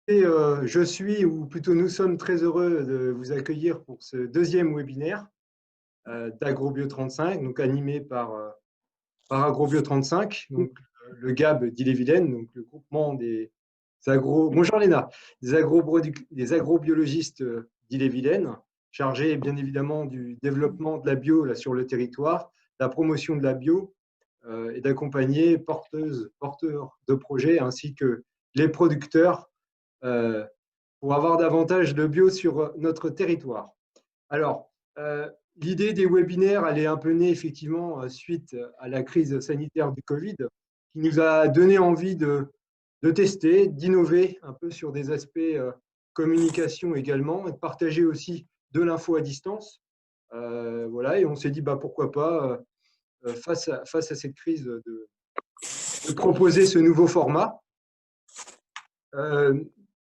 Et, je suis, ou plutôt nous sommes très heureux de vous accueillir pour ce deuxième webinaire d'AgroBio 35, donc animé par AgroBio 35, donc le GAB d'Ille-et-Vilaine, donc le groupement des bonjour Léna, des agrobiologistes d'Ille-et-Vilaine, chargés bien évidemment du développement de la bio là, sur le territoire, la promotion de la bio et d'accompagner porteurs de projets ainsi que les producteurs euh, pour avoir davantage de bio sur notre territoire. Alors, l'idée des webinaires, elle est un peu née effectivement suite à la crise sanitaire du Covid, qui nous a donné envie de tester, d'innover un peu sur des aspects communication également, et de partager aussi de l'info à distance. Voilà, et on s'est dit, bah, pourquoi pas, face à cette crise, de proposer ce nouveau format.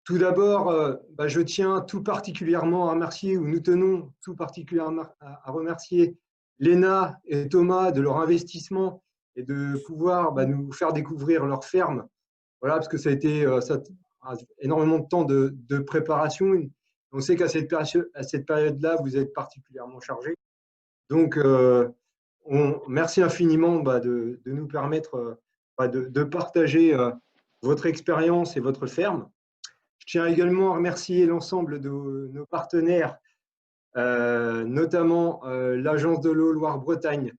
Tout d'abord, bah, je tiens tout particulièrement à remercier, ou nous tenons tout particulièrement à remercier Léna et Thomas de leur investissement et de pouvoir nous faire découvrir leur ferme. Voilà, parce que ça a été énormément de temps de préparation. On sait qu'à cette période-là, vous êtes particulièrement chargés. Donc, merci infiniment de nous permettre de partager votre expérience et votre ferme. Je tiens également à remercier l'ensemble de nos partenaires, notamment l'Agence de l'eau Loire-Bretagne,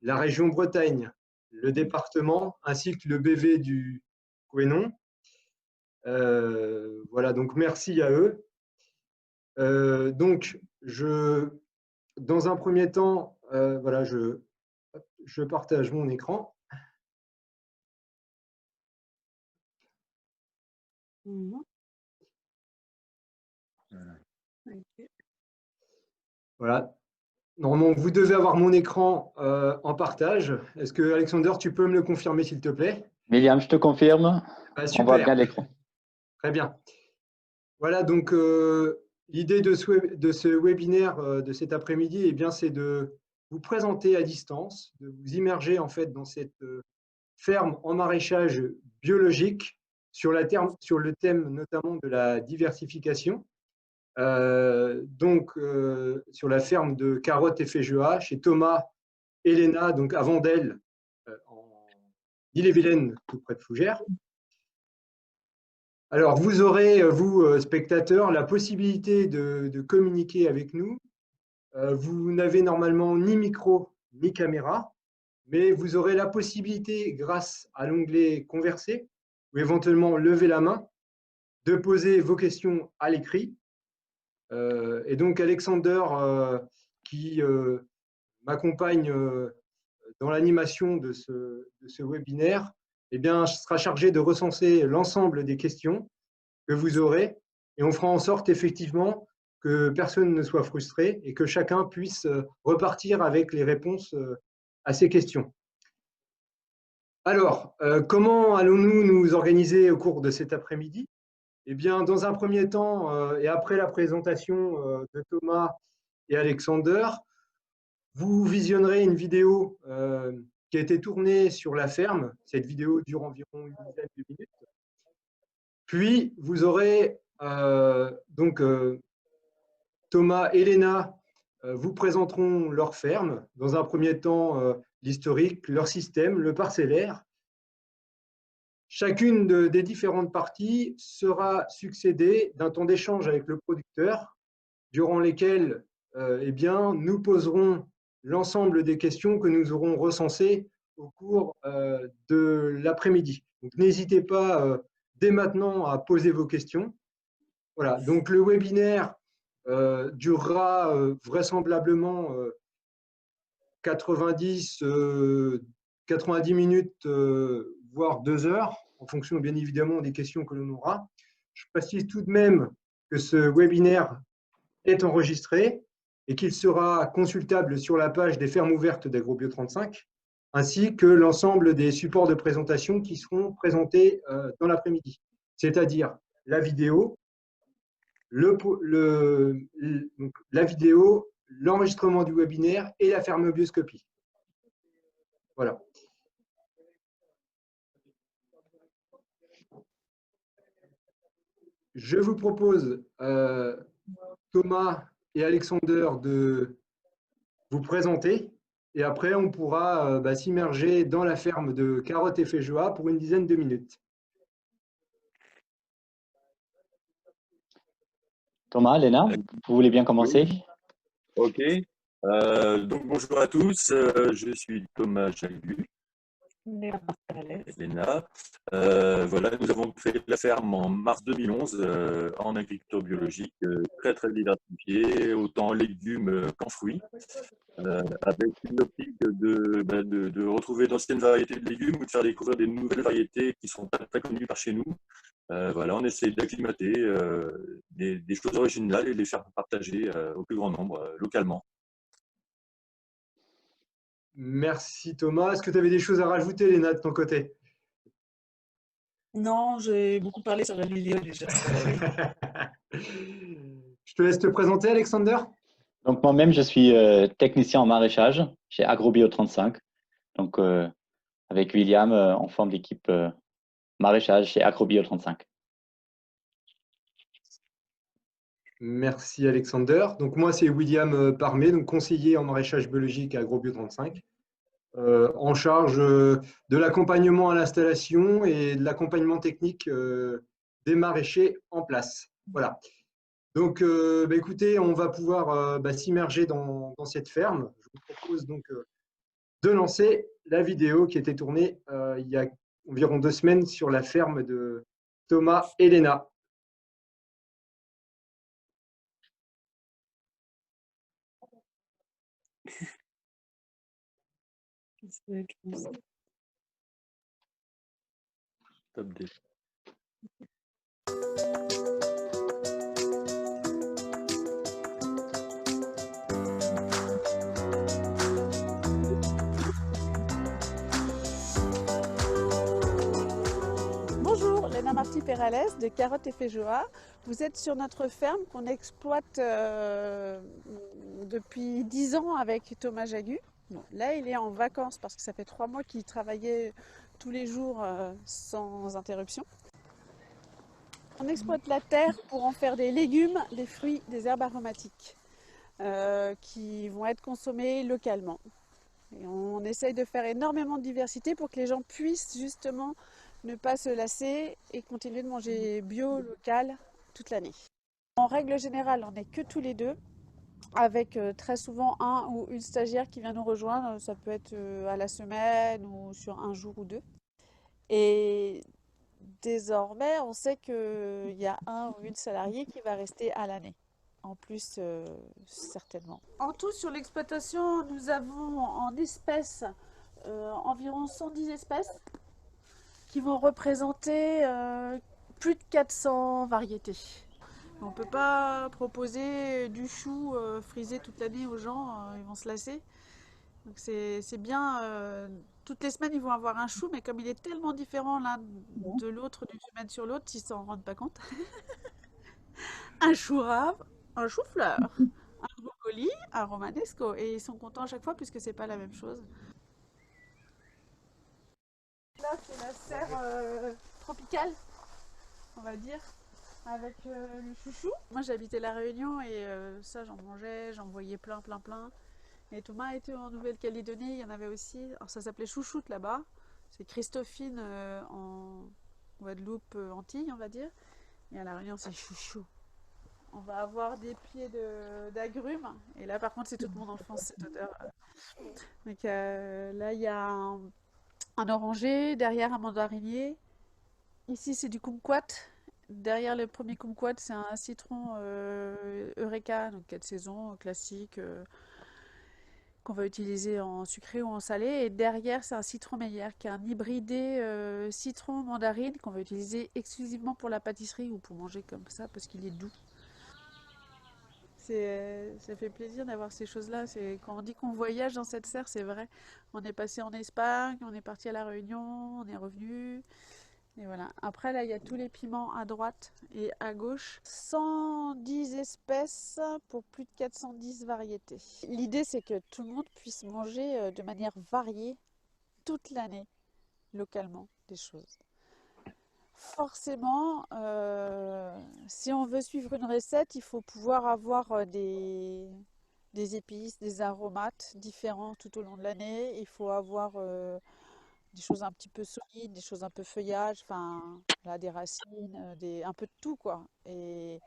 la région Bretagne, le département, ainsi que le BV du Couesnon. Voilà, donc merci à eux. Donc, dans un premier temps, voilà, je partage mon écran. Voilà. Normalement, vous devez avoir mon écran en partage. Est-ce que, Alexander, tu peux me le confirmer, s'il te plaît? William, je te confirme. On voit Super. bien l'écran. Très bien. Voilà, donc l'idée de ce webinaire de cet après-midi, eh bien, c'est de vous présenter à distance, de vous immerger en fait dans cette ferme en maraîchage biologique sur le thème notamment de la diversification. Donc, sur la ferme de carottes et feijoa chez Thomas et Léna, donc à Vendel, en Ille-et-Vilaine, tout près de Fougères. Alors, vous aurez, vous, spectateurs, la possibilité de communiquer avec nous. Vous n'avez normalement ni micro ni caméra, mais vous aurez la possibilité, grâce à l'onglet Converser, ou éventuellement lever la main, de poser vos questions à l'écrit. Et donc, Alexander, qui m'accompagne dans l'animation de ce webinaire, eh bien, sera chargé de recenser l'ensemble des questions que vous aurez, et on fera en sorte effectivement que personne ne soit frustré et que chacun puisse repartir avec les réponses à ces questions. Alors, comment allons-nous nous organiser au cours de cet après-midi? Eh bien, dans un premier temps, et après la présentation de Thomas et Alexander, vous visionnerez une vidéo qui a été tournée sur la ferme. Cette vidéo dure environ une dizaine de minutes. Puis, vous aurez donc Thomas et Léna vous présenteront leur ferme. Dans un premier temps, l'historique, leur système, le parcellaire. Chacune des différentes parties sera succédée d'un temps d'échange avec le producteur, durant lesquels eh bien, nous poserons l'ensemble des questions que nous aurons recensées au cours de l'après-midi. Donc, n'hésitez pas dès maintenant à poser vos questions. Voilà, donc le webinaire durera vraisemblablement 90 minutes, voire 2 heures, en fonction bien évidemment des questions que l'on aura. Je précise tout de même que ce webinaire est enregistré et qu'il sera consultable sur la page des fermes ouvertes d'AgroBio 35, ainsi que l'ensemble des supports de présentation qui seront présentés dans l'après-midi, c'est-à-dire la vidéo, la vidéo, l'enregistrement du webinaire et la fermobioscopie. Voilà. je vous propose, Thomas et Alexander, de vous présenter. Et après, on pourra s'immerger dans la ferme de carottes et feijoa pour une dizaine de minutes. Thomas, Léna, vous voulez bien commencer? Oui. Ok. Donc bonjour à tous, je suis Thomas Jagu, Léna. Voilà, nous avons créé la ferme en mars 2011 en agriculture biologique, très très diversifiée, autant en légumes qu'en fruits, avec une optique de retrouver d'anciennes variétés de légumes ou de faire découvrir des nouvelles variétés qui sont pas très connues par chez nous. Voilà, on essaie d'acclimater des choses originales et de les faire partager au plus grand nombre localement. Merci Thomas. Est-ce que tu avais des choses à rajouter, Léna, de ton côté? Non, j'ai beaucoup parlé sur la vidéo déjà. Je te laisse te présenter, Alexander. Donc moi-même, je suis technicien en maraîchage chez AgroBio 35. Donc avec William, on forme l'équipe maraîchage chez AgroBio 35. Merci Alexander. Donc moi, c'est William Parmé, donc conseiller en maraîchage biologique à AgroBio 35. En charge de l'accompagnement à l'installation et de l'accompagnement technique des maraîchers en place. Voilà. Donc, écoutez, on va pouvoir s'immerger dans cette ferme. Je vous propose donc de lancer la vidéo qui a été tournée il y a environ 2 semaines sur la ferme de Thomas et Léna. Top D. Bonjour, Léna Marty-Perales de Carottes et Feijoa. Vous êtes sur notre ferme qu'on exploite depuis 10 ans avec Thomas Jagu. Bon, là, il est en vacances parce que ça fait 3 mois qu'il travaillait tous les jours sans interruption. On exploite la terre pour en faire des légumes, des fruits, des herbes aromatiques qui vont être consommés localement. Et on essaye de faire énormément de diversité pour que les gens puissent justement ne pas se lasser et continuer de manger bio, local, toute l'année. En règle générale, on n'est que tous les deux, avec très souvent un ou une stagiaire qui vient nous rejoindre. Ça peut être à la semaine ou sur un jour ou deux. Et désormais, on sait qu'il y a un ou une salariée qui va rester à l'année. En plus, certainement. En tout, sur l'exploitation, nous avons en espèces environ 110 espèces qui vont représenter plus de 400 variétés. On ne peut pas proposer du chou frisé toute l'année aux gens, ils vont se lasser. Donc c'est bien, toutes les semaines ils vont avoir un chou, mais comme il est tellement différent l'un de l'autre d'une semaine sur l'autre, ils s'en rendent pas compte. Un chou rave, un chou-fleur, un brocoli, un romanesco, et ils sont contents à chaque fois puisque c'est pas la même chose. Là c'est la serre tropicale, on va dire, avec le chouchou. Moi j'habitais La Réunion et ça j'en mangeais, j'en voyais plein. Et Thomas était en Nouvelle-Calédonie, il y en avait aussi. Alors ça s'appelait chouchoute là-bas. C'est Christophine en Guadeloupe, Antilles, on va dire. Et à La Réunion, c'est chouchou. On va avoir des pieds d'agrumes. Et là, par contre, c'est toute mon enfance, cette odeur. Donc là, il y a un oranger, derrière un mandarinier. Ici, c'est du kumquat. Derrière le premier kumquat, c'est un citron Eureka, donc 4 saisons, classique. Qu'on va utiliser en sucré ou en salé. Et derrière, c'est un citron meilleur qui est un hybridé citron-mandarine qu'on va utiliser exclusivement pour la pâtisserie ou pour manger comme ça parce qu'il est doux. Ça fait plaisir d'avoir ces choses-là. Quand on dit qu'on voyage dans cette serre, c'est vrai. On est passé en Espagne, on est parti à La Réunion, on est revenu. Et voilà. Après, là, il y a tous les piments à droite et à gauche. 110 espèces pour plus de 410 variétés. L'idée, c'est que tout le monde puisse manger de manière variée toute l'année, localement, des choses. forcément, si on veut suivre une recette, il faut pouvoir avoir des épices, des aromates différents tout au long de l'année. Il faut avoir des choses un petit peu solides, des choses un peu feuillage, enfin, là, des racines, un peu de tout, quoi. Et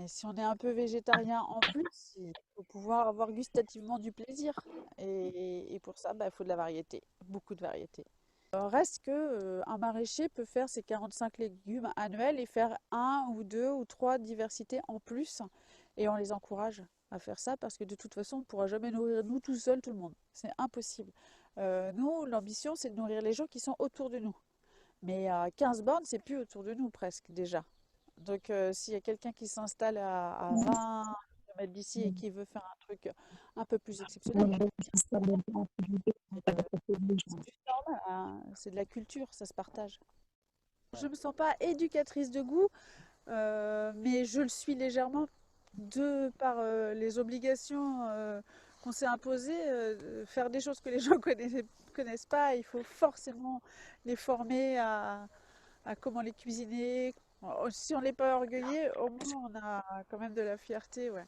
si on est un peu végétarien en plus, il faut pouvoir avoir gustativement du plaisir. Et pour ça, bah, il faut de la variété, beaucoup de variété. Reste que un maraîcher peut faire ses 45 légumes annuels et faire un ou deux ou trois diversités en plus. Et on les encourage à faire ça parce que de toute façon, on ne pourra jamais nourrir nous tout seuls tout le monde. C'est impossible. Nous, l'ambition, c'est de nourrir les gens qui sont autour de nous. Mais à 15 bornes, c'est plus autour de nous presque déjà. Donc s'il y a quelqu'un qui s'installe à 20 km d'ici et qui veut faire un truc un peu plus exceptionnel, c'est normal, hein. C'est de la culture, ça se partage. Je ne me sens pas éducatrice de goût, mais je le suis légèrement de par les obligations qu'on s'est imposées, faire des choses que les gens connaissent pas. Il faut forcément les former à comment les cuisiner. Si on n'est pas orgueilleux, au moins on a quand même de la fierté, ouais.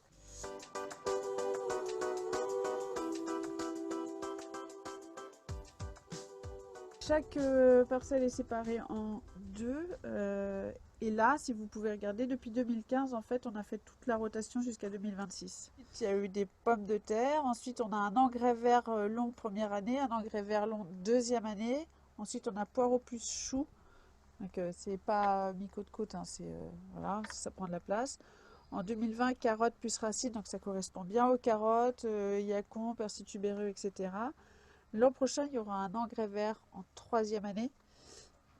Chaque parcelle est séparée en deux. Et là, si vous pouvez regarder, depuis 2015, en fait, on a fait toute la rotation jusqu'à 2026. Il y a eu des pommes de terre. Ensuite, on a un engrais vert long première année, un engrais vert long deuxième année. Ensuite, on a poireaux plus choux. Donc, c'est pas mis côte-côte, hein, voilà, ça prend de la place. En 2020, carottes plus racines, donc ça correspond bien aux carottes, yacon, persil tubéreux, etc. L'an prochain, il y aura un engrais vert en troisième année.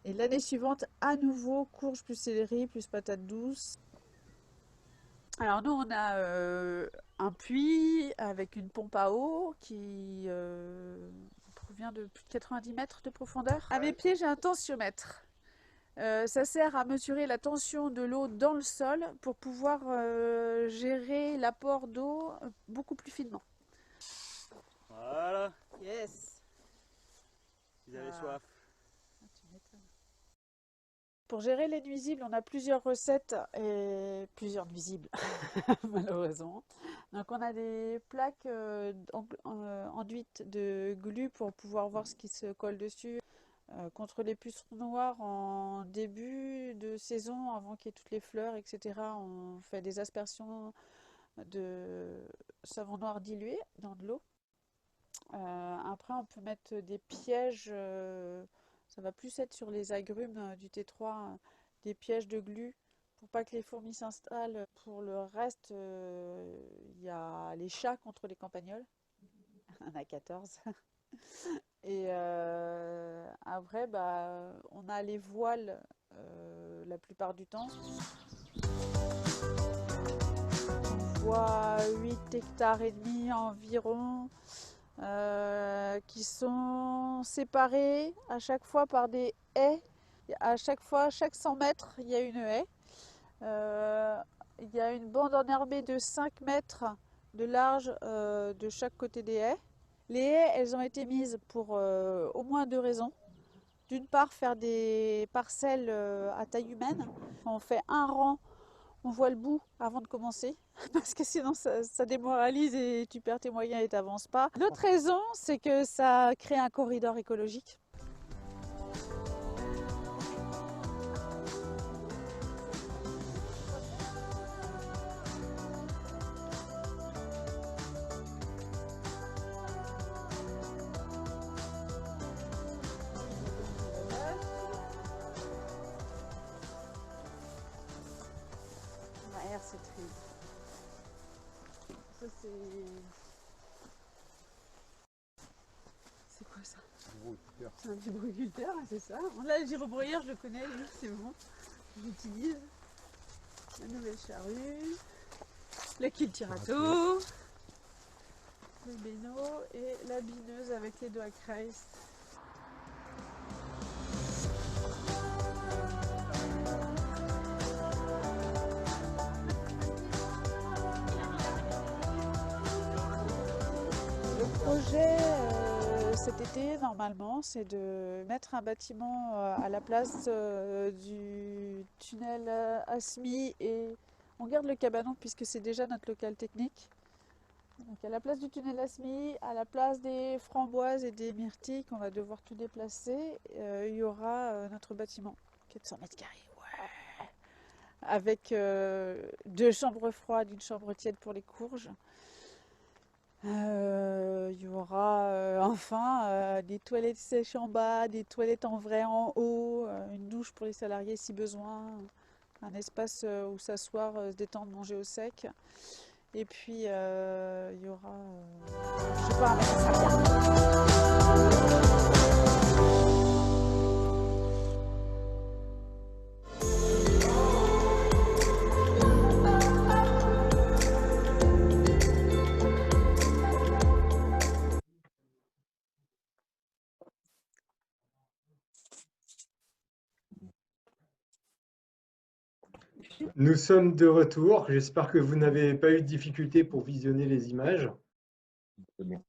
Et l'année suivante, à nouveau, courge plus céleri plus patates douces. Alors nous, on a un puits avec une pompe à eau qui provient de plus de 90 mètres de profondeur. À mes pieds, j'ai un tensiomètre. Ça sert à mesurer la tension de l'eau dans le sol pour pouvoir gérer l'apport d'eau beaucoup plus finement. Voilà. Yes. Vous avez soif. Pour gérer les nuisibles, on a plusieurs recettes et plusieurs nuisibles, malheureusement. Donc on a des plaques enduites de glu pour pouvoir voir ce qui se colle dessus. Contre les pucerons noirs en début de saison, avant qu'il y ait toutes les fleurs, etc., on fait des aspersions de savon noir dilué dans de l'eau. Après, on peut mettre des pièges, ça va plus être sur les agrumes du T3, des pièges de glu pour pas que les fourmis s'installent. Pour le reste, il y a les chats contre les campagnols. On en a 14. Et après, bah, on a les voiles la plupart du temps. On voit 8 hectares et demi environ qui sont séparés à chaque fois par des haies. À chaque fois, chaque 100 mètres, il y a une haie. Il y a une bande enherbée de 5 mètres de large de chaque côté des haies. Les haies, elles ont été mises pour au moins deux raisons. D'une part, faire des parcelles à taille humaine. Quand on fait un rang, on voit le bout avant de commencer, parce que sinon ça démoralise et tu perds tes moyens et tu n'avances pas. L'autre raison, c'est que ça crée un corridor écologique. Ça c'est quoi ça? C'est un vibroculteur, c'est ça. Là le gyrobroyeur je le connais, lui c'est bon. J'utilise la nouvelle charrue, le cultirato, le béno et la bineuse avec les doigts Kreis. Le projet, c'est cet été, normalement, c'est de mettre un bâtiment à la place du tunnel ASMI et on garde le cabanon puisque c'est déjà notre local technique. Donc à la place du tunnel ASMI, à la place des framboises et des myrtilles qu'on va devoir tout déplacer, il y aura notre bâtiment qui est de 100 mètres carrés. Ouais. Avec 2 chambres froides, une chambre tiède pour les courges. Il y aura enfin des toilettes sèches en bas, des toilettes en vrai en haut, une douche pour les salariés si besoin, un espace où s'asseoir, se détendre, manger au sec. Et puis il y aura, je sais pas, mais ça sera bien. Nous sommes de retour. J'espère que vous n'avez pas eu de difficulté pour visionner les images. C'est bon.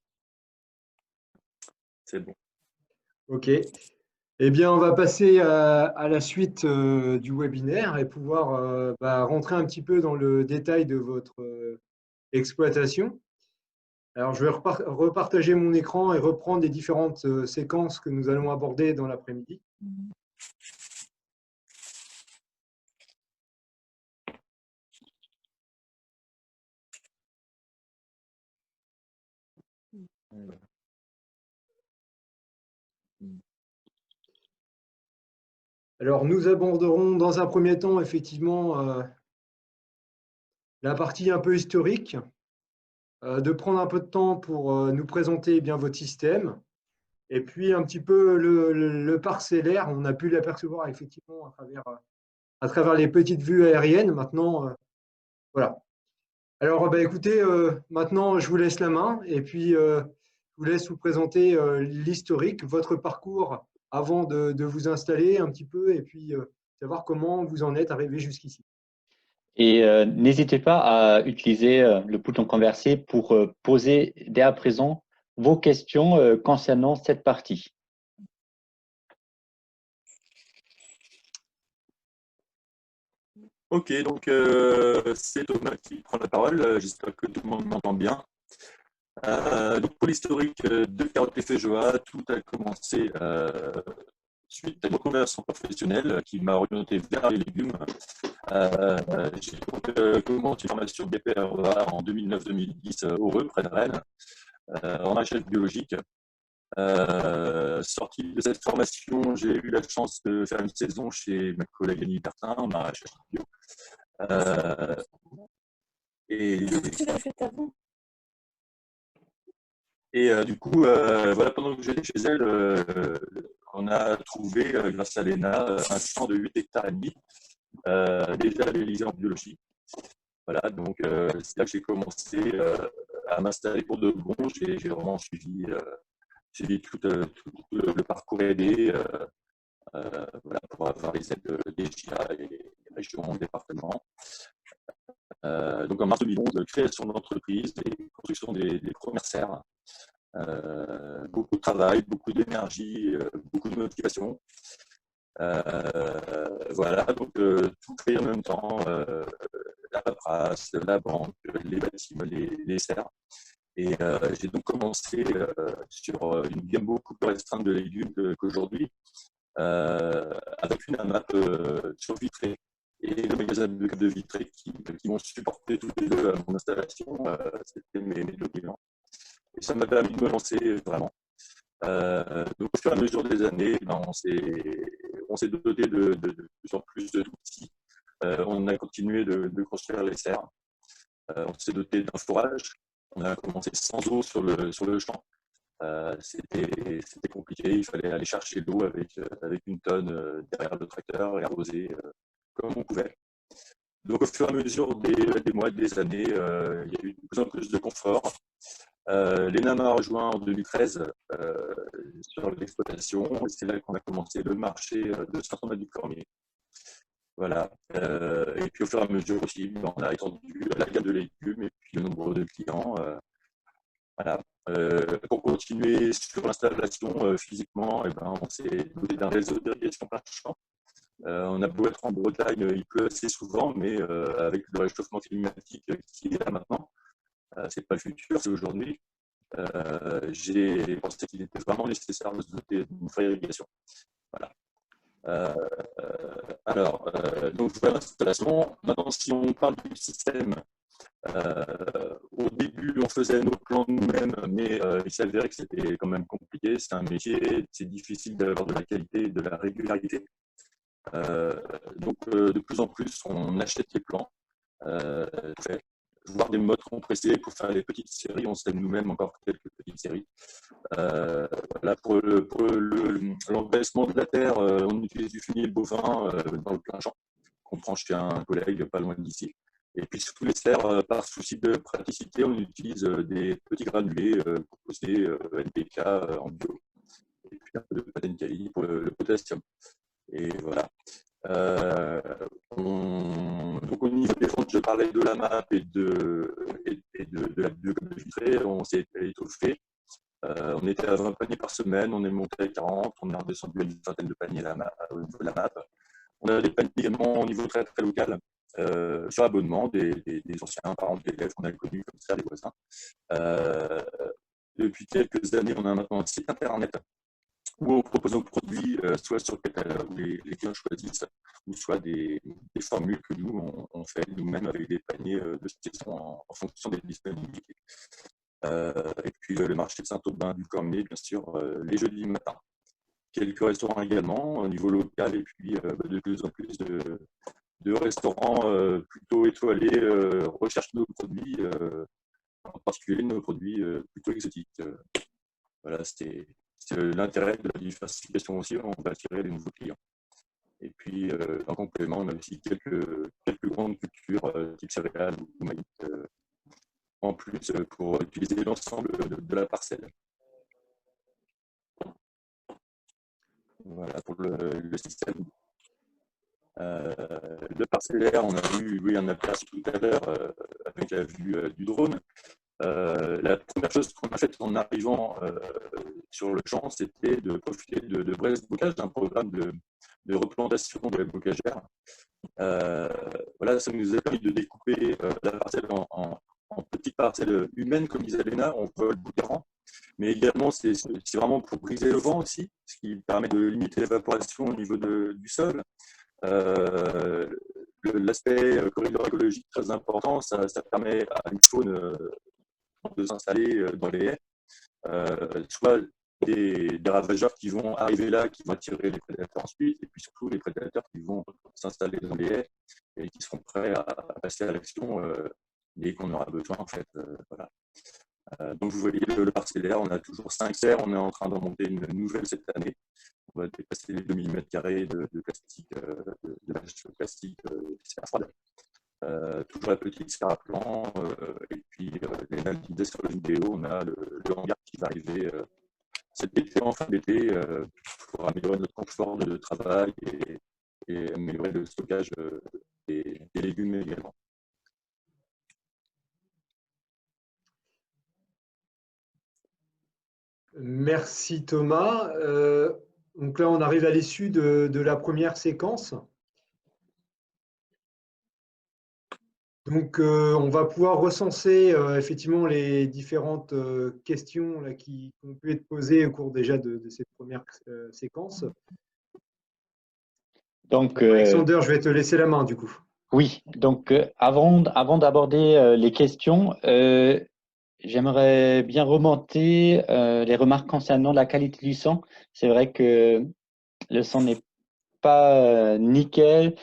C'est bon. OK. Eh bien, on va passer à la suite du webinaire et pouvoir rentrer un petit peu dans le détail de votre exploitation. Alors, je vais repartager mon écran et reprendre les différentes séquences que nous allons aborder dans l'après-midi. Alors, nous aborderons dans un premier temps, effectivement, la partie un peu historique, de prendre un peu de temps pour nous présenter bien votre système, et puis un petit peu le parcellaire. On a pu l'apercevoir effectivement à travers les petites vues aériennes. Maintenant, voilà. Alors, écoutez, maintenant, je vous laisse la main, et puis je vous laisse vous présenter l'historique, votre parcours avant de vous installer un petit peu, et puis savoir comment vous en êtes arrivé jusqu'ici. Et n'hésitez pas à utiliser le bouton converser pour poser dès à présent vos questions concernant cette partie. Ok, donc c'est Thomas qui prend la parole. J'espère que tout le monde m'entend bien. Donc pour l'historique de Carottes et Feijoa, tout a commencé suite à une reconversion professionnelle qui m'a orienté vers les légumes. J'ai donc commencé une formation BPREA en 2009-2010 au Reux, près de Rennes, en maraîchage biologique. Sorti de cette formation, j'ai eu la chance de faire une saison chez ma collègue Annie Bertin en maraîchage bio. Tu l'as fait avant. Et du coup, voilà, pendant que j'étais chez elle, on a trouvé, grâce à l'ENA, un champ de 8 hectares et demi, déjà réalisé en biologie. Voilà, donc c'est là que j'ai commencé à m'installer pour de bon. J'ai vraiment suivi tout le parcours aidé voilà, pour avoir les aides des GIA et des régions, départements. Donc en mars 2011, création de l'entreprise et construction des premières serres. Beaucoup de travail, beaucoup d'énergie, beaucoup de motivation. Voilà, donc tout créer en même temps, la paperasse, la banque, les bâtiments, les serres. Et j'ai donc commencé sur une gamme beaucoup plus restreinte de légumes qu'aujourd'hui, avec une AMAP sur Vitré et le magasin de Vitré qui m'ont supporté tous les deux à mon installation. C'était mes deux clients. Et ça m'a permis de me lancer vraiment. Donc, au fur et à mesure des années, on s'est doté de plus en plus d'outils. On a continué de construire les serres. On s'est doté d'un forage. On a commencé sans eau sur le champ. C'était compliqué. Il fallait aller chercher l'eau avec une tonne derrière le tracteur et arroser comme on pouvait. Donc, au fur et à mesure des mois, des années, il y a eu de plus en plus de confort. L'ENA m'a rejoint en 2013 sur l'exploitation. C'est là qu'on a commencé le marché de Saint-Thomas-du-Cormier. Voilà. Et puis au fur et à mesure aussi, on a étendu la gamme de légumes et puis le nombre de clients. Voilà. Pour continuer sur l'installation physiquement, on s'est doté d'un réseau d'irrigation plein champ. On a beau être en Bretagne, il pleut assez souvent, mais avec le réchauffement climatique qui est là maintenant, c'est pas le futur, c'est aujourd'hui. J'ai pensé qu'il était vraiment nécessaire de se doter d'une vraie irrigation. Voilà. Donc voilà l'installation. Maintenant, si on parle du système, au début, on faisait nos plans nous-mêmes, mais il s'avérait que c'était quand même compliqué. C'est un métier, c'est difficile d'avoir de la qualité et de la régularité. Donc, de plus en plus, on achète les plans, voire des modes compressés pour faire des petites séries. On sait nous-mêmes encore quelques petites séries. Voilà, pour l'engraissement de la terre, on utilise du fumier bovin dans le plein champ, qu'on prend chez un collègue pas loin d'ici. Et puis sous les serres, par souci de praticité, on utilise des petits granulés composés NPK en bio. Et puis un peu de Patenkali pour le potassium. Et voilà. Donc au niveau des ventes, je parlais de la MAP et de la biocommune vitrée, on s'est étoffé. On était à 20 paniers par semaine, on est monté à 40, on est redescendu à une vingtaine de paniers au niveau de la MAP. On a des paniers également au niveau très, très local, sur abonnement, des anciens parents d'élèves qu'on a connus comme ça, des voisins. Depuis quelques années, on a maintenant un site internet où on propose nos produits, soit sur le catalogue où les clients choisissent, ou soit des formules que nous, on fait nous-mêmes avec des paniers de saison en fonction des disponibilités. Et puis le marché de Saint-Aubin du Cormier, bien sûr, les jeudis matins. Quelques restaurants également au niveau local, et puis de plus en plus de restaurants plutôt étoilés recherchent nos produits, en particulier nos produits plutôt exotiques. Voilà, c'est l'intérêt de la diversification aussi, on va attirer des nouveaux clients. Et puis, en complément, on a aussi quelques grandes cultures, type céréales ou maïs, en plus pour utiliser l'ensemble de la parcelle. Voilà pour le système. Le parcellaire, on a vu, oui, on a perçu tout à l'heure avec la vue du drone. La première chose qu'on a faite en arrivant sur le champ, c'était de profiter de Brest Bocage, d'un programme de replantation de la bocagère. Voilà, ça nous a permis de découper la parcelle en petites parcelles humaines, comme disait Léna, on voit le bout des rangs. Mais également, c'est vraiment pour briser le vent aussi, ce qui permet de limiter l'évaporation au niveau du sol. L'aspect corridor écologique très important, ça permet à une faune de s'installer dans les haies, soit des ravageurs qui vont arriver là, qui vont attirer les prédateurs ensuite, et puis surtout les prédateurs qui vont s'installer dans les haies et qui seront prêts à passer à l'action dès qu'on aura besoin, en fait. Voilà. Donc vous voyez le parcellaire, on a toujours 5 serres, on est en train d'en monter une nouvelle cette année. On va dépasser les 2000 m² de plastique, de bâche plastique serre froide. Toujours la petite serre à plan, et puis les disait sur la vidéo, on a le hangar qui va arriver cet été, en fin d'été, pour améliorer notre confort de travail et améliorer le stockage des légumes également. Merci Thomas. Donc là, on arrive à l'issue de la première séquence. Donc, on va pouvoir recenser effectivement les différentes questions là, qui ont pu être posées au cours déjà de cette première séquence. Donc, Alexander, je vais te laisser la main du coup. Oui, donc avant d'aborder les questions, j'aimerais bien remonter les remarques concernant la qualité du son. C'est vrai que le son n'est pas nickel.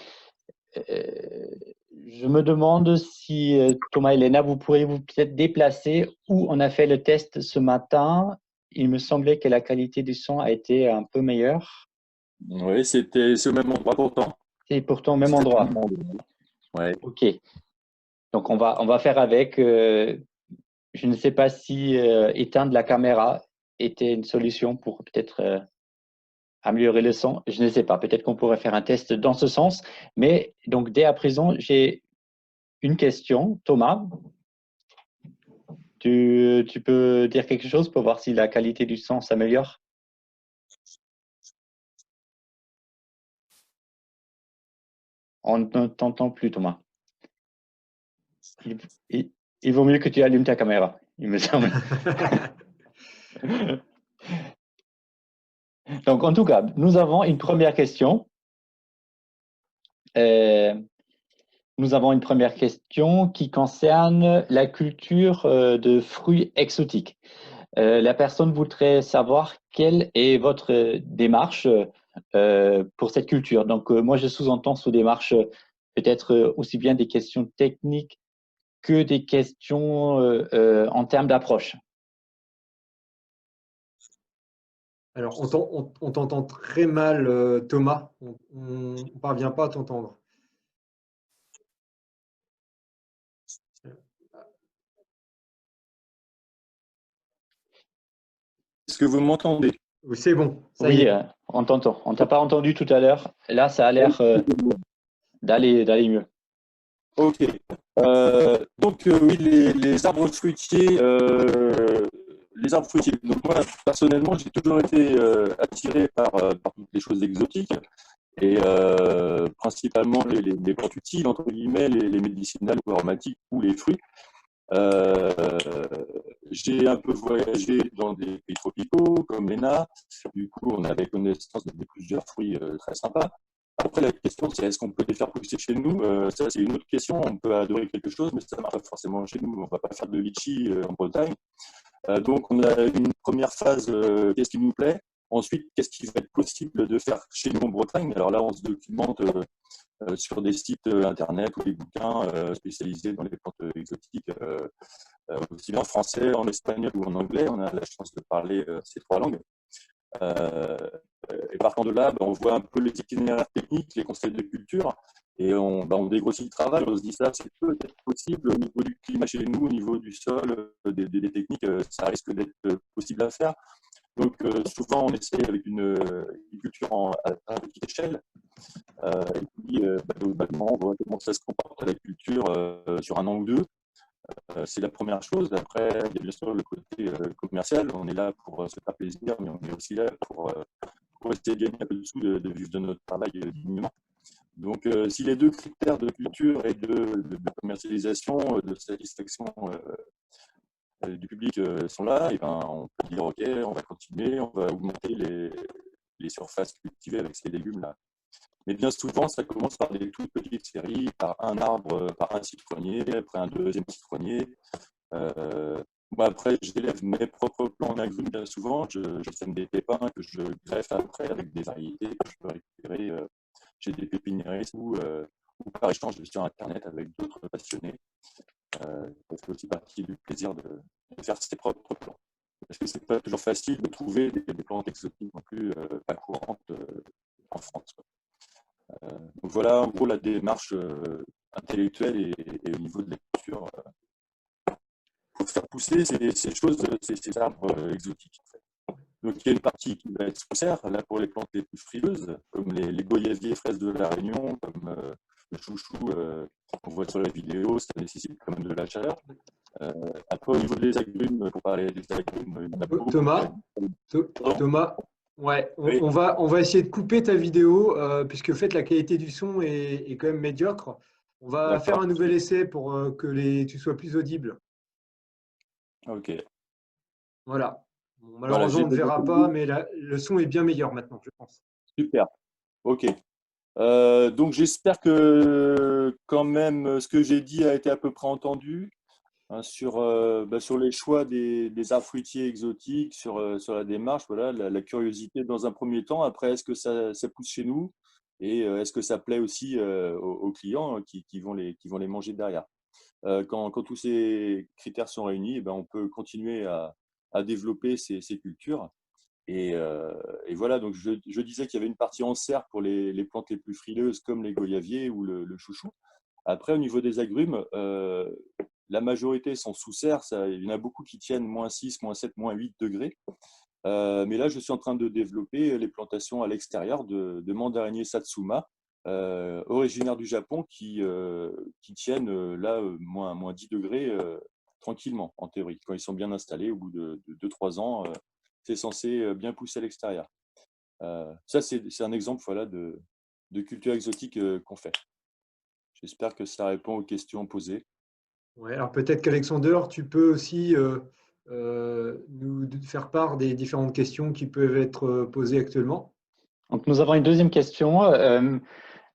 Je me demande si Thomas et Léna, vous pourriez vous peut-être déplacer où on a fait le test ce matin. Il me semblait que la qualité du son a été un peu meilleure. Oui, c'est au même endroit pourtant. C'est pourtant au même endroit. Ouais. Ok. Donc on va faire avec. Je ne sais pas si éteindre la caméra était une solution pour peut-être améliorer le son. Je ne sais pas. Peut-être qu'on pourrait faire un test dans ce sens. Mais donc dès à présent, j'ai une question. Thomas, Tu peux dire quelque chose pour voir si la qualité du son s'améliore? On ne t'entend plus, Thomas. Il, il- il vaut mieux que tu allumes ta caméra, il me semble. Donc, en tout cas, nous avons une première question. Euh, Nous avons une première question qui concerne la culture de fruits exotiques. La personne voudrait savoir quelle est votre démarche pour cette culture. Donc, moi, je sous-entends sous démarche peut-être aussi bien des questions techniques que des questions en termes d'approche. Alors, on t'entend très mal, Thomas. On ne parvient pas à t'entendre. Est-ce que vous m'entendez? Oui, c'est bon, ça y Oui, est. on t'entend. On t'a pas entendu tout à l'heure. Là, ça a l'air d'aller mieux. Ok. Donc, oui, les arbres fruitiers. Les arbres fruitiers. Donc, moi, personnellement, j'ai toujours été attiré par toutes les choses exotiques et principalement les plantes utiles, entre guillemets, les médicinales ou aromatiques ou les fruits. Euh, j'ai un peu voyagé dans des pays tropicaux comme l'ENA. Du coup, on avait connaissance de plusieurs fruits très sympas. Après, la question, c'est est-ce qu'on peut les faire pousser chez nous? Ça, c'est une autre question. On peut adorer quelque chose, mais ça ne marche pas forcément chez nous. On ne va pas faire de litchi en Bretagne. Donc, on a une première phase, qu'est-ce qui nous plaît? Ensuite, qu'est-ce qui va être possible de faire chez nous en Bretagne? Alors là, on se documente sur des sites internet ou des bouquins spécialisés dans les plantes exotiques, aussi bien en français, en espagnol ou en anglais. On a la chance de parler ces trois langues. Euh, et partant de là, on voit un peu les itinéraires techniques, les conseils de culture, et on dégrossit le travail. On se dit ça, c'est peut-être possible au niveau du climat chez nous, au niveau du sol, des techniques, ça risque d'être possible à faire. Donc souvent, on essaie avec une culture à petite échelle. Et puis, globalement, on voit comment ça se comporte la culture sur un an ou deux. C'est la première chose. Après, il y a bien sûr le côté commercial. On est là pour se faire plaisir, mais on est aussi là pour essayer de gagner un peu de sous, de vivre de notre travail dignement. Donc, si les deux critères de culture et de commercialisation, de satisfaction du public sont là, et ben, on peut dire OK, on va continuer, on va augmenter les surfaces cultivées avec ces légumes-là. Mais bien souvent, ça commence par des toutes petites séries, par un arbre, par un citronnier, après un deuxième citronnier. Moi, après, j'élève mes propres plants en agrumes bien souvent. Je sème des pépins que je greffe après avec des variétés que je peux récupérer chez des pépiniéristes ou par échange sur Internet avec d'autres passionnés. Ça fait aussi partie du plaisir de faire ses propres plants. Parce que c'est pas toujours facile de trouver des plantes exotiques non plus pas courantes en France. Donc voilà en gros la démarche intellectuelle et au niveau de la culture pour faire pousser ces choses, ces arbres exotiques. En fait. Donc il y a une partie qui va être sous serre, là pour les plantes les plus frileuses, comme les goyaviers, fraises de la Réunion, comme le chouchou qu'on voit sur la vidéo, ça nécessite quand même de la chaleur. Après au niveau des agrumes, pour parler des agrumes, il y en a beaucoup. Thomas, ouais, Oui. on va essayer de couper ta vidéo puisque fait, la qualité du son est quand même médiocre. On va faire un nouvel essai pour que tu sois plus audible. Ok. Voilà. Bon, malheureusement, on ne verra pas, mais le son est bien meilleur maintenant, je pense. Super. Ok. Donc j'espère que quand même ce que j'ai dit a été à peu près entendu hein, sur les choix des arbres fruitiers exotiques, sur la démarche, voilà, la curiosité dans un premier temps. Après, est-ce que ça pousse chez nous et est-ce que ça plaît aussi aux clients hein, qui vont les manger derrière. Quand tous ces critères sont réunis, eh ben, on peut continuer à développer ces cultures. Et voilà, donc je disais qu'il y avait une partie en serre pour les plantes les plus frileuses comme les goyaviers ou le chouchou. Après, au niveau des agrumes, la majorité sont sous serre. Il y en a beaucoup qui tiennent -6, -7, -8 degrés. Mais là, je suis en train de développer les plantations à l'extérieur de mandariniers Satsuma, originaires du Japon, qui tiennent là -10 degrés tranquillement, en théorie. Quand ils sont bien installés, au bout de 2-3 ans, c'est censé bien pousser à l'extérieur. Ça, c'est un exemple voilà, de culture exotique qu'on fait. J'espère que ça répond aux questions posées. Ouais, alors peut-être qu'Alexander, tu peux aussi nous faire part des différentes questions qui peuvent être posées actuellement. Donc, nous avons une deuxième question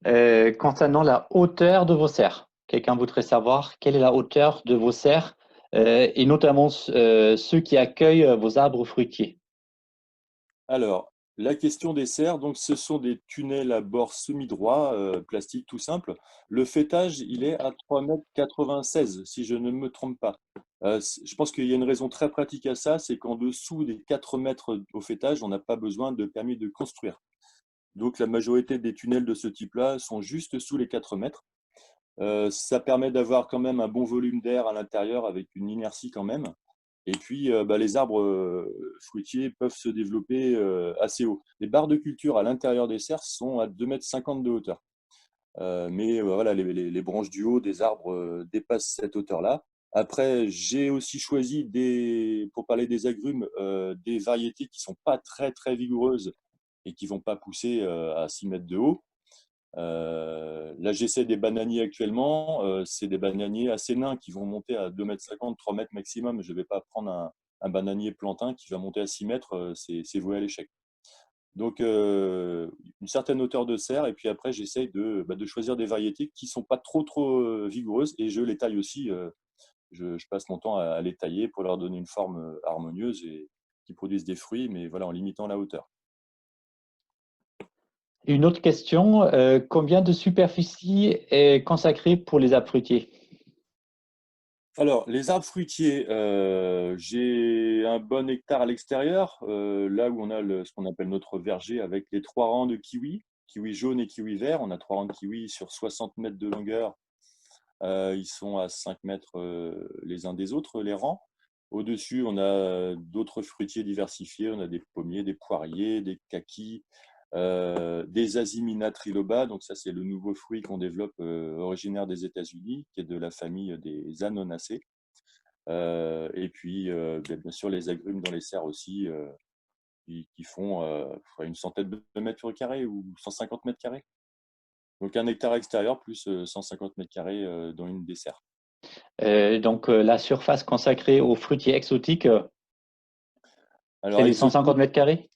concernant la hauteur de vos serres. Quelqu'un voudrait savoir quelle est la hauteur de vos serres et notamment ceux qui accueillent vos arbres fruitiers. Alors, la question des serres, donc ce sont des tunnels à bord semi-droit, plastique tout simple. Le fêtage, il est à 3,96 m, si je ne me trompe pas. Je pense qu'il y a une raison très pratique à ça, c'est qu'en dessous des 4 mètres au fêtage, on n'a pas besoin de permis de construire. Donc la majorité des tunnels de ce type-là sont juste sous les 4 mètres. Ça permet d'avoir quand même un bon volume d'air à l'intérieur avec une inertie quand même. Et puis, les arbres fruitiers peuvent se développer assez haut. Les barres de culture à l'intérieur des serres sont à 2,50 m de hauteur. Mais voilà, les branches du haut des arbres dépassent cette hauteur-là. Après, j'ai aussi choisi, pour parler des agrumes, des variétés qui ne sont pas très, très vigoureuses et qui ne vont pas pousser à 6 mètres de haut. Là, j'essaie des bananiers actuellement. C'est des bananiers assez nains qui vont monter à 2,50 m, 3 mètres maximum. Je ne vais pas prendre un bananier plantain qui va monter à 6 mètres. C'est voué à l'échec. Donc, une certaine hauteur de serre. Et puis après, j'essaie de choisir des variétés qui ne sont pas trop, trop vigoureuses. Et je les taille aussi. Je passe mon temps à les tailler pour leur donner une forme harmonieuse et qui produisent des fruits, mais voilà, en limitant la hauteur. Une autre question, combien de superficie est consacrée pour les arbres fruitiers? Alors, les arbres fruitiers, j'ai un bon hectare à l'extérieur, là où on a ce qu'on appelle notre verger avec les 3 rangs de kiwis, kiwi jaune et kiwi vert. On a 3 rangs de kiwis sur 60 mètres de longueur. Ils sont à 5 mètres les uns des autres, les rangs. Au-dessus, on a d'autres fruitiers diversifiés. On a des pommiers, des poiriers, des kakis, des Asimina triloba. Donc ça, c'est le nouveau fruit qu'on développe originaire des États-Unis, qui est de la famille des Anonacées. Et puis, bien sûr, les agrumes dans les serres aussi, qui font une centaine de mètres carrés ou 150 mètres carrés. Donc, 1 hectare extérieur plus 150 mètres carrés dans une des serres. Donc, la surface consacrée aux fruitiers exotiques, Alors, c'est les 150 mètres carrés?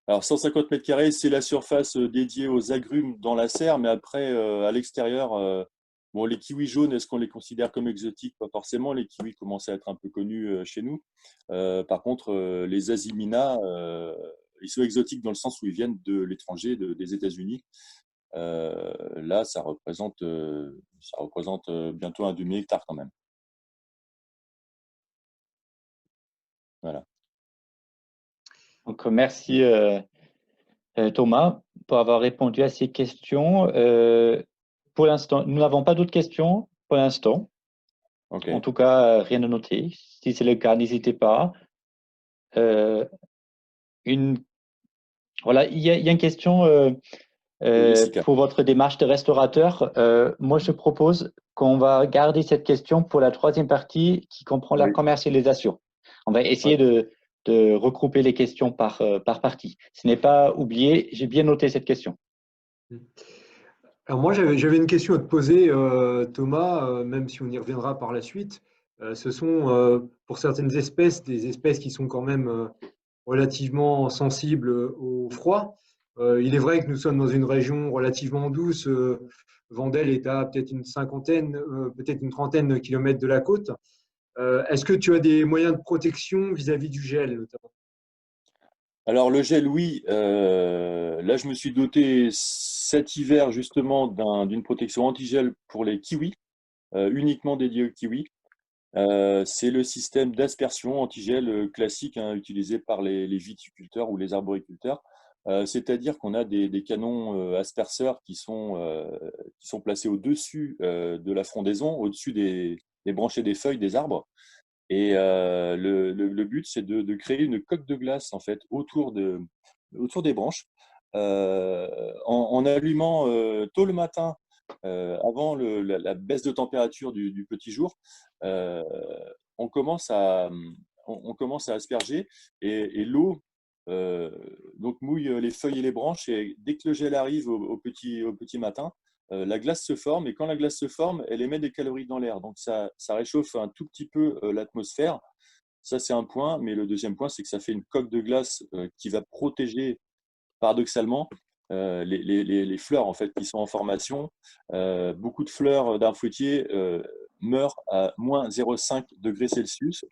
Alors, 150 mètres carrés, c'est la surface dédiée aux agrumes dans la serre, mais après, à l'extérieur, bon, les kiwis jaunes, est-ce qu'on les considère comme exotiques? Pas forcément. Les kiwis commencent à être un peu connus chez nous. Par contre, les Asimina, ils sont exotiques dans le sens où ils viennent de l'étranger, des États-Unis. Là, ça représente bientôt un demi-hectare quand même. Voilà. Donc, merci Thomas pour avoir répondu à ces questions. Pour l'instant, nous n'avons pas d'autres questions pour l'instant. Ok. En tout cas, rien à noter. Si c'est le cas, n'hésitez pas. Voilà, il y a une question Jessica. pour votre démarche de restaurateur. Moi, je propose qu'on va garder cette question pour la troisième partie qui comprend la Oui. commercialisation. On va essayer de regrouper les questions par partie. Ce n'est pas oublié, j'ai bien noté cette question. Alors moi, j'avais une question à te poser, Thomas, même si on y reviendra par la suite. Ce sont, pour certaines espèces, des espèces qui sont quand même relativement sensibles au froid. Il est vrai que nous sommes dans une région relativement douce. Vendel est à peut-être une cinquantaine, peut-être une trentaine de kilomètres de la côte. Est-ce que tu as des moyens de protection vis-à-vis du gel, notamment? Alors le gel, oui. Là, je me suis doté cet hiver justement d'une protection anti-gel pour les kiwis, uniquement dédiée aux kiwis. C'est le système d'aspersion anti-gel classique hein, utilisé par les viticulteurs ou les arboriculteurs. C'est-à-dire qu'on a des canons asperceurs qui sont placés au-dessus de la frondaison, au-dessus des branches et des feuilles des arbres. Et le but, c'est de créer une coque de glace en fait autour des branches, en allumant tôt le matin, avant la baisse de température du petit jour. on commence à asperger et l'eau donc mouille les feuilles et les branches. Et dès que le gel arrive au petit matin, la glace se forme. Et quand la glace se forme, elle émet des calories dans l'air. Donc ça réchauffe un tout petit peu l'atmosphère. Ça, c'est un point. Mais le deuxième point, c'est que ça fait une coque de glace qui va protéger paradoxalement les fleurs en fait qui sont en formation. Beaucoup de fleurs d'arbres fruitiers meurent à moins 0,5 degrés Celsius.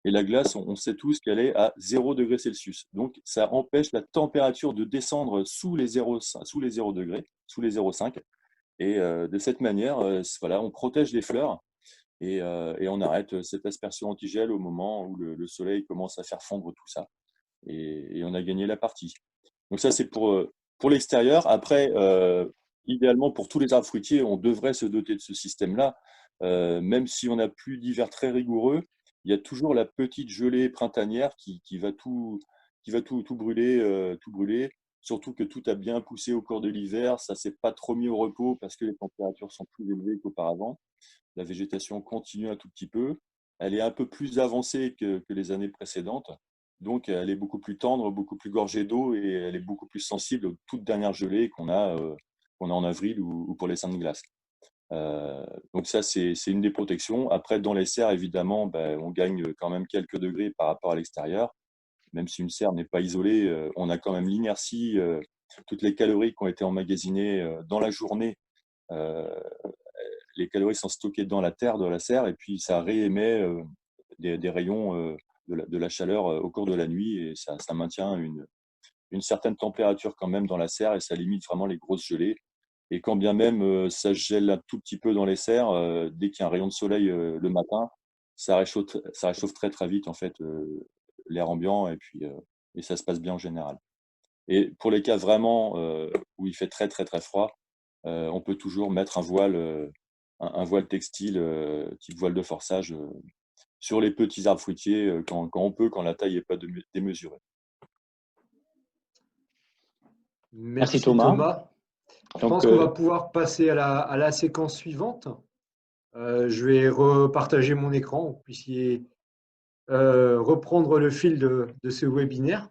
Et la glace, on sait tous qu'elle est à 0 degrés Celsius. Donc, ça empêche la température de descendre sous les 0 degrés, sous les 0,5. Et de cette manière, voilà, on protège les fleurs et on arrête cette aspersion antigel au moment où le soleil commence à faire fondre tout ça. Et on a gagné la partie. Donc ça, c'est pour l'extérieur. Après, idéalement, pour tous les arbres fruitiers, on devrait se doter de ce système-là. Même si on n'a plus d'hiver très rigoureux, il y a toujours la petite gelée printanière qui va tout brûler, tout brûler. Surtout que tout a bien poussé au cours de l'hiver. Ça ne s'est pas trop mis au repos parce que les températures sont plus élevées qu'auparavant. La végétation continue un tout petit peu. Elle est un peu plus avancée que les années précédentes. Donc, elle est beaucoup plus tendre, beaucoup plus gorgée d'eau et elle est beaucoup plus sensible aux toutes dernières gelées qu'on a en avril ou pour les saints de glace. Donc ça, c'est une des protections. Après, dans les serres, évidemment, ben, on gagne quand même quelques degrés par rapport à l'extérieur. Même si une serre n'est pas isolée, on a quand même l'inertie, toutes les calories qui ont été emmagasinées dans la journée. Les calories sont stockées dans la terre de la serre et puis ça réémet des rayons de la chaleur au cours de la nuit et ça maintient une certaine température quand même dans la serre et ça limite vraiment les grosses gelées. Et quand bien même ça gèle un tout petit peu dans les serres, dès qu'il y a un rayon de soleil le matin, ça réchauffe très très vite en fait l'air ambiant et puis et ça se passe bien en général. Et pour les cas vraiment où il fait très très très froid, on peut toujours mettre un voile textile type voile de forçage sur les petits arbres fruitiers quand on peut, quand la taille n'est pas démesurée. Merci Thomas. Thomas. Je pense qu'on va pouvoir passer à la séquence suivante. Je vais repartager mon écran pour que vous puissiez reprendre le fil de ce webinaire.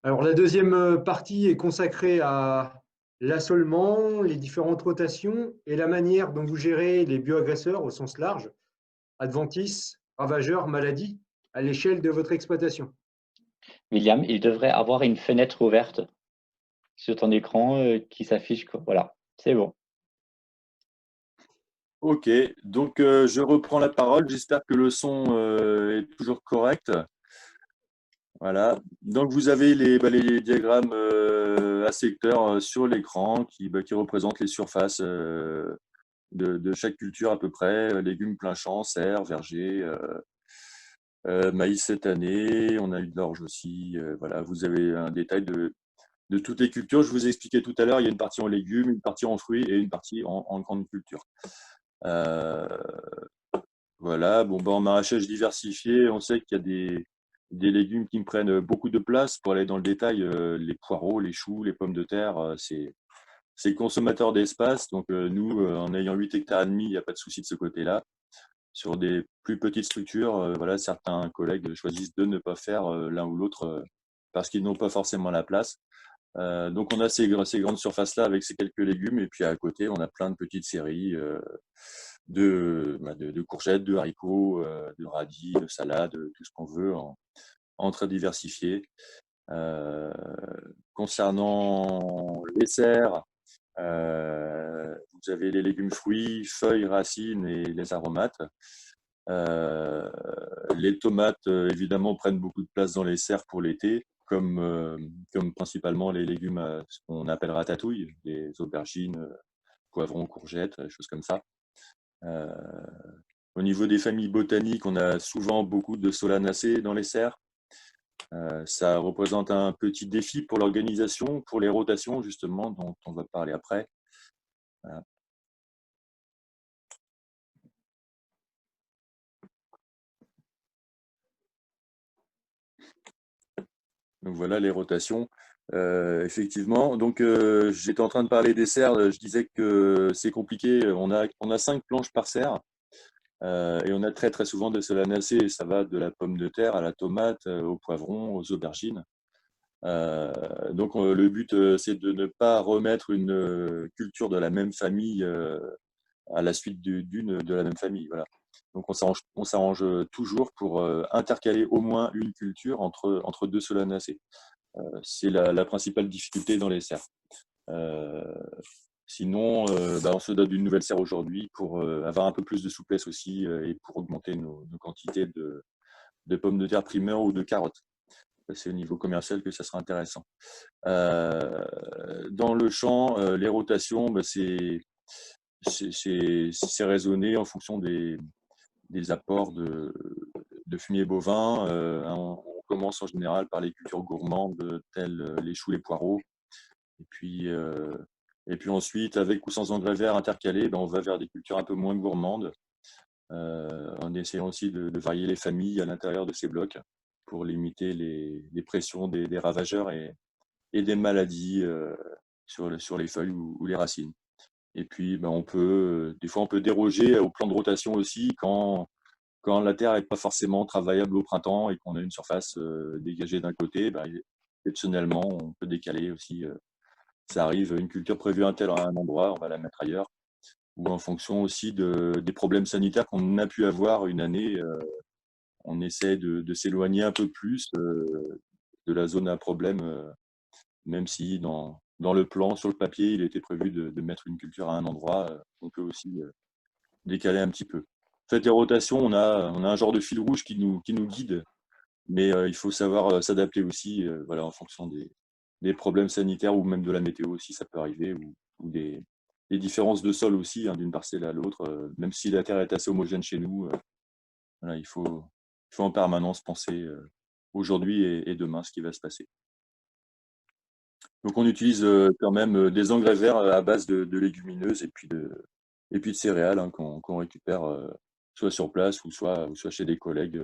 Alors, la deuxième partie est consacrée à l'assolement, les différentes rotations et la manière dont vous gérez les bioagresseurs au sens large, adventices, ravageurs, maladies, à l'échelle de votre exploitation. William, il devrait avoir une fenêtre ouverte sur ton écran qui s'affiche. Voilà, c'est bon. Ok, donc je reprends la parole. J'espère que le son est toujours correct. Voilà, donc vous avez les diagrammes à secteur sur l'écran qui représentent les surfaces de chaque culture à peu près, légumes plein champ, serre, verger, maïs cette année, on a eu de l'orge aussi. Voilà, vous avez un détail de toutes les cultures. Je vous ai expliqué tout à l'heure, il y a une partie en légumes, une partie en fruits et une partie en grande culture. Voilà, bon, en maraîchage diversifié, on sait qu'il y a des légumes qui me prennent beaucoup de place. Pour aller dans le détail, les poireaux, les choux, les pommes de terre, c'est consommateur d'espace. Donc nous, en ayant 8 hectares et demi, il n'y a pas de souci de ce côté-là. Sur des plus petites structures, voilà, certains collègues choisissent de ne pas faire l'un ou l'autre parce qu'ils n'ont pas forcément la place. Donc on a ces grandes surfaces-là avec ces quelques légumes et puis à côté, on a plein de petites séries de courgettes, de haricots, de radis, de salades, tout ce qu'on veut en très diversifié. Concernant les serres, vous avez les légumes fruits, feuilles, racines et les aromates. Les tomates, évidemment, prennent beaucoup de place dans les serres pour l'été, comme principalement les légumes, ce qu'on appelle ratatouille, les aubergines, poivrons, courgettes, des choses comme ça. Au niveau des familles botaniques, on a souvent beaucoup de solanacées dans les serres. Ça représente un petit défi pour l'organisation, pour les rotations, justement, dont on va parler après. Voilà. Donc voilà les rotations. Effectivement, donc j'étais en train de parler des serres, je disais que c'est compliqué. On a 5 planches par serre et on a très très souvent des solanacées. Ça va de la pomme de terre à la tomate, au poivron, aux aubergines. Donc le but, c'est de ne pas remettre une culture de la même famille à la suite d'une de la même famille. Voilà. Donc on s'arrange toujours pour intercaler au moins une culture entre deux solanacées. C'est la principale difficulté dans les serres. Sinon, on se donne une nouvelle serre aujourd'hui pour avoir un peu plus de souplesse aussi et pour augmenter nos quantités de pommes de terre primeur ou de carottes. C'est au niveau commercial que ça sera intéressant. Dans le champ, les rotations, c'est raisonné en fonction des apports de fumier bovin. On commence en général par les cultures gourmandes telles les choux, les poireaux. Et puis ensuite, avec ou sans engrais verts intercalés, on va vers des cultures un peu moins gourmandes, en essayant aussi de varier les familles à l'intérieur de ces blocs pour limiter les pressions des ravageurs et des maladies sur les feuilles ou les racines. Et puis, des fois, on peut déroger au plan de rotation aussi quand la terre n'est pas forcément travaillable au printemps et qu'on a une surface dégagée d'un côté. Exceptionnellement, on peut décaler aussi. Ça arrive, une culture prévue à un endroit, on va la mettre ailleurs. Ou en fonction aussi des problèmes sanitaires qu'on a pu avoir une année, on essaie de s'éloigner un peu plus de la zone à problème, même si dans le plan, sur le papier, il était prévu de mettre une culture à un endroit, on peut aussi décaler un petit peu. En fait, les rotations, on a un genre de fil rouge qui nous guide, mais il faut savoir s'adapter aussi voilà, en fonction des problèmes sanitaires ou même de la météo aussi, ça peut arriver, ou des différences de sol aussi, hein, d'une parcelle à l'autre. Même si la terre est assez homogène chez nous, voilà, il faut en permanence penser aujourd'hui et demain ce qui va se passer. Donc on utilise quand même des engrais verts à base de légumineuses et puis de céréales hein, qu'on récupère soit sur place ou soit chez des collègues,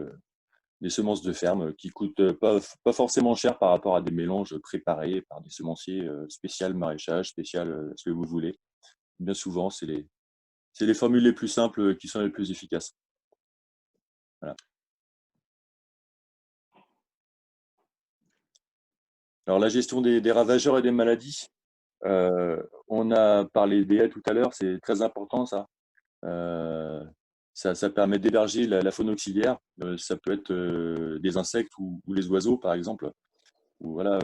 des semences de ferme qui coûtent pas forcément cher par rapport à des mélanges préparés par des semenciers spécial maraîchage, spécial ce que vous voulez. Bien souvent, c'est les formules les plus simples qui sont les plus efficaces. Voilà. Alors la gestion des ravageurs et des maladies, on a parlé des haies tout à l'heure, c'est très important ça. Ça permet d'héberger la faune auxiliaire. Ça peut être des insectes ou les oiseaux, par exemple, ou voilà,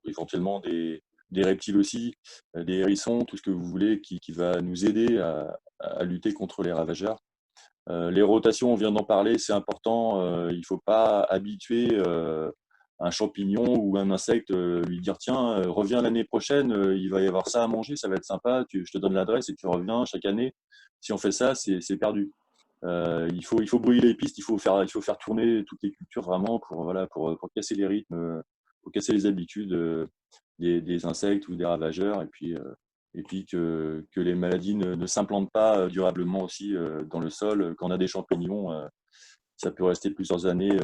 éventuellement des reptiles aussi, des hérissons, tout ce que vous voulez, qui va nous aider à lutter contre les ravageurs. Les rotations, on vient d'en parler, c'est important. Il ne faut pas habituer un champignon ou un insecte, lui dire tiens, reviens l'année prochaine, il va y avoir ça à manger, ça va être sympa, je te donne l'adresse et tu reviens chaque année. Si on fait ça, c'est perdu. Il faut brouiller les pistes, il faut faire tourner toutes les cultures vraiment pour casser les rythmes, pour casser les habitudes des insectes ou des ravageurs, et puis que les maladies ne s'implantent pas durablement aussi dans le sol. Quand on a des champignons, ça peut rester plusieurs années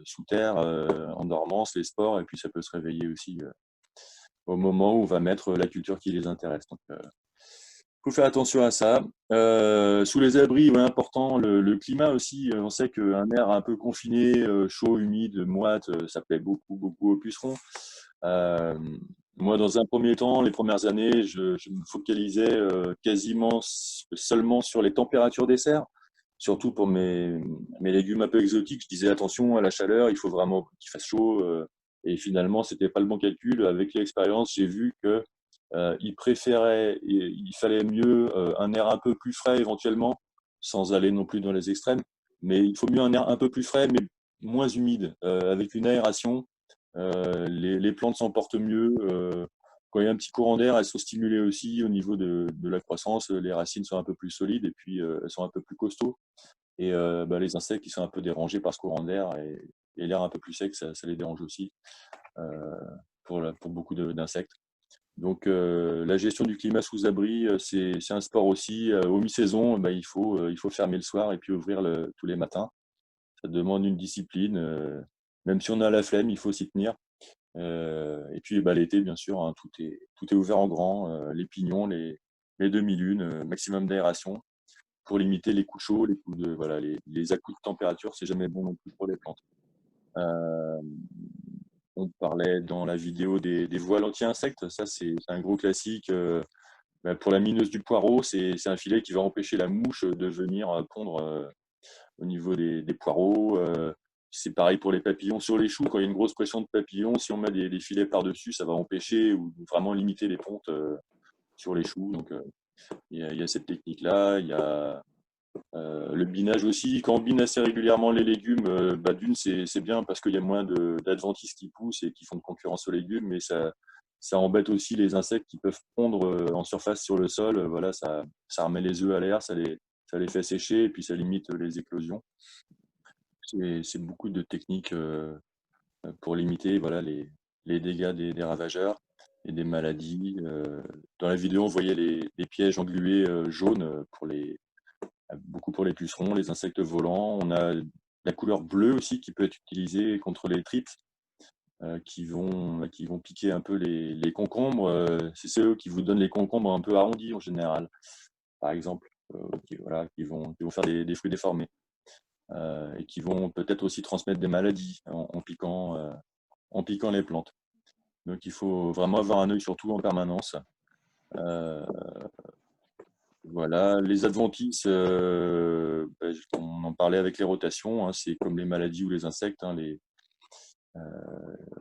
sous terre, en dormance, les spores, et puis ça peut se réveiller aussi au moment où on va mettre la culture qui les intéresse. Donc, faut faire attention à ça. Sous les abris, ouais, important, le climat aussi. On sait qu'un air un peu confiné, chaud, humide, moite, ça plaît beaucoup, beaucoup aux pucerons. Moi, dans un premier temps, les premières années, je me focalisais quasiment seulement sur les températures des serres, surtout pour mes légumes un peu exotiques. Je disais attention à la chaleur, il faut vraiment qu'il fasse chaud. Et finalement, c'était pas le bon calcul. Avec l'expérience, j'ai vu que il fallait mieux un air un peu plus frais éventuellement, sans aller non plus dans les extrêmes, mais il faut mieux un air un peu plus frais, mais moins humide, avec une aération. Les plantes s'en portent mieux. Quand il y a un petit courant d'air, elles sont stimulées aussi au niveau de la croissance. Les racines sont un peu plus solides et puis elles sont un peu plus costauds. Et les insectes qui sont un peu dérangés par ce courant d'air et l'air un peu plus sec, ça les dérange aussi pour beaucoup d'insectes. Donc la gestion du climat sous abri, c'est un sport aussi. Au mi-saison, il faut fermer le soir et puis ouvrir tous les matins. Ça demande une discipline. Même si on a la flemme, il faut s'y tenir. Et puis bah, l'été, bien sûr, hein, tout est ouvert en grand, les pignons, les demi-lunes, maximum d'aération pour limiter les coups chauds, voilà, les à-coups de température, c'est jamais bon non plus pour les plantes. On parlait dans la vidéo des voiles anti-insectes, ça c'est un gros classique. Bah, pour la mineuse du poireau, c'est un filet qui va empêcher la mouche de venir pondre au niveau des poireaux. C'est pareil pour les papillons sur les choux. Quand il y a une grosse pression de papillons, si on met des filets par-dessus, ça va empêcher ou vraiment limiter les pontes sur les choux. Donc, il y a cette technique-là. Il y a le binage aussi. Quand on bine assez régulièrement les légumes, bah, d'une, c'est bien parce qu'il y a moins d'adventices qui poussent et qui font de concurrence aux légumes, mais ça embête aussi les insectes qui peuvent pondre en surface sur le sol. Voilà, ça remet les œufs à l'air, ça les fait sécher et puis ça limite les éclosions. C'est beaucoup de techniques pour limiter voilà, les dégâts des ravageurs et des maladies. Dans la vidéo, on voyait les pièges englués jaunes beaucoup pour les pucerons, les insectes volants. On a la couleur bleue aussi qui peut être utilisée contre les tripes qui vont piquer un peu les concombres. C'est ceux qui vous donnent les concombres un peu arrondis en général, par exemple, qui vont faire des fruits déformés. Et qui vont peut-être aussi transmettre des maladies en piquant les plantes. Donc il faut vraiment avoir un œil sur tout en permanence. Voilà, les adventices, on en parlait avec les rotations, hein, c'est comme les maladies ou les insectes. Hein,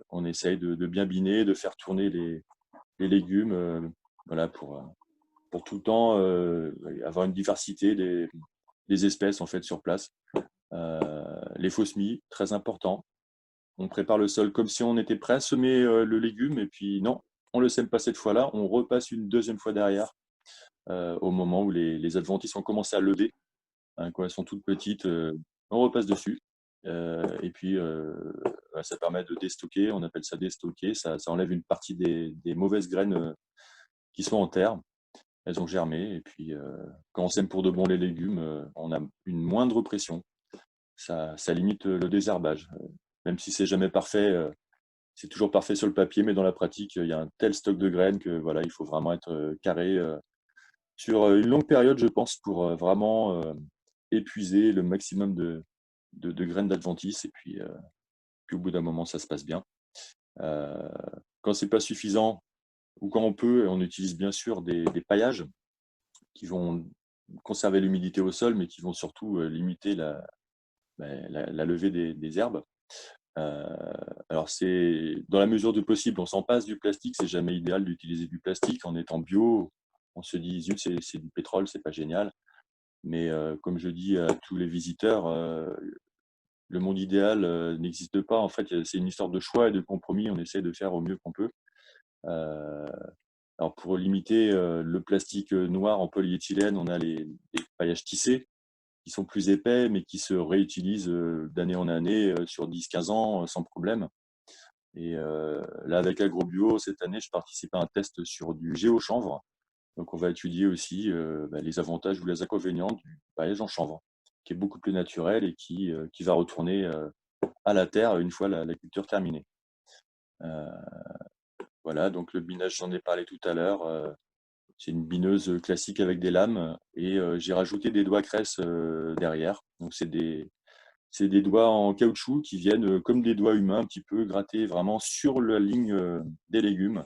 on essaye de bien biner, de faire tourner les légumes, voilà, pour tout le temps avoir une diversité des espèces en fait sur place. Les faux semis, très important. On prépare le sol comme si on était prêt à semer le légume, et puis non, on ne le sème pas cette fois-là, on repasse une deuxième fois derrière, au moment où les adventices ont commencé à lever, hein, quand elles sont toutes petites, on repasse dessus. Et puis, ça permet de déstocker, on appelle ça déstocker, ça enlève une partie des mauvaises graines qui sont en terre. Elles ont germé, et puis quand on sème pour de bon les légumes, on a une moindre pression. Ça limite le désherbage. Même si c'est jamais parfait, c'est toujours parfait sur le papier, mais dans la pratique, il y a un tel stock de graines que voilà, il faut vraiment être carré sur une longue période, je pense, pour vraiment épuiser le maximum de graines d'adventice. Et puis au bout d'un moment, ça se passe bien. Quand c'est pas suffisant, ou quand on peut, on utilise bien sûr des paillages qui vont conserver l'humidité au sol, mais qui vont surtout limiter la levée des herbes. Alors c'est dans la mesure du possible, on s'en passe du plastique, c'est jamais idéal d'utiliser du plastique. En étant bio, on se dit zut, c'est du pétrole, c'est pas génial. Mais comme je dis à tous les visiteurs, le monde idéal n'existe pas. En fait, c'est une histoire de choix et de compromis. On essaie de faire au mieux qu'on peut. Alors pour limiter le plastique noir en polyéthylène, on a les paillages tissés qui sont plus épais, mais qui se réutilisent d'année en année sur 10-15 ans sans problème. Et là, avec AgroBio, cette année, je participe à un test sur du géochanvre. Donc, on va étudier aussi les avantages ou les inconvénients du paillage en chanvre, qui est beaucoup plus naturel et qui va retourner à la terre une fois la culture terminée. Voilà, donc le binage, j'en ai parlé tout à l'heure. C'est une bineuse classique avec des lames et j'ai rajouté des doigts cresse derrière. Donc, c'est des doigts en caoutchouc qui viennent comme des doigts humains, un petit peu gratter vraiment sur la ligne des légumes.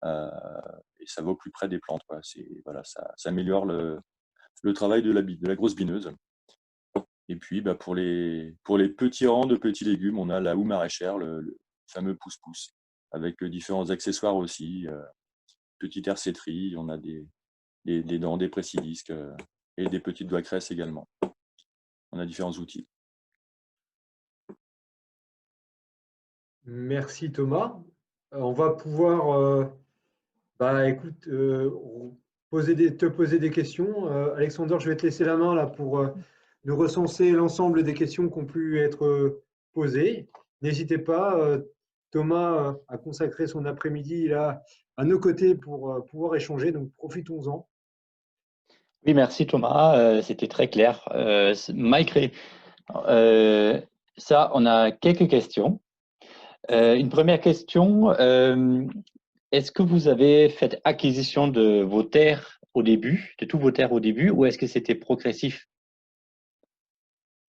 Et ça va au plus près des plantes, quoi. Voilà, ça améliore le travail de la grosse bineuse. Et puis, bah, pour les petits rangs de petits légumes, on a la houe maraîchère, le fameux pouce-pouce, avec différents accessoires aussi, petite hercéterie, on a des dents, des presse-disques et des petites doigts cresse également. On a différents outils. Merci Thomas. On va pouvoir écoute, te poser des questions. Alexander, je vais te laisser la main là pour nous recenser l'ensemble des questions qui ont pu être posées. N'hésitez pas, Thomas a consacré son après-midi là à nos côtés pour pouvoir échanger, donc profitons-en. Oui, merci Thomas, c'était très clair. Mike, ça, on a quelques questions. Une première question. Est-ce que vous avez fait acquisition de vos terres au début, de tous vos terres au début, ou est-ce que c'était progressif?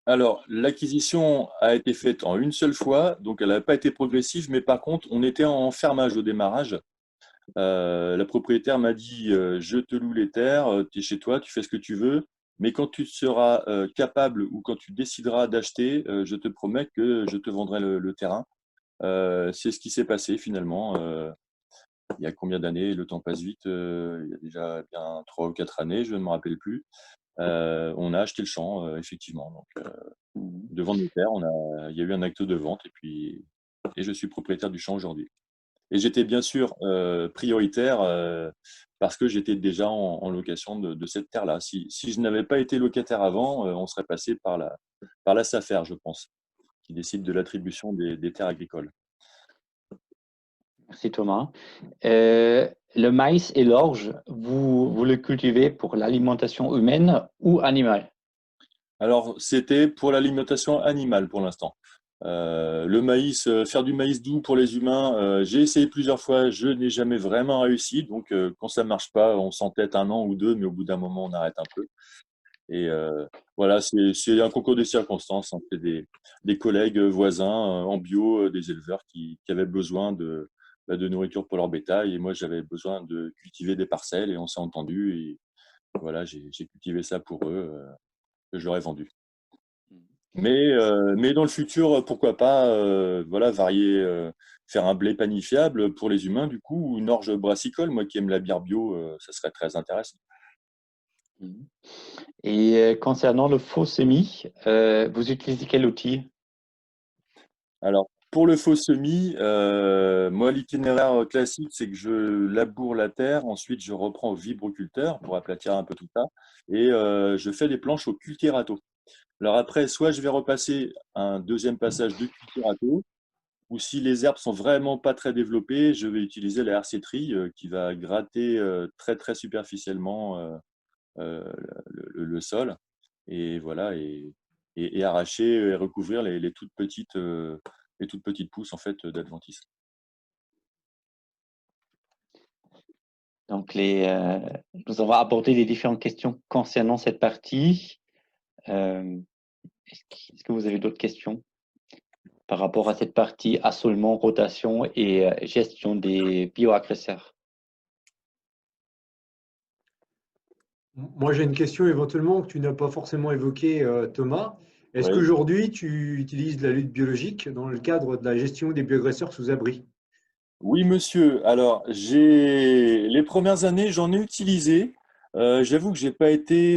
Alors, l'acquisition a été faite en une seule fois, donc elle n'a pas été progressive, mais par contre, on était en fermage au démarrage. La propriétaire m'a dit je te loue les terres, tu es chez toi, tu fais ce que tu veux, mais quand tu seras capable ou quand tu décideras d'acheter, je te promets que je te vendrai le terrain. C'est ce qui s'est passé finalement. Il y a combien d'années? Le temps passe vite. Il y a déjà bien 3 ou 4 années, je ne me rappelle plus. On a acheté le champ, effectivement. Donc, devant notaire, il y a eu un acte de vente et je suis propriétaire du champ aujourd'hui. Et j'étais bien sûr prioritaire parce que j'étais déjà en location de cette terre-là. Si je n'avais pas été locataire avant, on serait passé par la SAFER, je pense, qui décide de l'attribution des terres agricoles. Merci Thomas. Le maïs et l'orge, vous le cultivez pour l'alimentation humaine ou animale? Alors, c'était pour l'alimentation animale pour l'instant. Le maïs, faire du maïs doux pour les humains, j'ai essayé plusieurs fois, je n'ai jamais vraiment réussi. Donc, quand ça marche pas, on s'entête 1 an ou 2, mais au bout d'un moment, on arrête un peu. Et voilà, c'est un concours de circonstances, hein. C'est des collègues voisins en bio, des éleveurs qui avaient besoin de nourriture pour leur bétail. Et moi, j'avais besoin de cultiver des parcelles et on s'est entendu. Et voilà, j'ai cultivé ça pour eux, que je leur ai vendu. Mais dans le futur, pourquoi pas voilà, varier, faire un blé panifiable pour les humains, du coup, ou une orge brassicole. Moi qui aime la bière bio, ça serait très intéressant. Et concernant le faux semis, vous utilisez quel outil? Alors, pour le faux semis, moi, l'itinéraire classique, c'est que je laboure la terre, ensuite je reprends au vibroculteur pour aplatir un peu tout ça, et je fais des planches au cultirato. Alors après, soit je vais repasser un deuxième passage de cultirato, ou si les herbes sont vraiment pas très développées, je vais utiliser la herséterie qui va gratter très très superficiellement le sol, et voilà, et arracher et recouvrir les toutes petites pousses en fait d'adventice. Donc, nous avons abordé les différentes questions concernant cette partie. Est-ce que vous avez d'autres questions par rapport à cette partie assolement, rotation et gestion des bioagresseurs? Moi, j'ai une question éventuellement que tu n'as pas forcément évoquée, Thomas. Est-ce Oui. qu'aujourd'hui, tu utilises la lutte biologique dans le cadre de la gestion des bioagresseurs sous abri? Oui, monsieur. Alors, les premières années, j'en ai utilisé. J'avoue que j'ai pas été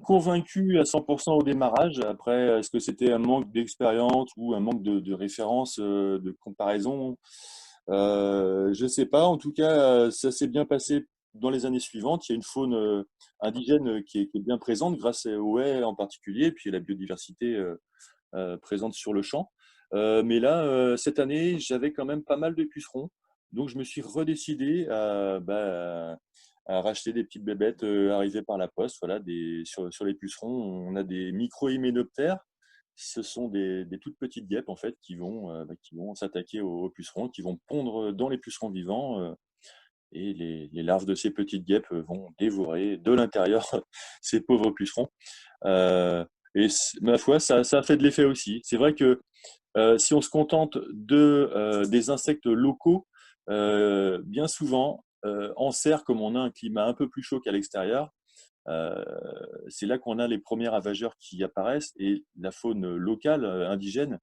convaincu à 100% au démarrage. Après, est-ce que c'était un manque d'expérience ou un manque de référence, de comparaison? Je sais pas. En tout cas, ça s'est bien passé dans les années suivantes. Il y a une faune indigène qui est bien présente grâce aux haies en particulier, et puis à la biodiversité présente sur le champ. Mais là, cette année, j'avais quand même pas mal de pucerons. Donc, je me suis redécidé à racheter des petites bébêtes arrivées par la poste. Voilà, sur les pucerons, on a des micro-hyménoptères. Ce sont des toutes petites guêpes en fait qui vont s'attaquer aux pucerons, qui vont pondre dans les pucerons vivants. Et les larves de ces petites guêpes vont dévorer de l'intérieur ces pauvres pucerons. Et ma foi, ça a fait de l'effet aussi. C'est vrai que si on se contente des insectes locaux, bien souvent, en serre, comme on a un climat un peu plus chaud qu'à l'extérieur, euh, c'est là qu'on a les premiers ravageurs qui apparaissent, et la faune locale, indigène,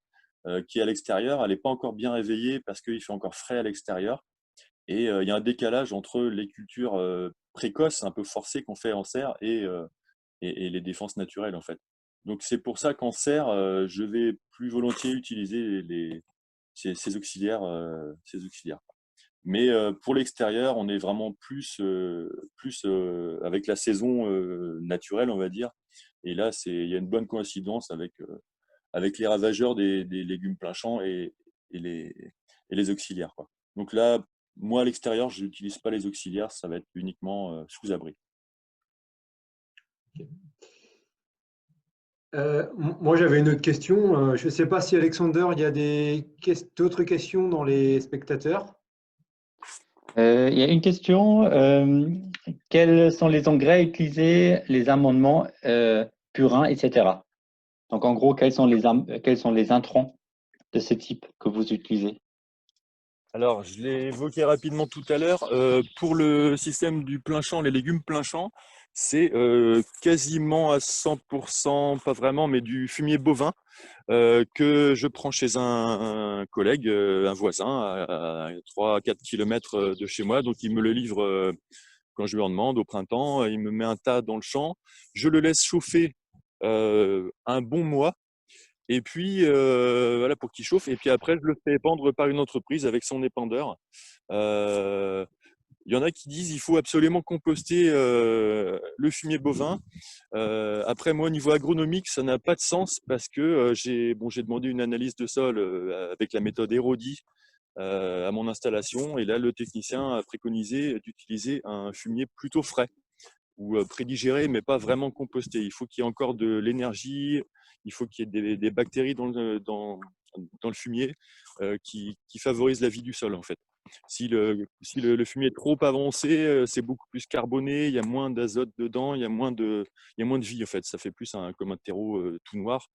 qui est à l'extérieur, elle n'est pas encore bien réveillée parce qu'il fait encore frais à l'extérieur. Et il y a un décalage entre les cultures précoces, un peu forcées qu'on fait en serre, et les défenses naturelles en fait. Donc c'est pour ça qu'en serre, je vais plus volontiers utiliser ces auxiliaires, ces auxiliaires. Mais pour l'extérieur, on est vraiment plus avec la saison naturelle, on va dire. Et là, il y a une bonne coïncidence avec les ravageurs des légumes plein champ et les auxiliaires, quoi. Donc là, moi, à l'extérieur, je n'utilise pas les auxiliaires, ça va être uniquement sous abri. Moi, j'avais une autre question. Je ne sais pas si Alexander, il y a d'autres questions dans les spectateurs. Il y a une question. Quels sont les engrais utilisés, les amendements, purins, etc. Donc, en gros, quels sont les intrants de ce type que vous utilisez? Alors, je l'ai évoqué rapidement tout à l'heure. Pour le système du plein champ, les légumes plein champ, c'est quasiment à 100%, pas vraiment, mais du fumier bovin que je prends chez un collègue, un voisin, à 3-4 km de chez moi. Donc, il me le livre quand je lui en demande au printemps. Il me met un tas dans le champ. Je le laisse chauffer un bon mois. Et puis, voilà, pour qu'il chauffe. Et puis après, je le fais épandre par une entreprise avec son épandeur. Euh, Il y en a qui disent qu'il faut absolument composter le fumier bovin. Après, moi, au niveau agronomique, ça n'a pas de sens parce que j'ai demandé une analyse de sol avec la méthode Érodi à mon installation. Et là, le technicien a préconisé d'utiliser un fumier plutôt frais ou prédigéré, mais pas vraiment composté. Il faut qu'il y ait encore de l'énergie, il faut qu'il y ait des bactéries dans le fumier qui favorisent la vie du sol, en fait. Si le fumier est trop avancé, c'est beaucoup plus carboné, il y a moins d'azote dedans, il y a moins de vie, en fait. Ça fait plus comme un terreau tout noir.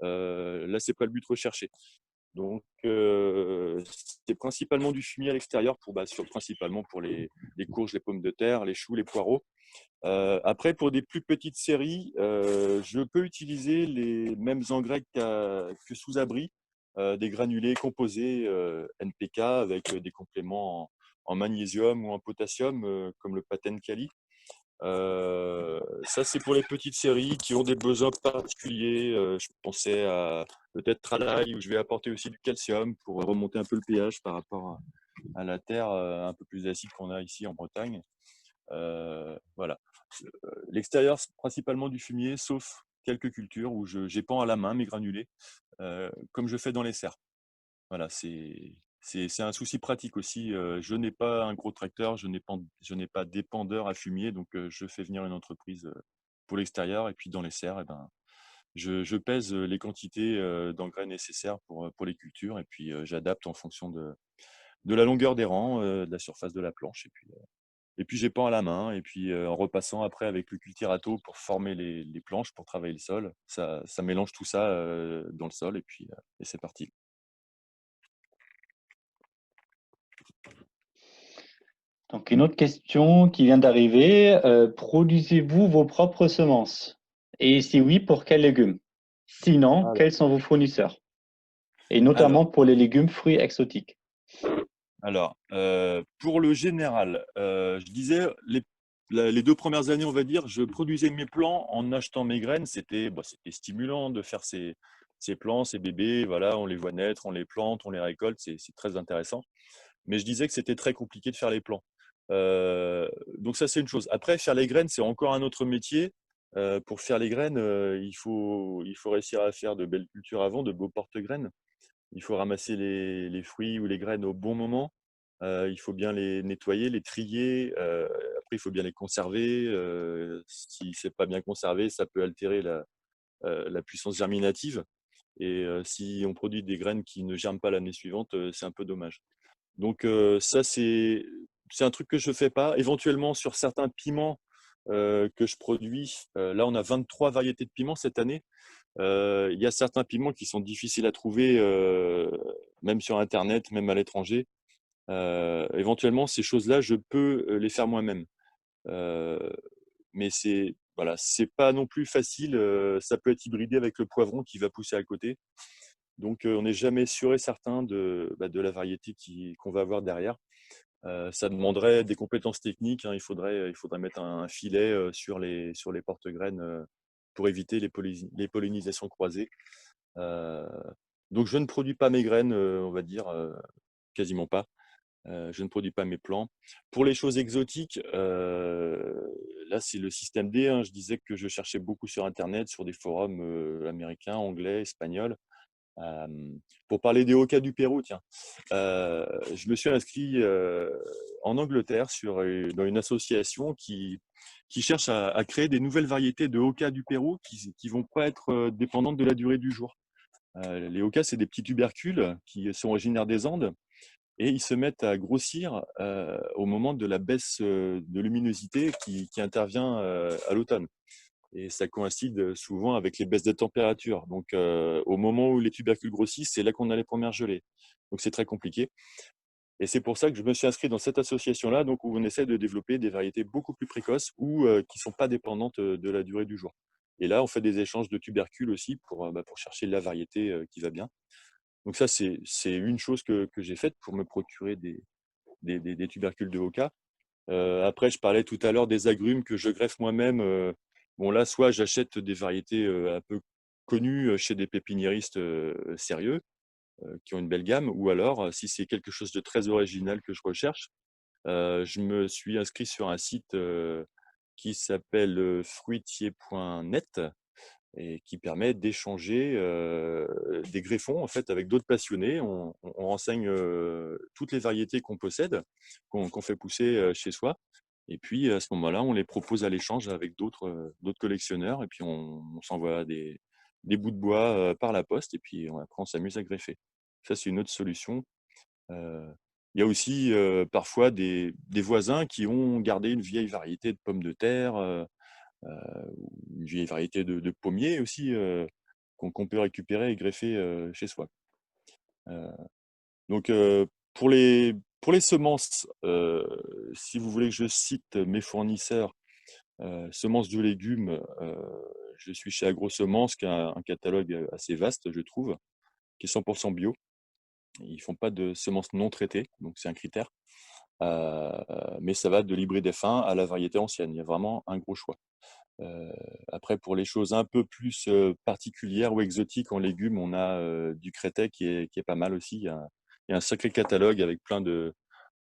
Là, c'est pas le but recherché. Donc, c'est principalement du fumier à l'extérieur, principalement pour les courges, les pommes de terre, les choux, les poireaux. Après, pour des plus petites séries, je peux utiliser les mêmes engrais que sous abri, des granulés composés NPK avec des compléments en magnésium ou en potassium, comme le Paten Kali. Ça, c'est pour les petites séries qui ont des besoins particuliers. Je pensais à peut-être Tralaï, où je vais apporter aussi du calcium pour remonter un peu le pH par rapport à la terre un peu plus acide qu'on a ici en Bretagne. Voilà. L'extérieur, c'est principalement du fumier, sauf quelques cultures où j'épand à la main mes granulés, comme je fais dans les serres. Voilà, c'est un souci pratique aussi. Je n'ai pas un gros tracteur, je n'ai pas d'épandeur à fumier, donc je fais venir une entreprise pour l'extérieur et puis dans les serres, je pèse les quantités d'engrais nécessaires pour les cultures et puis j'adapte en fonction de la longueur des rangs, de la surface de la planche et puis j'épand à la main et puis en repassant après avec le cultirato pour former les planches, pour travailler le sol. Ça mélange tout ça dans le sol et c'est parti. Donc, une autre question qui vient d'arriver. Produisez-vous vos propres semences? Et si oui, pour quels légumes? Sinon, Alors, quels sont vos fournisseurs? Et notamment alors, pour les légumes fruits exotiques. pour le général, je disais, les 2 premières années, on va dire, je produisais mes plants en achetant mes graines. C'était stimulant de faire ces plants, ces bébés. Voilà, on les voit naître, on les plante, on les récolte. C'est très intéressant. Mais je disais que c'était très compliqué de faire les plants. Donc ça, c'est une chose. Après, faire les graines, c'est encore un autre métier. Pour faire les graines, il faut réussir à faire de belles cultures avant, de beaux porte-graines. Il faut ramasser les fruits ou les graines au bon moment. Il faut bien les nettoyer, les trier. Après, il faut bien les conserver. Si c'est pas bien conservé, ça peut altérer la puissance germinative. Et si on produit des graines qui ne germent pas l'année suivante, c'est un peu dommage. Donc ça, c'est un truc que je ne fais pas. Éventuellement, sur certains piments que je produis, là, on a 23 variétés de piments cette année. Il y a certains piments qui sont difficiles à trouver, même sur Internet, même à l'étranger. Éventuellement, ces choses-là, je peux les faire moi-même. Euh, mais voilà, c'est pas non plus facile. Ça peut être hybridé avec le poivron qui va pousser à côté. Donc, on n'est jamais sûr et certain de la variété qu'on va avoir derrière. Ça demanderait des compétences techniques, hein. Il faudrait mettre un filet sur les porte-graines pour éviter les pollinisations croisées. Euh, donc, je ne produis pas mes graines, on va dire, quasiment pas. Je ne produis pas mes plants. Pour les choses exotiques, là, c'est le système D, hein. Je disais que je cherchais beaucoup sur Internet, sur des forums américains, anglais, espagnols. Pour parler des Oka du Pérou, tiens, je me suis inscrit en Angleterre dans une association qui cherche à créer des nouvelles variétés de Oka du Pérou qui vont pas être dépendantes de la durée du jour. Les Oka, c'est des petits tubercules qui sont originaires des Andes et ils se mettent à grossir au moment de la baisse de luminosité qui intervient à l'automne. Et ça coïncide souvent avec les baisses de température. Donc, au moment où les tubercules grossissent, c'est là qu'on a les premières gelées. Donc, c'est très compliqué. Et c'est pour ça que je me suis inscrit dans cette association-là, donc où on essaie de développer des variétés beaucoup plus précoces ou qui ne sont pas dépendantes de la durée du jour. Et là, on fait des échanges de tubercules aussi pour chercher la variété qui va bien. Donc ça, c'est une chose que j'ai faite pour me procurer des tubercules de Oka. Après, je parlais tout à l'heure des agrumes que je greffe moi-même. Bon, là, soit j'achète des variétés un peu connues chez des pépiniéristes sérieux, qui ont une belle gamme, ou alors, si c'est quelque chose de très original que je recherche, je me suis inscrit sur un site qui s'appelle fruitier.net et qui permet d'échanger des greffons en fait avec d'autres passionnés. On renseigne toutes les variétés qu'on possède, qu'on fait pousser chez soi. Et puis à ce moment-là, on les propose à l'échange avec d'autres collectionneurs. Et puis on s'envoie des bouts de bois par la poste. Et puis après, on s'amuse à greffer. Ça, c'est une autre solution. Euh, il y a aussi parfois des voisins qui ont gardé une vieille variété de pommes de terre, une vieille variété de pommiers aussi qu'on peut récupérer et greffer chez soi. Euh, donc pour les semences, si vous voulez que je cite mes fournisseurs, semences de légumes, je suis chez AgroSemences, qui a un catalogue assez vaste, je trouve, qui est 100% bio. Ils font pas de semences non traitées, donc c'est un critère. Mais ça va de l'hybride F1 à la variété ancienne. Il y a vraiment un gros choix. Après, pour les choses un peu plus particulières ou exotiques en légumes, on a du crétet qui est pas mal aussi. Il y a un sacré catalogue avec plein de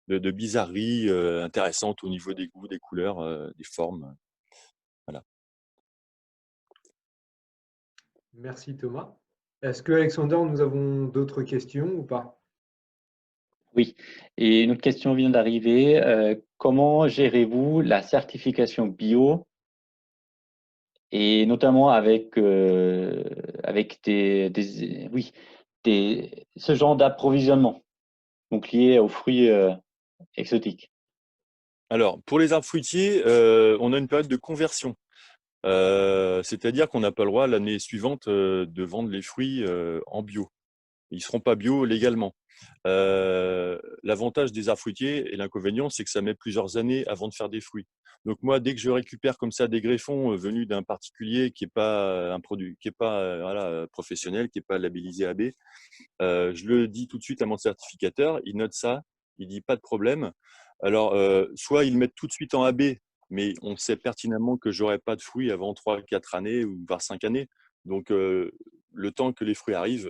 bizarreries intéressantes au niveau des goûts, des couleurs, des formes. Voilà. Merci Thomas. Est-ce que Alexander, nous avons d'autres questions ou pas? Oui, et une autre question vient d'arriver. Comment gérez-vous la certification bio et notamment avec ce genre d'approvisionnement, donc lié aux fruits exotiques? Alors, pour les arbres fruitiers, on a une période de conversion. C'est-à-dire qu'on n'a pas le droit l'année suivante de vendre les fruits en bio. Ils ne seront pas bio légalement. L'avantage des arbres fruitiers et l'inconvénient, c'est que ça met plusieurs années avant de faire des fruits. Donc moi, dès que je récupère comme ça des greffons venus d'un particulier qui n'est pas un produit, qui est pas voilà, professionnel, qui n'est pas labellisé AB, je le dis tout de suite à mon certificateur, il note ça, il dit pas de problème. Alors, soit ils mettent tout de suite en AB, mais on sait pertinemment que j'aurai pas de fruits avant 3-4 années ou voire 5 années. Donc, le temps que les fruits arrivent,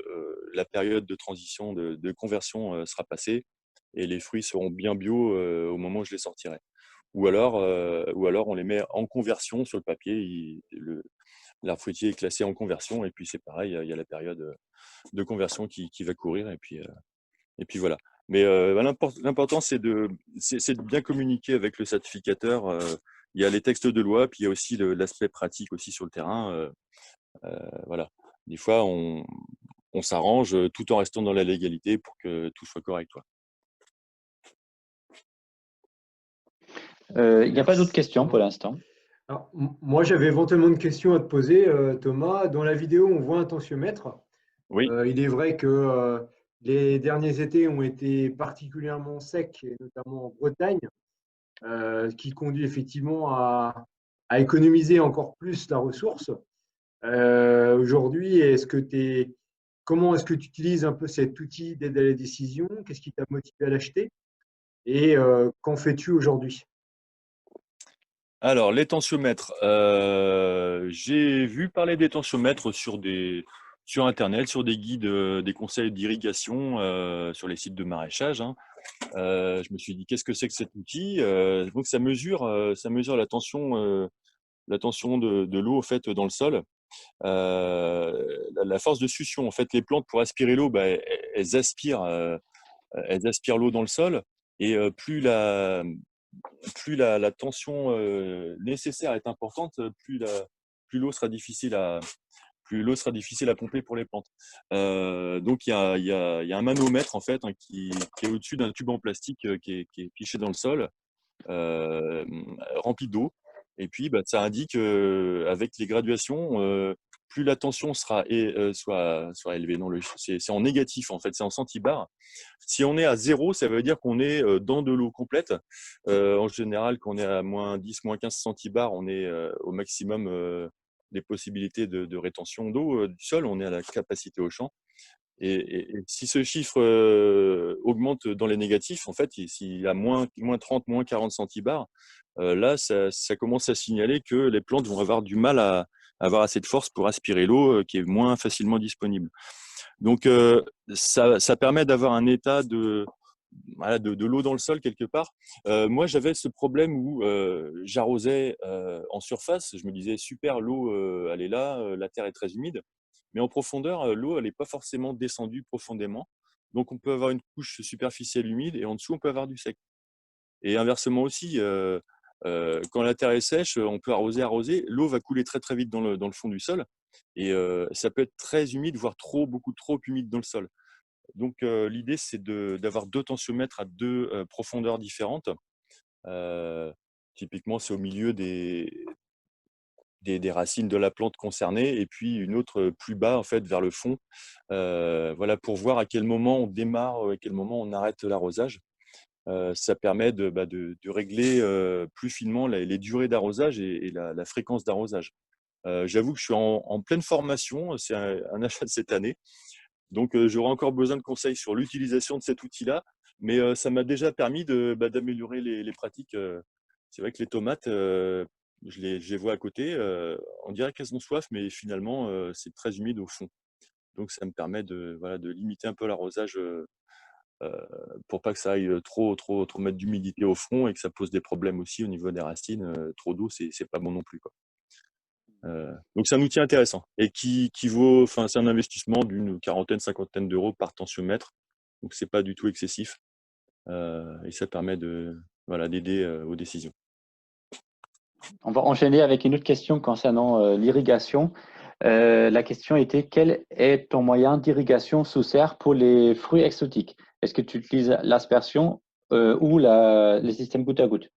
la période de transition, de conversion sera passée et les fruits seront bien bio au moment où je les sortirai. Ou alors on les met en conversion sur le papier. L'arbre fruitier est classé en conversion et puis c'est pareil, il y a la période de conversion qui va courir et puis voilà. Mais l'important c'est de bien communiquer avec le certificateur. Il y a les textes de loi, puis il y a aussi l'aspect pratique aussi sur le terrain. Voilà. Des fois, on s'arrange tout en restant dans la légalité pour que tout soit correct, quoi. Il n'y a pas d'autres questions pour l'instant. Alors, moi, j'avais éventuellement une question à te poser, Thomas. Dans la vidéo, on voit un tensiomètre. Oui. Il est vrai que les derniers étés ont été particulièrement secs, et notamment en Bretagne, qui conduit effectivement à économiser encore plus la ressource. Aujourd'hui, comment est-ce que tu utilises un peu cet outil d'aide à la décision? Qu'est-ce qui t'a motivé à l'acheter? Et qu'en fais-tu aujourd'hui? Alors, les tensiomètres. J'ai vu parler des tensiomètres sur Internet, sur des guides, des conseils d'irrigation, sur les sites de maraîchage, hein. Je me suis dit, qu'est-ce que c'est que cet outil? Donc, ça mesure la tension de l'eau en fait dans le sol. la force de succion. En fait, les plantes, pour aspirer l'eau, elles aspirent l'eau dans le sol. Et plus la tension nécessaire est importante, plus l'eau sera difficile à pomper pour les plantes. Donc il y a un manomètre en fait, hein, qui est au-dessus d'un tube en plastique qui est fiché dans le sol, rempli d'eau. Et puis ça indique avec les graduations, plus la tension soit élevée. Non, c'est en négatif en fait, c'est en centibars. Si on est à 0, ça veut dire qu'on est dans de l'eau complète. En général, quand on est à moins 10, moins 15 centibars, on est au maximum des possibilités de rétention d'eau du sol. On est à la capacité au champ. Et si ce chiffre augmente dans les négatifs, en fait, s'il y a moins 30, moins 40 centibars, là, ça commence à signaler que les plantes vont avoir du mal à avoir assez de force pour aspirer l'eau qui est moins facilement disponible. Donc, ça permet d'avoir un état de l'eau dans le sol quelque part. Moi, j'avais ce problème où j'arrosais en surface. Je me disais, super, l'eau, elle est là, la terre est très humide. Mais en profondeur, l'eau, elle n'est pas forcément descendue profondément. Donc, on peut avoir une couche superficielle humide et en dessous, on peut avoir du sec. Et inversement aussi, quand la terre est sèche, on peut arroser. L'eau va couler très, très vite dans le fond du sol. Et ça peut être très humide, voire beaucoup trop humide dans le sol. Donc, l'idée, c'est d'avoir 2 tensiomètres à 2 profondeurs différentes. Typiquement, c'est au milieu des racines de la plante concernée, et puis une autre plus bas, en fait, vers le fond. Voilà, pour voir à quel moment on démarre, à quel moment on arrête l'arrosage. Ça permet de régler plus finement les durées d'arrosage et la fréquence d'arrosage. J'avoue que je suis en pleine formation, c'est un achat de cette année. Donc, j'aurai encore besoin de conseils sur l'utilisation de cet outil-là, mais ça m'a déjà permis d'améliorer les pratiques. C'est vrai que les tomates, je les vois à côté, on dirait qu'elles ont soif, mais finalement, c'est très humide au fond. Donc, ça me permet de limiter un peu l'arrosage pour pas que ça aille trop mettre d'humidité au fond et que ça pose des problèmes aussi au niveau des racines. Trop d'eau, c'est pas bon non plus, quoi. Donc c'est un outil intéressant et qui vaut, enfin c'est un investissement d'une quarantaine, cinquantaine d'euros par tensiomètre, donc c'est pas du tout excessif et ça permet d'aider aux décisions. On va enchaîner avec une autre question concernant l'irrigation. La question était, quel est ton moyen d'irrigation sous serre pour les fruits exotiques? Est-ce que tu utilises l'aspersion ou le système goutte à goutte?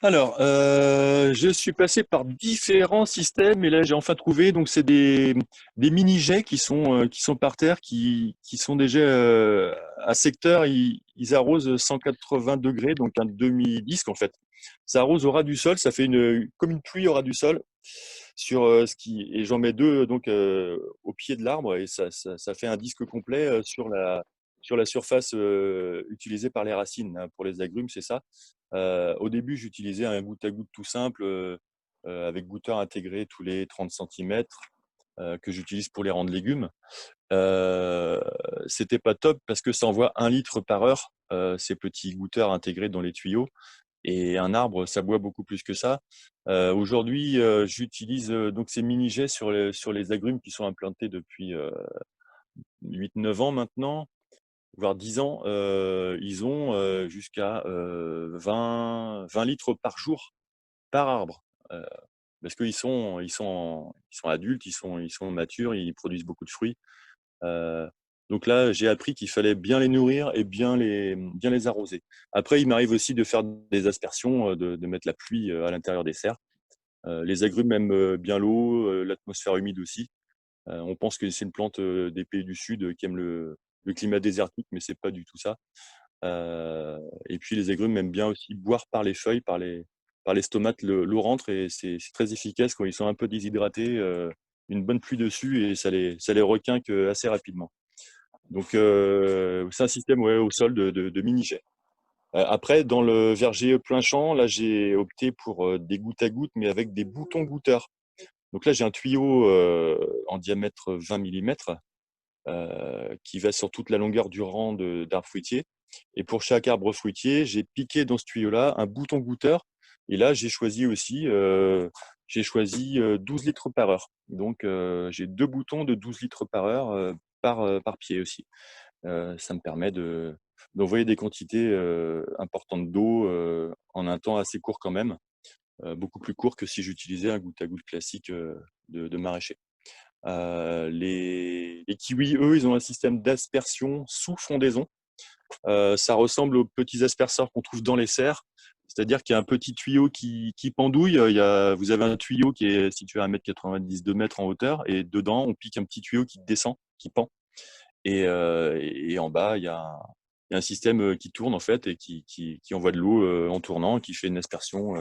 Alors, je suis passé par différents systèmes et là j'ai enfin trouvé. Donc c'est des mini-jets qui sont par terre, qui sont des jets à secteur. Ils arrosent 180 degrés, donc un demi-disque en fait. Ça arrose au ras du sol, ça fait comme une pluie au ras du sol sur et j'en mets 2 donc au pied de l'arbre et ça fait un disque complet sur la surface utilisée par les racines, hein. Pour les agrumes, c'est ça. Au début, j'utilisais un goutte à goutte tout simple avec goutteur intégré tous les 30 cm que j'utilise pour les rangs de légumes. C'était pas top parce que ça envoie 1 litre par heure, ces petits goutteurs intégrés dans les tuyaux. Et un arbre, ça boit beaucoup plus que ça. Aujourd'hui, j'utilise donc ces mini-jets sur les agrumes qui sont implantés depuis 8-9 ans maintenant, voire 10 ans. Ils ont jusqu'à 20 litres par jour par arbre. Parce qu'ils sont adultes, ils sont matures, ils produisent beaucoup de fruits. Donc là, j'ai appris qu'il fallait bien les nourrir et bien les arroser. Après, il m'arrive aussi de faire des aspersions, de mettre la pluie à l'intérieur des serres. Les agrumes aiment bien l'eau, l'atmosphère humide aussi. On pense que c'est une plante des pays du Sud qui aime le climat désertique, mais c'est pas du tout ça. Et puis les agrumes aiment bien aussi boire par les feuilles, par les stomates, l'eau rentre et c'est très efficace quand ils sont un peu déshydratés. Une bonne pluie dessus et ça les requinque assez rapidement. Donc c'est un système au sol de mini-jets. Après, dans le verger plein champ, là j'ai opté pour des gouttes à gouttes, mais avec des boutons goutteurs. Donc là j'ai un tuyau en diamètre 20 mm qui va sur toute la longueur du rang d'arbres fruitiers. Et pour chaque arbre fruitier, j'ai piqué dans ce tuyau-là un bouton goutteur. Et là, j'ai choisi aussi j'ai choisi 12 litres par heure. Donc, j'ai 2 boutons de 12 litres par heure par pied aussi. Ça me permet d'envoyer des quantités importantes d'eau en un temps assez court quand même, beaucoup plus court que si j'utilisais un goutte-à-goutte classique de maraîcher. Les kiwis, eux, ils ont un système d'aspersion sous fondaison. Ça ressemble aux petits asperceurs qu'on trouve dans les serres. C'est-à-dire qu'il y a un petit tuyau qui pendouille. Vous avez un tuyau qui est situé à 1,90 m, 2 mètres en hauteur. Et dedans, on pique un petit tuyau qui descend, qui pend. Et en bas, il y a un système qui tourne en fait et qui envoie de l'eau en tournant, qui fait une aspersion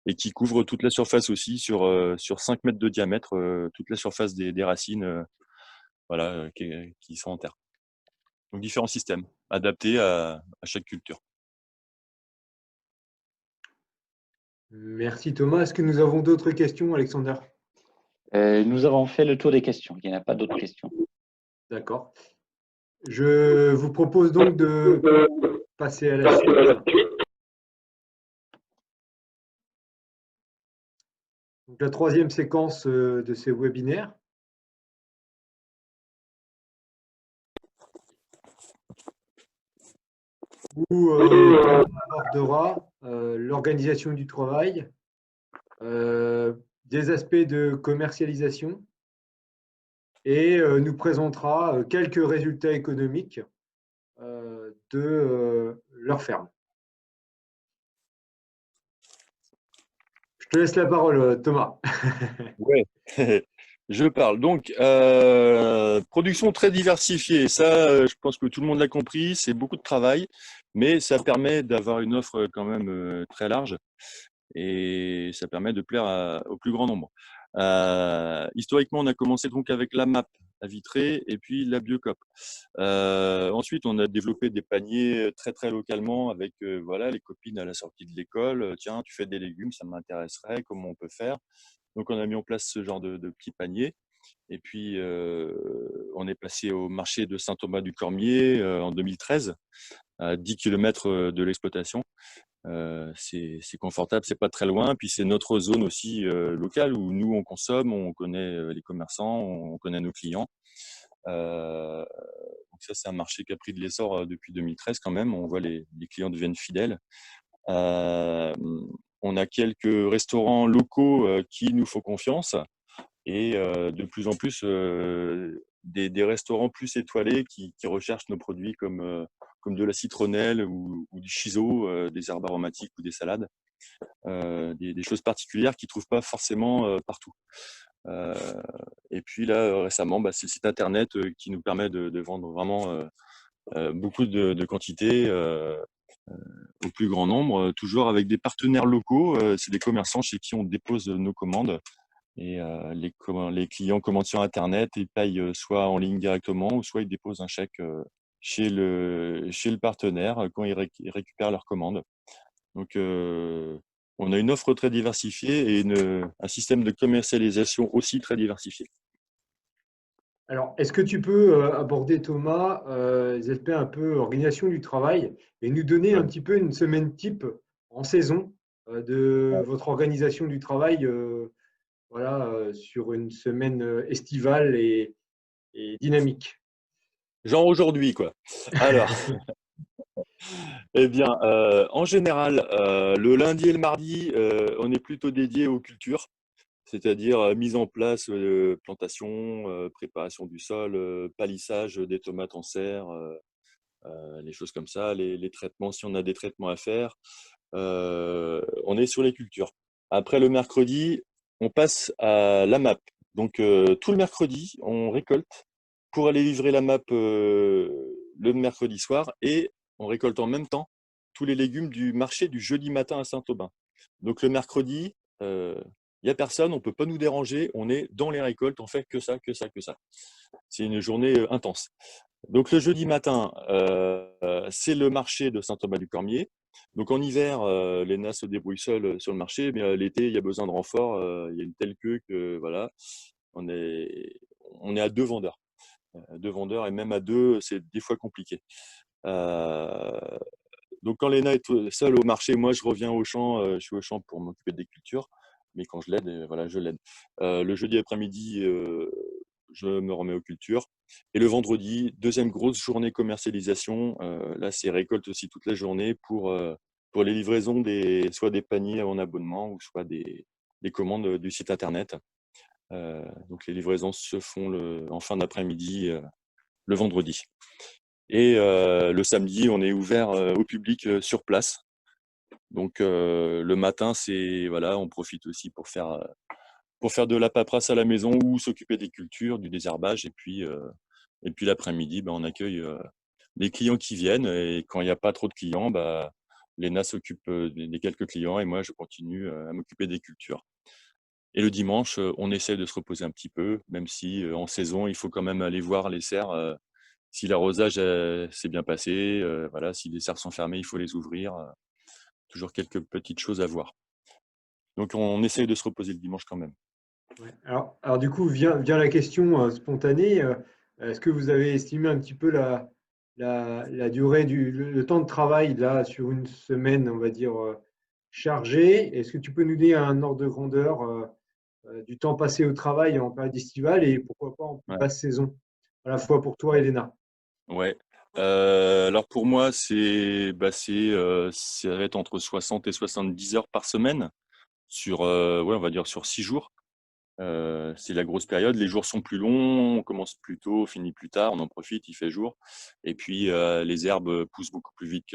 et qui couvre toute la surface aussi sur 5 mètres de diamètre, toute la surface des racines voilà, qui sont en terre. Donc différents systèmes adaptés à chaque culture. Merci Thomas. Est-ce que nous avons d'autres questions, Alexander? Nous avons fait le tour des questions. Il n'y en a pas d'autres questions. D'accord. Je vous propose donc de passer à la suite. Donc, la troisième séquence de ces webinaires. Où on abordera l'organisation du travail, des aspects de commercialisation et nous présentera quelques résultats économiques de leur ferme. Je te laisse la parole, Thomas. Ouais, je parle. Donc, production très diversifiée. Ça, je pense que tout le monde l'a compris. C'est beaucoup de travail, mais ça permet d'avoir une offre quand même très large et ça permet de plaire au plus grand nombre. Historiquement, on a commencé donc avec la MAP à Vitré et puis la Biocop. Ensuite, on a développé des paniers très très localement avec voilà, les copines à la sortie de l'école. Tiens, tu fais des légumes, ça m'intéresserait, comment on peut faire? Donc, on a mis en place ce genre de petits paniers. Et puis, on est passé au marché de Saint-Thomas-du-Cormier en 2013, à 10 km de l'exploitation. C'est confortable, c'est pas très loin. Puis c'est notre zone aussi locale où nous on consomme, on connaît les commerçants, on connaît nos clients. Donc ça c'est un marché qui a pris de l'essor depuis 2013 quand même. On voit les clients deviennent fidèles. On a quelques restaurants locaux qui nous font confiance et de plus en plus des restaurants plus étoilés qui recherchent nos produits comme de la citronnelle ou du shiso, des herbes aromatiques ou des salades, des choses particulières qu'ils ne trouvent pas forcément partout. Et puis là, récemment, c'est le site internet qui nous permet de vendre vraiment beaucoup de quantités au plus grand nombre, toujours avec des partenaires locaux. C'est des commerçants chez qui on dépose nos commandes. Et les clients commandent sur Internet, ils payent soit en ligne directement ou soit ils déposent un chèque chez le partenaire quand ils récupèrent leur commande. Donc, on a une offre très diversifiée et un système de commercialisation aussi très diversifié. Alors, est-ce que tu peux aborder, Thomas, les aspects un peu organisation du travail et nous donner un petit peu une semaine type en saison de votre organisation du travail voilà, sur une semaine estivale et dynamique? Genre aujourd'hui, quoi. Alors, eh bien, en général, le lundi et le mardi, on est plutôt dédié aux cultures, c'est-à-dire mise en place, plantation, préparation du sol, palissage des tomates en serre, les choses comme ça, les traitements, si on a des traitements à faire. On est sur les cultures. Après le mercredi, on passe à la MAP. Donc, tout le mercredi, on récolte pour aller livrer la MAP le mercredi soir et on récolte en même temps tous les légumes du marché du jeudi matin à Saint-Aubin. Donc, le mercredi, il n'y a personne, on ne peut pas nous déranger, on est dans les récoltes, on fait que ça, que ça, que ça. C'est une journée intense. Donc, le jeudi matin, c'est le marché de Saint-Thomas-du-Cormier. Donc, en hiver, les nains se débrouillent seuls sur le marché, mais l'été, il y a besoin de renfort. Il y a une telle queue que voilà, on est à deux vendeurs. Deux vendeurs et même à deux, c'est des fois compliqué. Donc, quand Léna est seule au marché, moi, je reviens au champ. Je suis au champ pour m'occuper des cultures. mais quand je l'aide, voilà, je l'aide. Le jeudi après-midi, je me remets aux cultures. Et le vendredi, deuxième grosse journée commercialisation. Là, c'est récolte aussi toute la journée pour les livraisons soit des paniers en abonnement ou soit des commandes du site internet. Donc les livraisons se font en fin d'après-midi, le vendredi. Et le samedi, on est ouvert au public sur place. Donc le matin, voilà, on profite aussi pour faire de la paperasse à la maison ou s'occuper des cultures, du désherbage. Et puis l'après-midi, on accueille les clients qui viennent. Et quand il n'y a pas trop de clients, Léna s'occupe des quelques clients et moi, je continue à m'occuper des cultures. Et le dimanche, on essaie de se reposer un petit peu, même si en saison, il faut quand même aller voir les serres. Si l'arrosage s'est bien passé, voilà, si les serres sont fermées, il faut les ouvrir. Toujours quelques petites choses à voir. Donc on essaye de se reposer le dimanche quand même. Ouais. Alors du coup, vient la question spontanée. Est-ce que vous avez estimé un petit peu la durée le temps de travail là sur une semaine, on va dire, chargée? Est-ce que tu peux nous donner un ordre de grandeur du temps passé au travail en période estivale et pourquoi pas en plus Ouais. basse saison, à la fois pour toi et Léna? Ouais. Alors pour moi, ça va être entre 60 et 70 heures par semaine sur, ouais, on va dire sur 6 jours. C'est la grosse période. Les jours sont plus longs, on commence plus tôt, on finit plus tard, on en profite, il fait jour. Et puis les herbes poussent beaucoup plus vite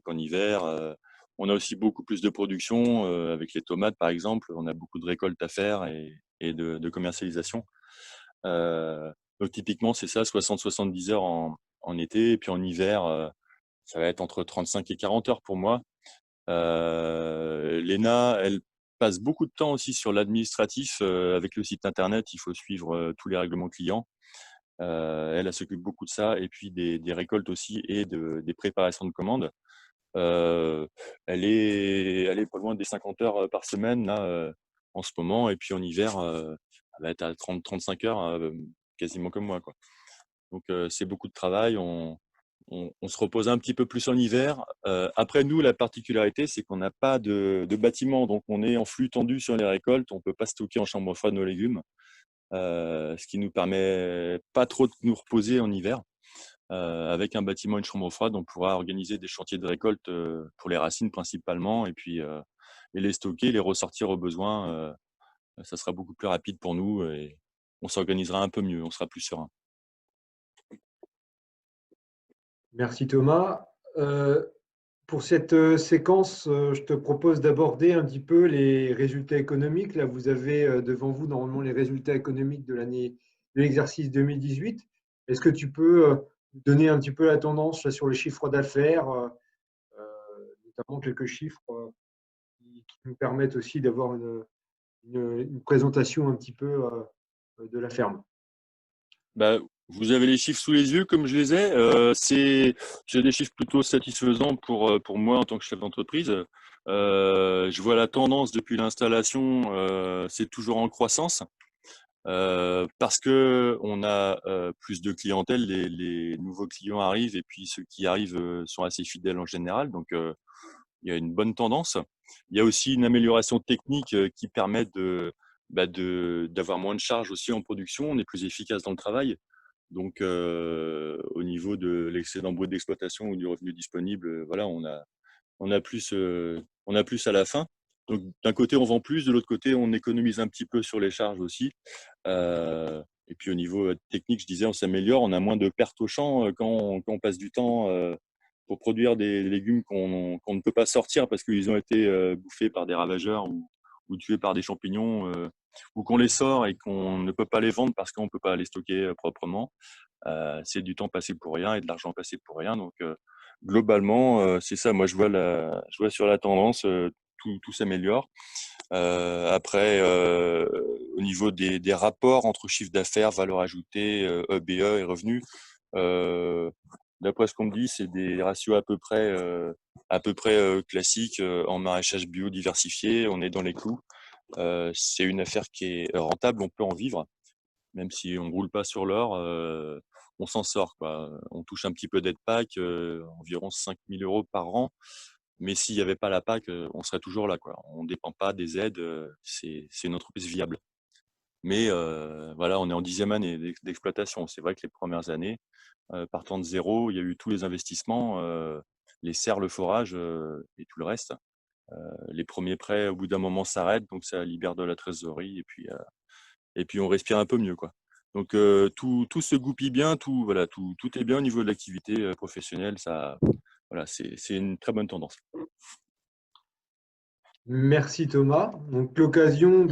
qu'en hiver. On a aussi beaucoup plus de production avec les tomates, par exemple. On a beaucoup de récoltes à faire et de commercialisation. Donc typiquement, c'est ça, 60-70 heures en été. Et puis en hiver, ça va être entre 35 et 40 heures pour moi. Léna, elle passe beaucoup de temps aussi sur l'administratif avec le site internet. Il faut suivre tous les règlements clients. Elle s'occupe beaucoup de ça et puis des récoltes aussi et des préparations de commandes. Elle est pas loin des 50 heures par semaine là, en ce moment. Et puis en hiver, elle va être à 30-35 heures, quasiment comme moi, quoi. Donc c'est beaucoup de travail. On se repose un petit peu plus en hiver. Après, nous, la particularité, c'est qu'on n'a pas de bâtiment. Donc on est en flux tendu sur les récoltes. On ne peut pas stocker en chambre froide nos légumes, ce qui nous permet pas trop de nous reposer en hiver. Avec un bâtiment et une chambre froide, on pourra organiser des chantiers de récolte pour les racines principalement, et puis et les stocker, les ressortir au besoin. Ça sera beaucoup plus rapide pour nous et on s'organisera un peu mieux, on sera plus serein. Merci Thomas. Pour cette séquence, je te propose d'aborder un petit peu les résultats économiques. Là, vous avez devant vous normalement les résultats économiques de l'exercice 2018. Est-ce que tu peux donner un petit peu la tendance là, sur les chiffres d'affaires, notamment quelques chiffres qui nous permettent aussi d'avoir une présentation un petit peu de la ferme? Bah, vous avez les chiffres sous les yeux comme je les ai. J'ai des chiffres plutôt satisfaisants pour moi en tant que chef d'entreprise. Je vois la tendance depuis l'installation, c'est toujours en croissance. Parce que on a plus de clientèle, les nouveaux clients arrivent et puis ceux qui arrivent sont assez fidèles en général. Donc il y a une bonne tendance. Il y a aussi une amélioration technique qui permet d'avoir moins de charges aussi en production. On est plus efficace dans le travail. Donc, au niveau de l'excédent brut d'exploitation ou du revenu disponible, voilà, on a plus à la fin. Donc, d'un côté, on vend plus, de l'autre côté, on économise un petit peu sur les charges aussi. Et puis, au niveau technique, je disais, on s'améliore, on a moins de pertes au champ quand on passe du temps pour produire des légumes qu'on ne peut pas sortir parce qu'ils ont été bouffés par des ravageurs ou tués par des champignons, ou qu'on les sort et qu'on ne peut pas les vendre parce qu'on ne peut pas les stocker proprement. C'est du temps passé pour rien et de l'argent passé pour rien. Donc, globalement, c'est ça. Moi, je vois sur la tendance, tout s'améliore. Après, au niveau des rapports entre chiffre d'affaires, valeur ajoutée, EBE et revenus, d'après ce qu'on me dit, c'est des ratios à peu près classiques en maraîchage bio diversifié. On est dans les clous. C'est une affaire qui est rentable, on peut en vivre, même si on ne roule pas sur l'or. On s'en sort, quoi. On touche un petit peu d'aide PAC, environ 5 000 € par an. Mais s'il n'y avait pas la PAC, on serait toujours là, quoi. On ne dépend pas des aides, c'est une entreprise viable. Mais voilà, on est en 10e année d'exploitation. C'est vrai que les premières années, partant de zéro, il y a eu tous les investissements, les serres, le forage et tout le reste. Les premiers prêts, au bout d'un moment, s'arrêtent, donc ça libère de la trésorerie et puis on respire un peu mieux, quoi. Donc tout se goupille bien, voilà, tout est bien au niveau de l'activité professionnelle. Ça, voilà, c'est une très bonne tendance. Merci Thomas. Donc l'occasion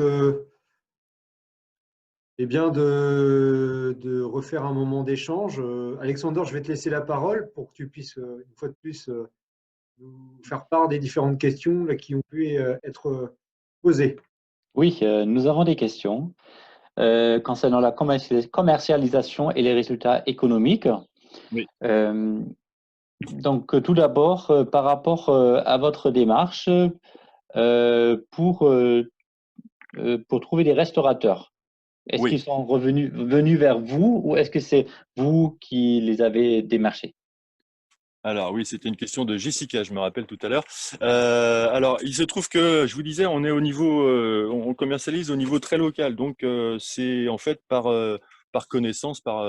eh bien de refaire un moment d'échange. Alexandre, je vais te laisser la parole pour que tu puisses, une fois de plus, nous faire part des différentes questions là, qui ont pu être posées. Oui, nous avons des questions concernant la commercialisation et les résultats économiques. Oui. Donc, tout d'abord, par rapport à votre démarche pour trouver des restaurateurs, est-ce Oui. qu'ils sont venus vers vous ou est-ce que c'est vous qui les avez démarchés? Alors oui, c'était une question de Jessica, je me rappelle tout à l'heure. Alors, il se trouve que, je vous disais, on est au niveau, on commercialise au niveau très local, donc c'est en fait par connaissance, par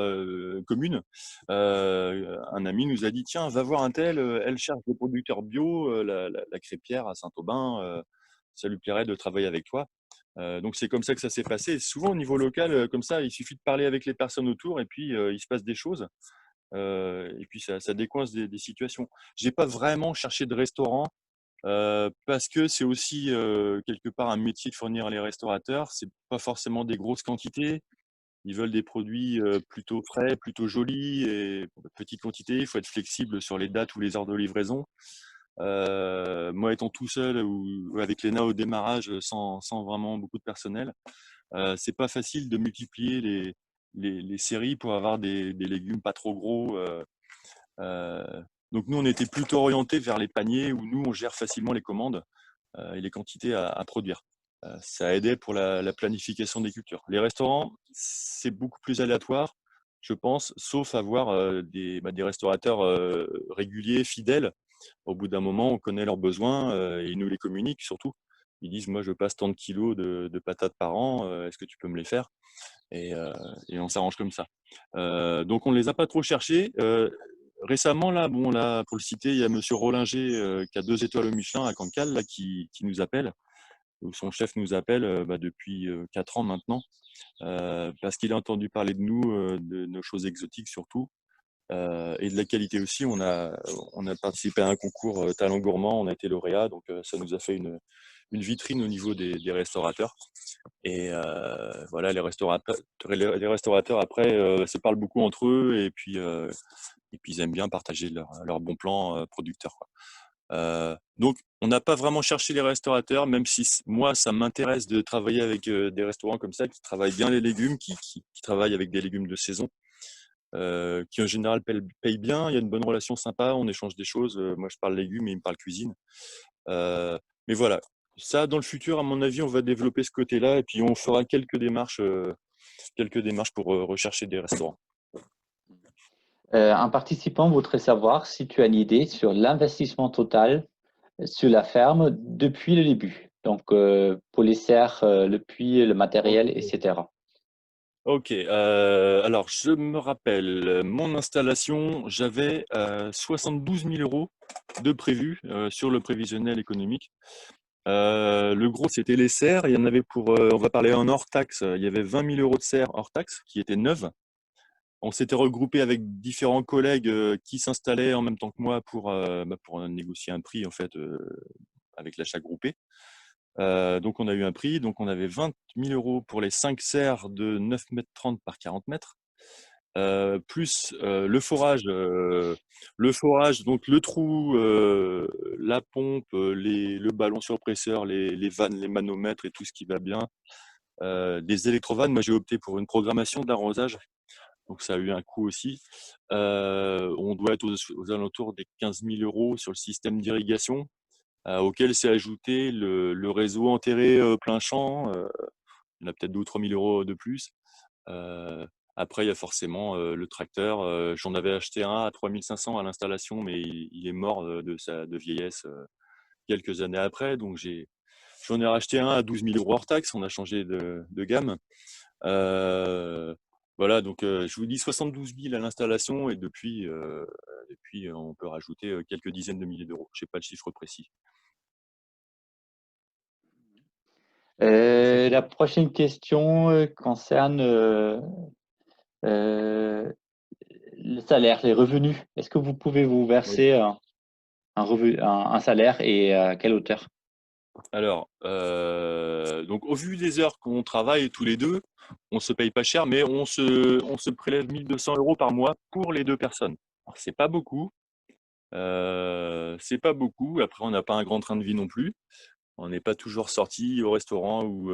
commune. Un ami nous a dit, tiens, va voir un tel, elle cherche des producteurs bio, la crêpière à Saint-Aubin, ça lui plairait de travailler avec toi. Donc c'est comme ça que ça s'est passé. Et souvent au niveau local, comme ça, il suffit de parler avec les personnes autour et puis il se passe des choses. Et puis ça décoince des situations. J'ai pas vraiment cherché de restaurant parce que c'est aussi quelque part un métier de fournir les restaurateurs. C'est pas forcément des grosses quantités. Ils veulent des produits plutôt frais, plutôt jolis et petite quantité. Il faut être flexible sur les dates ou les heures de livraison. Moi, étant tout seul ou avec Léna au démarrage, sans vraiment beaucoup de personnel, c'est pas facile de multiplier les séries pour avoir des légumes pas trop gros. Donc nous, on était plutôt orientés vers les paniers où nous, on gère facilement les commandes et les quantités à produire. Ça aidait pour la planification des cultures. Les restaurants, c'est beaucoup plus aléatoire, je pense, sauf avoir des restaurateurs réguliers, fidèles. Au bout d'un moment, on connaît leurs besoins et ils nous les communiquent surtout. Ils disent, moi, je passe tant de kilos de patates par an, est-ce que tu peux me les faire et on s'arrange comme ça. Donc, on ne les a pas trop cherchés. Récemment, là, bon, là, pour le citer, il y a Monsieur Rollinger qui a 2 étoiles au Michelin à Cancale, là, qui nous appelle, où son chef nous appelle depuis 4 ans maintenant, parce qu'il a entendu parler de nous, de nos choses exotiques surtout, et de la qualité aussi. On a participé à un concours talent gourmand, on a été lauréat, donc ça nous a fait une vitrine au niveau des restaurateurs. Et voilà, les restaurateurs après se parlent beaucoup entre eux et puis ils aiment bien partager leurs bons plans producteurs, quoi. Donc on n'a pas vraiment cherché les restaurateurs, même si moi ça m'intéresse de travailler avec des restaurants comme ça qui travaillent bien les légumes, qui travaillent avec des légumes de saison, qui en général payent bien. Il y a une bonne relation sympa, on échange des choses. Moi je parle légumes et il me parle cuisine. Mais voilà, ça dans le futur, à mon avis, on va développer ce côté-là et puis on fera quelques démarches pour rechercher des restaurants. Un participant voudrait savoir si tu as une idée sur l'investissement total sur la ferme depuis le début. Donc, pour les serres, le puits, le matériel, etc. Ok, alors je me rappelle, mon installation, j'avais 72 000 € de prévu sur le prévisionnel économique. Le gros, c'était les serres. Il y en avait pour, on va parler en hors taxe, il y avait 20 000 € de serres hors taxe qui étaient neuves. On s'était regroupé avec différents collègues qui s'installaient en même temps que moi pour négocier un prix en fait avec l'achat groupé. Donc on a eu un prix, donc on avait 20 000 € pour les 5 serres de 9,30 m par 40 mètres, plus le forage, donc le trou, la pompe, le ballon surpresseur, les vannes, les manomètres et tout ce qui va bien. Des électrovannes, moi j'ai opté pour une programmation d'arrosage, donc ça a eu un coût aussi. On doit être aux alentours des 15 000 € sur le système d'irrigation, auquel s'est ajouté le réseau enterré plein champ. On a peut-être 2 ou 3 000 € de plus. Après, il y a forcément le tracteur. J'en avais acheté un à 3 500 à l'installation, mais il est mort de vieillesse. quelques années après. Donc j'en ai racheté un à 12 000 € hors taxe. On a changé de gamme. Voilà, donc je vous dis 72 000 à l'installation et depuis, on peut rajouter quelques dizaines de milliers d'euros. Je n'ai pas le chiffre précis. La prochaine question concerne le salaire, les revenus. Est-ce que vous pouvez vous verser un salaire et à quelle hauteur? Alors, donc au vu des heures qu'on travaille tous les deux, on se paye pas cher, mais on se prélève 1 200 € par mois pour les deux personnes. Alors, c'est pas beaucoup. C'est pas beaucoup. Après, on n'a pas un grand train de vie non plus. On n'est pas toujours sorti au restaurant ou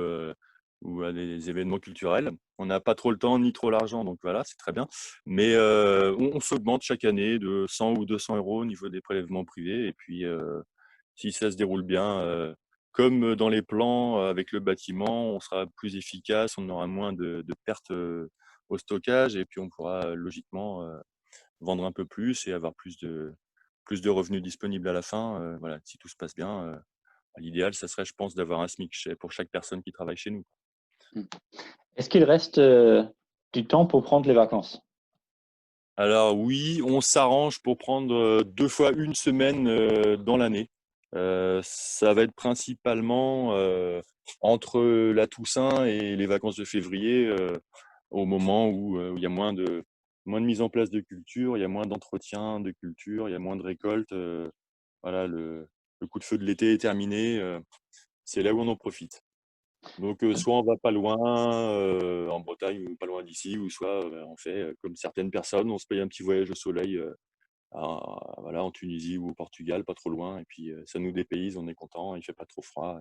à des événements culturels. On n'a pas trop le temps ni trop l'argent, donc voilà, c'est très bien. Mais on s'augmente chaque année de 100 ou 200 € au niveau des prélèvements privés. Et puis, si ça se déroule bien, comme dans les plans avec le bâtiment, on sera plus efficace, on aura moins de pertes au stockage et puis on pourra logiquement vendre un peu plus et avoir plus de revenus disponibles à la fin. Voilà, si tout se passe bien, l'idéal, ça serait, je pense, d'avoir un SMIC pour chaque personne qui travaille chez nous. Est-ce qu'il reste du temps pour prendre les vacances? Alors oui, on s'arrange pour prendre 2 fois une semaine dans l'année. Ça va être principalement entre la Toussaint et les vacances de février, au moment où il y a moins de mise en place de culture, il y a moins d'entretien de culture, il y a moins de récolte. Voilà, le coup de feu de l'été est terminé. C'est là où on en profite. Donc, soit on va pas loin, en Bretagne ou pas loin d'ici, ou soit on fait comme certaines personnes, on se paye un petit voyage au soleil voilà, en Tunisie ou au Portugal, pas trop loin, et puis ça nous dépayse, on est content, il fait pas trop froid,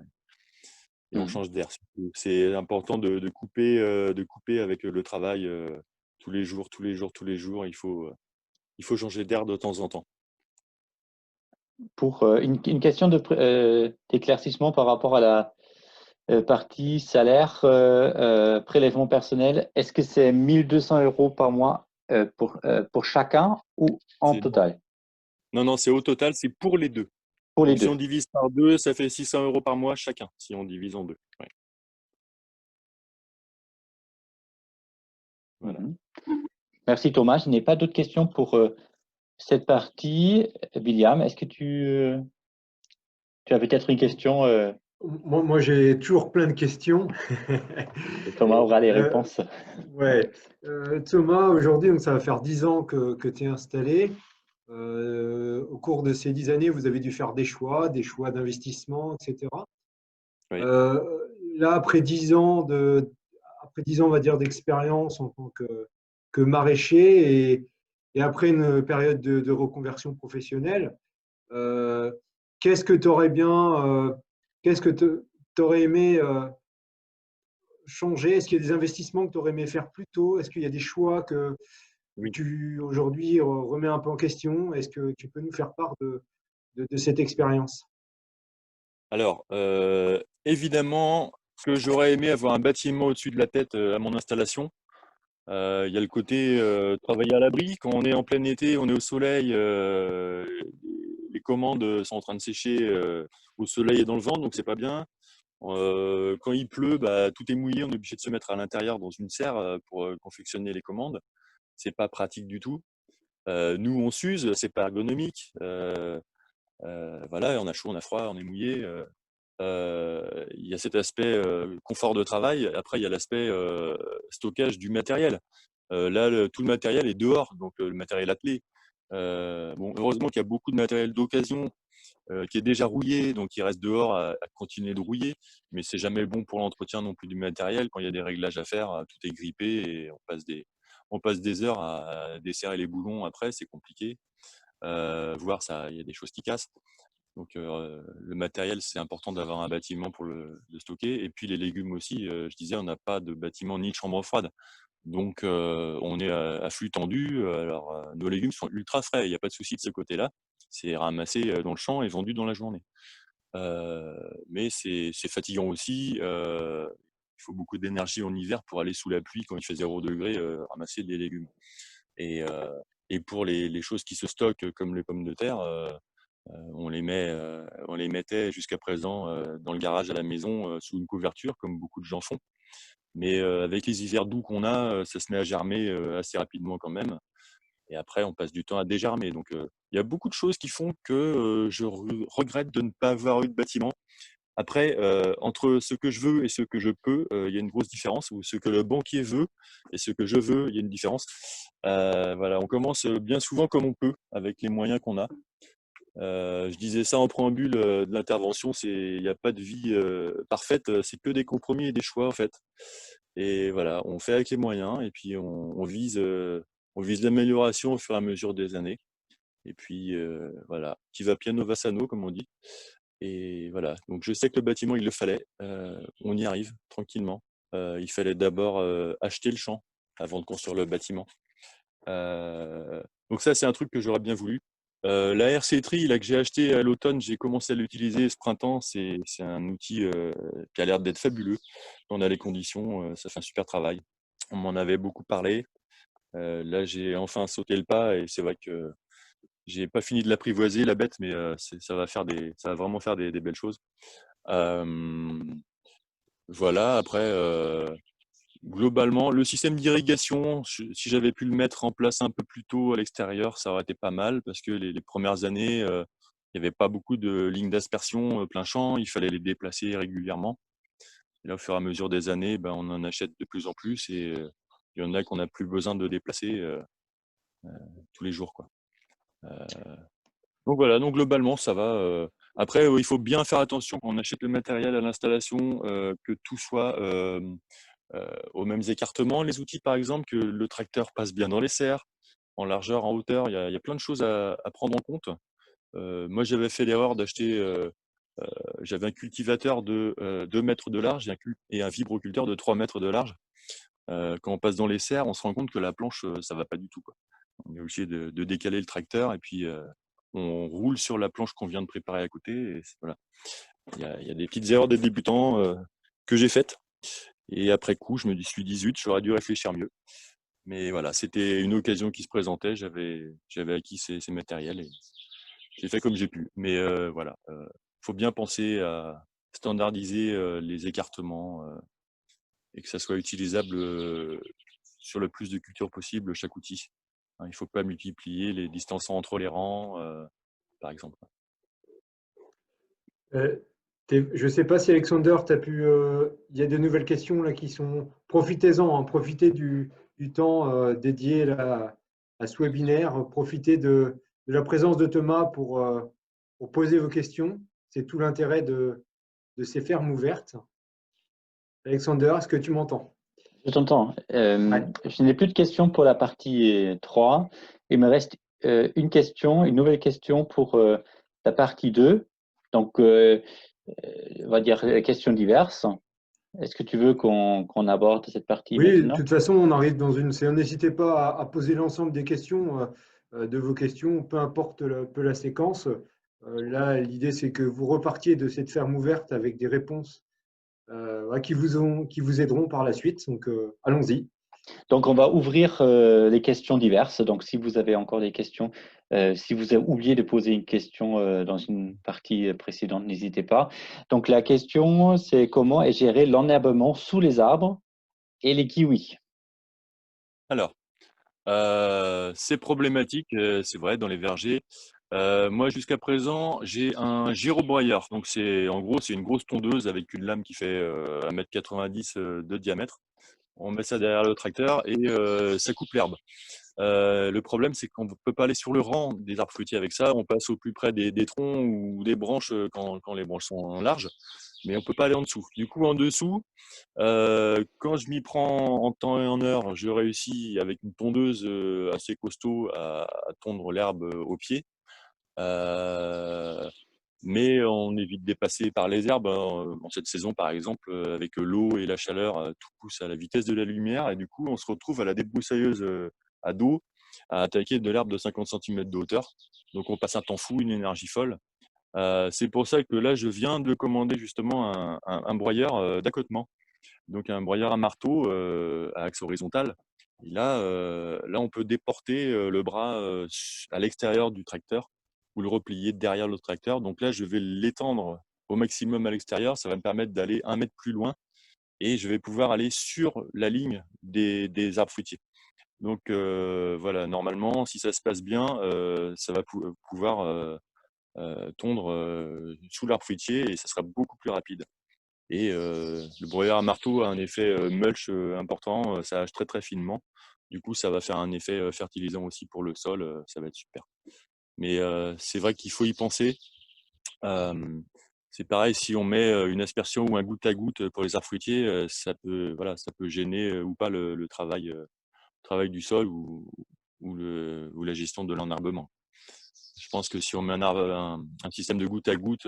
et on change d'air. C'est important de couper avec le travail tous les jours, tous les jours, tous les jours. Il faut changer d'air de temps en temps. Pour une question d'éclaircissement par rapport à la partie salaire, prélèvement personnel, est-ce que c'est 1 200 € par mois pour chacun ou en total? Non, c'est au total, c'est pour les deux. Pour les Donc, si deux. on divise par deux, ça fait 600 € par mois chacun, si on divise en deux. Ouais. Voilà. Merci Thomas. Je n'ai pas d'autres questions pour cette partie. William, est-ce que tu as peut-être une question? Moi, j'ai toujours plein de questions. Thomas aura les réponses. Ouais. Thomas, aujourd'hui, donc, ça va faire 10 ans que tu es installé. Au cours de ces 10 années, vous avez dû faire des choix d'investissement, etc. Oui. Là, après 10 ans, on va dire, d'expérience en tant que maraîcher et après une période de reconversion professionnelle, qu'est-ce que tu aurais qu'est-ce que tu aurais aimé changer? Est-ce qu'il y a des investissements que tu aurais aimé faire plus tôt? Est-ce qu'il y a des choix que Oui. tu aujourd'hui remets un peu en question? Est-ce que tu peux nous faire part de cette expérience? Alors, évidemment que j'aurais aimé avoir un bâtiment au-dessus de la tête à mon installation. Il y a le côté travailler à l'abri. Quand on est en plein été, on est au soleil, les commandes sont en train de sécher au soleil et dans le vent, donc c'est pas bien. Quand il pleut, bah, tout est mouillé, on est obligé de se mettre à l'intérieur dans une serre pour confectionner les commandes. C'est pas pratique du tout. Nous, on s'use, c'est pas ergonomique. Voilà, on a chaud, on a froid, on est mouillé. Il y a cet aspect confort de travail. Après, il y a l'aspect stockage du matériel. Là, tout le matériel est dehors, donc le matériel attelé. Bon, heureusement qu'il y a beaucoup de matériel d'occasion qui est déjà rouillé, donc il reste dehors à continuer de rouiller, mais c'est jamais bon pour l'entretien non plus du matériel. Quand il y a des réglages à faire, tout est grippé et on passe des heures à desserrer les boulons après, c'est compliqué. Voire ça, il y a des choses qui cassent. Donc le matériel, c'est important d'avoir un bâtiment pour le stocker. Et puis les légumes aussi, je disais, on n'a pas de bâtiment ni de chambre froide. Donc on est à flux tendu. Alors nos légumes sont ultra frais, il n'y a pas de souci de ce côté-là. C'est ramassé dans le champ et vendu dans la journée. Mais c'est fatigant aussi. Il faut beaucoup d'énergie en hiver pour aller sous la pluie quand il fait 0 degré ramasser des légumes. Et pour les choses qui se stockent comme les pommes de terre, On les mettait jusqu'à présent dans le garage à la maison sous une couverture, comme beaucoup de gens font. Mais avec les hivers doux qu'on a, ça se met à germer assez rapidement quand même. Et après, on passe du temps à dégermer. Donc, il y a beaucoup de choses qui font que je regrette de ne pas avoir eu de bâtiment. Après, entre ce que je veux et ce que je peux, il y a une grosse différence. Ou ce que le banquier veut et ce que je veux, il y a une différence. Voilà, on commence bien souvent comme on peut, avec les moyens qu'on a. Je disais ça en préambule de l'intervention, il n'y a pas de vie parfaite, c'est que des compromis et des choix en fait. Et voilà, on fait avec les moyens et puis on vise l'amélioration au fur et à mesure des années. Et puis voilà, qui va piano va sano comme on dit. Et voilà, donc je sais que le bâtiment il le fallait, on y arrive tranquillement. Il fallait d'abord acheter le champ avant de construire le bâtiment. Donc ça c'est un truc que j'aurais bien voulu. La RC Tri là, que j'ai acheté à l'automne, j'ai commencé à l'utiliser ce printemps. C'est un outil qui a l'air d'être fabuleux. On a les conditions, ça fait un super travail. On m'en avait beaucoup parlé. Là, j'ai enfin sauté le pas et c'est vrai que j'ai pas fini de l'apprivoiser, la bête, mais ça va vraiment faire des belles choses. Voilà, après, globalement, le système d'irrigation, si j'avais pu le mettre en place un peu plus tôt à l'extérieur, ça aurait été pas mal parce que les premières années, il n'y avait pas beaucoup de lignes d'aspersion plein champ, il fallait les déplacer régulièrement. Et là, au fur et à mesure des années, ben, on en achète de plus en plus et il y en a qu'on n'a plus besoin de déplacer tous les jours, quoi. Donc voilà, donc globalement, ça va. Après, il faut bien faire attention quand on achète le matériel à l'installation, que tout soit aux mêmes écartements, les outils par exemple, que le tracteur passe bien dans les serres, en largeur, en hauteur, il y a plein de choses à prendre en compte. Moi, j'avais fait l'erreur d'acheter, j'avais un cultivateur de 2 mètres de large et un vibroculteur de 3 mètres de large. Quand on passe dans les serres, on se rend compte que la planche, ça va pas du tout, quoi. On est obligé de décaler le tracteur et puis on roule sur la planche qu'on vient de préparer à côté. Et voilà. Il y a des petites erreurs des débutants que j'ai faites. Et après coup, je me suis dit, zut, j'aurais dû réfléchir mieux. Mais voilà, c'était une occasion qui se présentait. J'avais acquis ces matériels et j'ai fait comme j'ai pu. Mais voilà, faut bien penser à standardiser les écartements et que ça soit utilisable sur le plus de cultures possible chaque outil. Il ne faut pas multiplier les distances entre les rangs, par exemple. Je ne sais pas si Alexander, tu as pu. Il y a de nouvelles questions là qui sont. Profitez-en, hein, profitez du temps dédié là, à ce webinaire. Profitez de la présence de Thomas pour poser vos questions. C'est tout l'intérêt de ces fermes ouvertes. Alexander, est-ce que tu m'entends? Je t'entends. Ouais. Je n'ai plus de questions pour la partie 3. Il me reste une nouvelle question pour la partie 2. Donc, on va dire questions diverses. Est-ce que tu veux qu'on aborde cette partie Oui, de maintenant? toute façon, on arrive dans une séance. N'hésitez pas à poser l'ensemble des questions, de vos questions, peu importe peu la séquence. Là, l'idée, c'est que vous repartiez de cette ferme ouverte avec des réponses qui vous aideront par la suite. Donc, allons-y. Donc, on va ouvrir les questions diverses. Donc, si vous avez encore des questions, si vous avez oublié de poser une question dans une partie précédente, n'hésitez pas. Donc, la question, c'est comment est géré l'enherbement sous les arbres et les kiwis? Alors, c'est problématique, c'est vrai, dans les vergers. Moi, jusqu'à présent, j'ai un gyrobroyeur. Donc, en gros, c'est une grosse tondeuse avec une lame qui fait 1,90 m de diamètre. On met ça derrière le tracteur et ça coupe l'herbe. Le problème, c'est qu'on ne peut pas aller sur le rang des arbres fruitiers avec ça. On passe au plus près des troncs ou des branches quand les branches sont larges, mais on ne peut pas aller en dessous. Du coup, en dessous, quand je m'y prends en temps et en heure, je réussis avec une tondeuse assez costaud à tondre l'herbe au pied. Mais on évite de dépasser par les herbes, hein. En cette saison, par exemple, avec l'eau et la chaleur, tout pousse à la vitesse de la lumière et du coup, on se retrouve à la débroussailleuse à dos à attaquer de l'herbe de 50 cm de hauteur. Donc on passe un temps fou, une énergie folle. C'est pour ça que là, je viens de commander justement un broyeur d'accotement. Donc un broyeur à marteau à axe horizontal. Et là, on peut déporter le bras à l'extérieur du tracteur ou le replier derrière le tracteur. Donc là, je vais l'étendre au maximum à l'extérieur. Ça va me permettre d'aller 1 mètre plus loin et je vais pouvoir aller sur la ligne des arbres fruitiers. Donc voilà, normalement, si ça se passe bien, ça va pouvoir tondre sous l'arbre fruitier et ça sera beaucoup plus rapide. Et le broyeur à marteau a un effet mulch important, ça hache très très finement. Du coup, ça va faire un effet fertilisant aussi pour le sol, ça va être super. Mais c'est vrai qu'il faut y penser. C'est pareil, si on met une aspersion ou un goutte à goutte pour les arbres fruitiers, ça peut, voilà, ça peut gêner ou pas le travail du sol ou la gestion de l'enherbement. Je pense que si on met un système de goutte à goutte,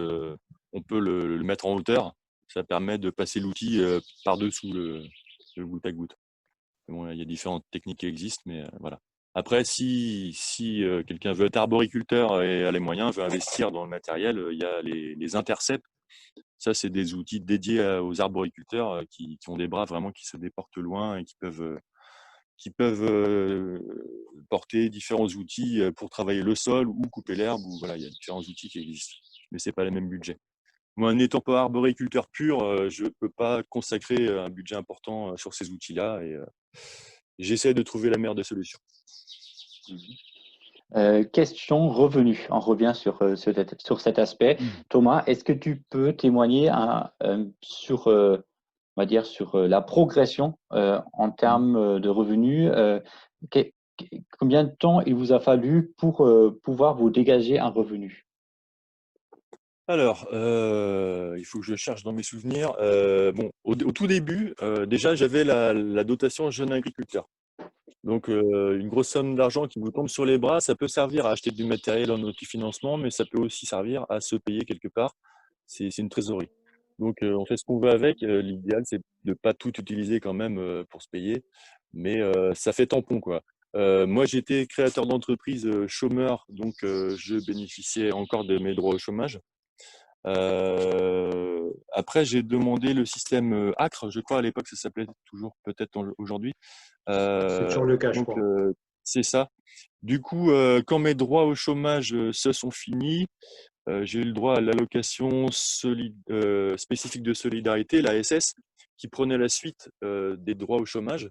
on peut le mettre en hauteur. Ça permet de passer l'outil par-dessous le goutte à goutte. Bon, il y a différentes techniques qui existent, mais voilà. Après, si quelqu'un veut être arboriculteur et a les moyens, veut investir dans le matériel, il y a les intercepts. Ça, c'est des outils dédiés aux arboriculteurs qui ont des bras vraiment qui se déportent loin et qui peuvent porter différents outils pour travailler le sol ou couper l'herbe. Ou voilà, il y a différents outils qui existent, mais c'est pas le même budget. Moi, n'étant pas arboriculteur pur, je peux pas consacrer un budget important sur ces outils-là et j'essaie de trouver la meilleure des solutions. Question revenu. On revient sur cet aspect. Thomas, est-ce que tu peux témoigner sur, on va dire, sur la progression en termes de revenus? Combien de temps il vous a fallu pour pouvoir vous dégager un revenu? Alors, il faut que je cherche dans mes souvenirs. Bon, au tout début, déjà, j'avais la dotation jeune agriculteur. Donc, une grosse somme d'argent qui vous tombe sur les bras, ça peut servir à acheter du matériel en autofinancement, mais ça peut aussi servir à se payer quelque part. C'est une trésorerie. Donc, on fait ce qu'on veut avec. L'idéal, c'est de pas tout utiliser quand même pour se payer, mais ça fait tampon, quoi. Moi, j'étais créateur d'entreprise chômeur, donc je bénéficiais encore de mes droits au chômage. Après, j'ai demandé le système ACRE, je crois à l'époque, ça s'appelait toujours peut-être aujourd'hui. C'est toujours le cas, je Donc, crois. c'est ça. Du coup, quand mes droits au chômage se sont finis, j'ai eu le droit à l'allocation spécifique de solidarité, l'ASS, qui prenait la suite des droits au chômage,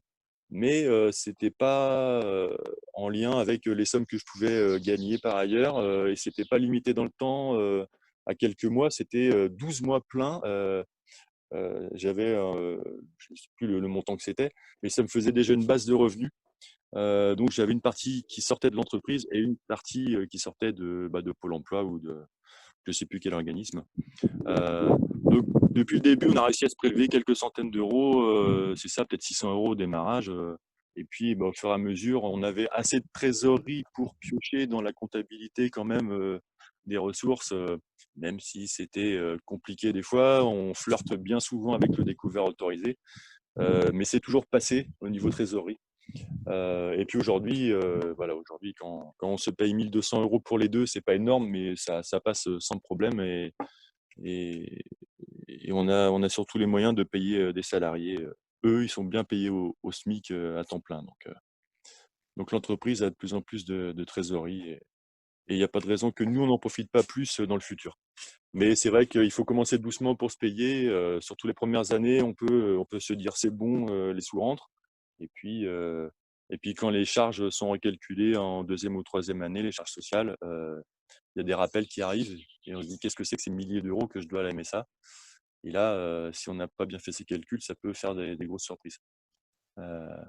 mais c'était pas en lien avec les sommes que je pouvais gagner par ailleurs, et c'était pas limité dans le temps à quelques mois, c'était 12 mois pleins. J'avais, je ne sais plus le montant que c'était, mais ça me faisait déjà une base de revenus. Donc j'avais une partie qui sortait de l'entreprise et une partie qui sortait de Pôle emploi ou de je ne sais plus quel organisme. Donc depuis le début, on a réussi à se prélever quelques centaines d'euros, c'est ça, peut-être 600 euros au démarrage. Et puis au fur et à mesure, on avait assez de trésorerie pour piocher dans la comptabilité quand même des ressources, même si c'était compliqué des fois. On flirte bien souvent avec le découvert autorisé, mais c'est toujours passé au niveau trésorerie. Et puis aujourd'hui, voilà, aujourd'hui, quand on se paye 1200 euros pour les deux, c'est pas énorme, mais ça passe sans problème et, et on a surtout les moyens de payer des salariés. Eux, ils sont bien payés au SMIC à temps plein. Donc l'entreprise a de plus en plus de trésorerie et il n'y a pas de raison que nous, on n'en profite pas plus dans le futur. Mais c'est vrai qu'il faut commencer doucement pour se payer. Surtout les premières années, on peut se dire c'est bon, les sous rentrent. Et puis quand les charges sont recalculées en deuxième ou troisième année, les charges sociales, il y a des rappels qui arrivent et on se dit qu'est-ce que c'est que ces milliers d'euros que je dois à la MSA. Et là, si on n'a pas bien fait ses calculs, ça peut faire des grosses surprises. Euh,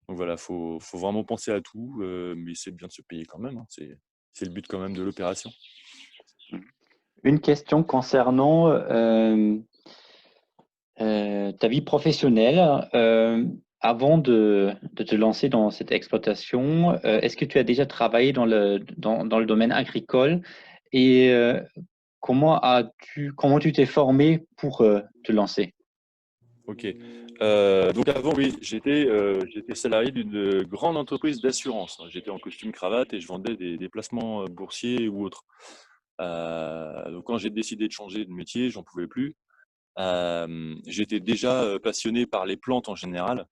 donc voilà, faut vraiment penser à tout, mais c'est bien de se payer quand même, hein. C'est le but quand même de l'opération. Une question concernant ta vie professionnelle. Avant de te lancer dans cette exploitation, est-ce que tu as déjà travaillé dans le domaine agricole et comment tu t'es formé pour te lancer? Ok. Donc avant, oui, j'étais salarié d'une grande entreprise d'assurance. J'étais en costume cravate et je vendais des placements boursiers ou autres. Donc quand j'ai décidé de changer de métier, j'en pouvais plus. J'étais déjà passionné par les plantes en général.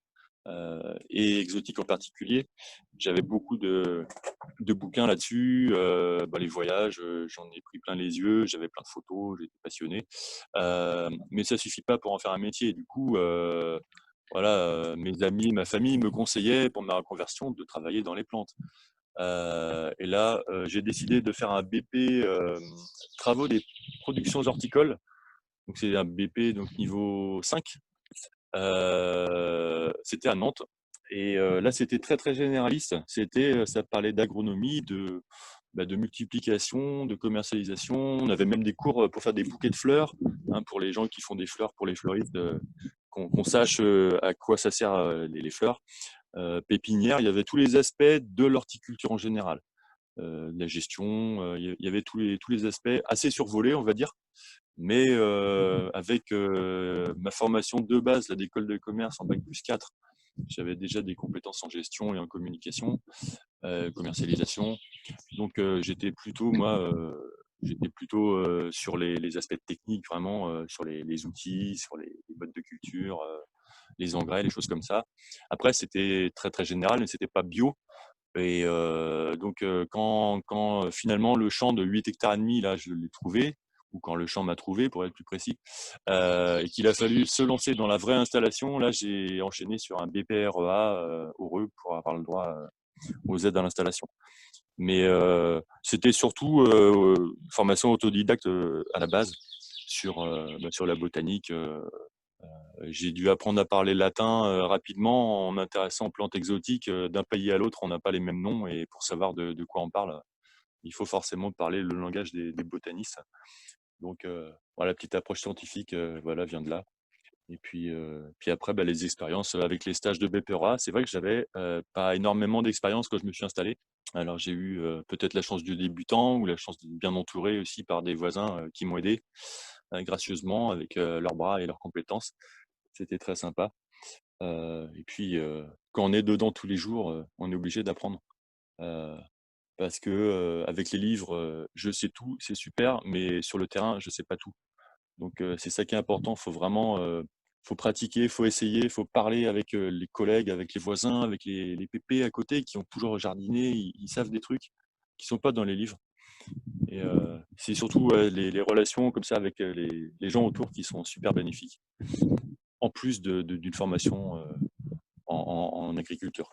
et exotique en particulier. J'avais beaucoup de bouquins là-dessus, les voyages, j'en ai pris plein les yeux, j'avais plein de photos, j'étais passionné. Mais ça suffit pas pour en faire un métier. Du coup, mes amis, ma famille me conseillaient pour ma reconversion de travailler dans les plantes. Et là, j'ai décidé de faire un BP travaux des productions horticoles. Donc c'est un BP donc niveau 5. C'était à Nantes. Et là, c'était très très généraliste. Ça parlait d'agronomie, de multiplication, de commercialisation. On avait même des cours pour faire des bouquets de fleurs, hein, pour les gens qui font des fleurs, pour les fleuristes, qu'on sache à quoi ça sert les fleurs. Pépinière, il y avait tous les aspects de l'horticulture en général. De la gestion, il y avait tous les aspects assez survolés, on va dire. Mais avec ma formation de base là, d'école de commerce en bac+4, j'avais déjà des compétences en gestion et en communication, commercialisation. Donc j'étais plutôt sur les aspects techniques, vraiment sur les outils, sur les modes de culture, les engrais, les choses comme ça. Après, c'était très très général, mais c'était pas bio. Et donc quand finalement le champ de 8 hectares et demi, là, je l'ai trouvé, ou quand le champ m'a trouvé pour être plus précis, et qu'il a fallu se lancer dans la vraie installation, là j'ai enchaîné sur un BPREA heureux pour avoir le droit aux aides à l'installation. Mais c'était surtout formation autodidacte à la base sur la botanique. J'ai dû apprendre à parler latin rapidement en m'intéressant aux plantes exotiques. D'un pays à l'autre, on n'a pas les mêmes noms, et pour savoir de quoi on parle, il faut forcément parler le langage des botanistes. Donc la petite approche scientifique vient de là. Et puis après, les expériences avec les stages de BPRA, c'est vrai que j'avais pas énormément d'expérience quand je me suis installé. Alors j'ai eu peut-être la chance du débutant ou la chance d'être bien entouré aussi par des voisins qui m'ont aidé gracieusement avec leurs bras et leurs compétences. C'était très sympa. Et puis quand on est dedans tous les jours, on est obligé d'apprendre. Parce que avec les livres, je sais tout, c'est super, mais sur le terrain, je sais pas tout. Donc c'est ça qui est important. Faut pratiquer, faut essayer, faut parler avec les collègues, avec les voisins, avec les pépés à côté qui ont toujours jardiné. Ils savent des trucs qui sont pas dans les livres. Et c'est surtout les relations comme ça avec les gens autour qui sont super bénéfiques. En plus d'une formation en agriculture.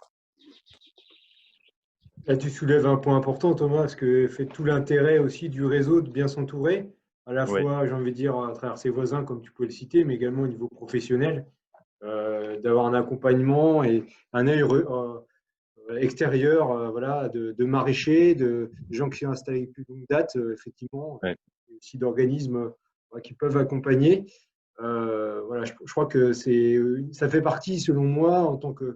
Là, tu soulèves un point important, Thomas, parce que fait tout l'intérêt aussi du réseau de bien s'entourer, à la Ouais. fois, j'ai envie de dire, à travers ses voisins, comme tu pouvais le citer, mais également au niveau professionnel, d'avoir un accompagnement et un œil extérieur, de maraîchers, de gens qui sont installés depuis longue date, effectivement, Ouais. et aussi d'organismes qui peuvent accompagner. Je crois que ça fait partie, selon moi, en tant que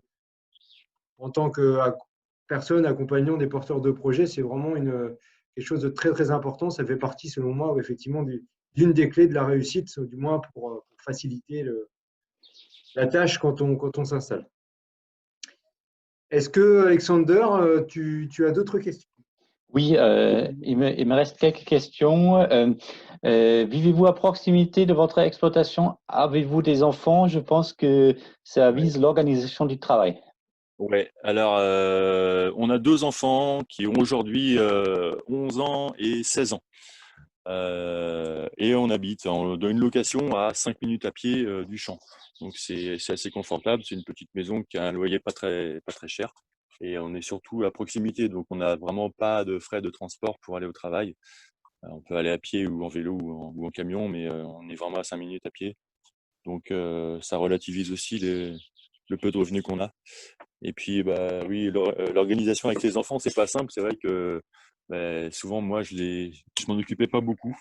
personne accompagnant des porteurs de projets, c'est vraiment quelque chose de très, très important. Ça fait partie, selon moi, effectivement, d'une des clés de la réussite, du moins pour faciliter la tâche quand on s'installe. Est-ce que, Alexander, tu as d'autres questions? Oui, il me reste quelques questions. Vivez-vous à proximité de votre exploitation? Avez-vous des enfants? Je pense que ça vise l'organisation du travail. Ouais, alors on a 2 enfants qui ont aujourd'hui 11 ans et 16 ans. Et on habite dans une location à 5 minutes à pied du champ. Donc c'est assez confortable, c'est une petite maison qui a un loyer pas très cher. Et on est surtout à proximité, donc on n'a vraiment pas de frais de transport pour aller au travail. On peut aller à pied ou en vélo ou en camion, mais on est vraiment à 5 minutes à pied. Donc ça relativise aussi le peu de revenus qu'on a. Et puis oui, l'organisation avec les enfants, c'est pas simple. C'est vrai que souvent moi je m'en occupais pas beaucoup.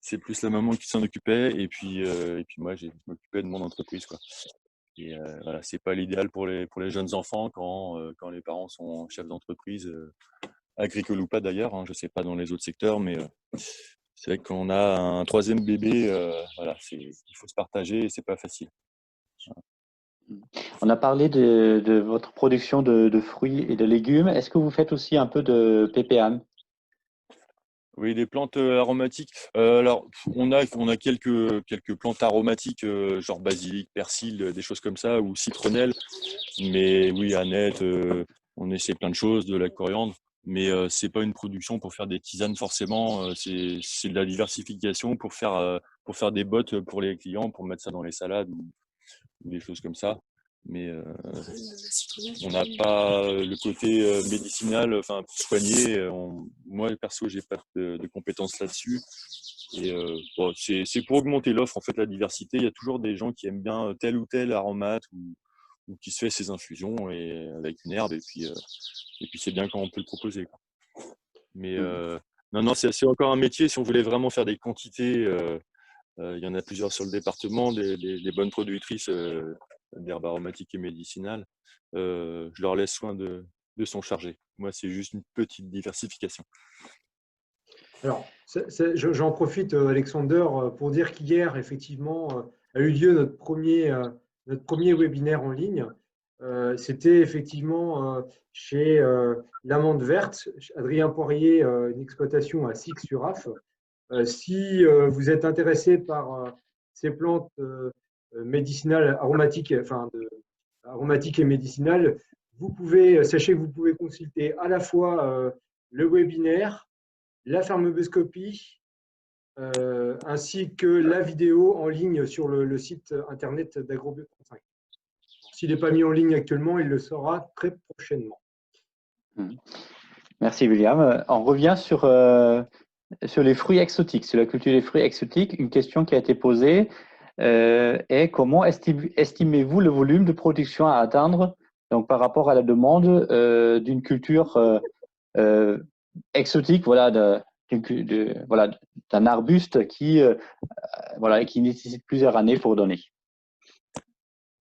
C'est plus la maman qui s'en occupait, et puis moi je m'occupais de mon entreprise, quoi. Et voilà, c'est pas l'idéal pour les jeunes enfants quand les parents sont chefs d'entreprise, agricoles ou pas d'ailleurs, hein, je sais pas dans les autres secteurs, mais c'est vrai qu'on a un troisième bébé, il faut se partager et c'est pas facile. On a parlé de votre production de fruits et de légumes. Est-ce que vous faites aussi un peu de PPA? Oui, des plantes aromatiques. Alors, on a quelques plantes aromatiques, genre basilic, persil, des choses comme ça, ou citronnelle. Mais oui, Annette, on essaie plein de choses, de la coriandre. Mais c'est pas une production pour faire des tisanes forcément. C'est de la diversification pour faire des bottes pour les clients, pour mettre ça dans les salades ou des choses comme ça. Mais on n'a pas le côté médicinal, enfin pour soigner. Moi perso, j'ai pas de compétences là-dessus. Et bon, c'est pour augmenter l'offre, en fait, la diversité. Il y a toujours des gens qui aiment bien tel ou tel aromate ou qui se fait ses infusions et avec une herbe. Et puis c'est bien quand on peut le proposer, quoi. Mais non, c'est encore un métier. Si on voulait vraiment faire des quantités, il y en a plusieurs sur le département, des bonnes productrices d'herbes aromatiques et médicinales. Je leur laisse soin de s'en charger. Moi, c'est juste une petite diversification. Alors, j'en profite, Alexander, pour dire qu'hier, effectivement, a eu lieu notre premier webinaire en ligne. C'était effectivement chez l'Amande Verte, Adrien Poirier, une exploitation à Six-sur-Af. Si vous êtes intéressé par ces plantes médicinales, aromatiques, aromatiques et médicinales, sachez que vous pouvez consulter à la fois le webinaire, la pharmacoscopie, ainsi que la vidéo en ligne sur le site internet d'AgroBio 35. S'il n'est pas mis en ligne actuellement, il le sera très prochainement. Merci William. On revient sur les fruits exotiques, sur la culture des fruits exotiques. Une question qui a été posée est comment estimez-vous le volume de production à atteindre donc, par rapport à la demande d'une culture exotique, voilà, d'un arbuste qui nécessite plusieurs années pour donner.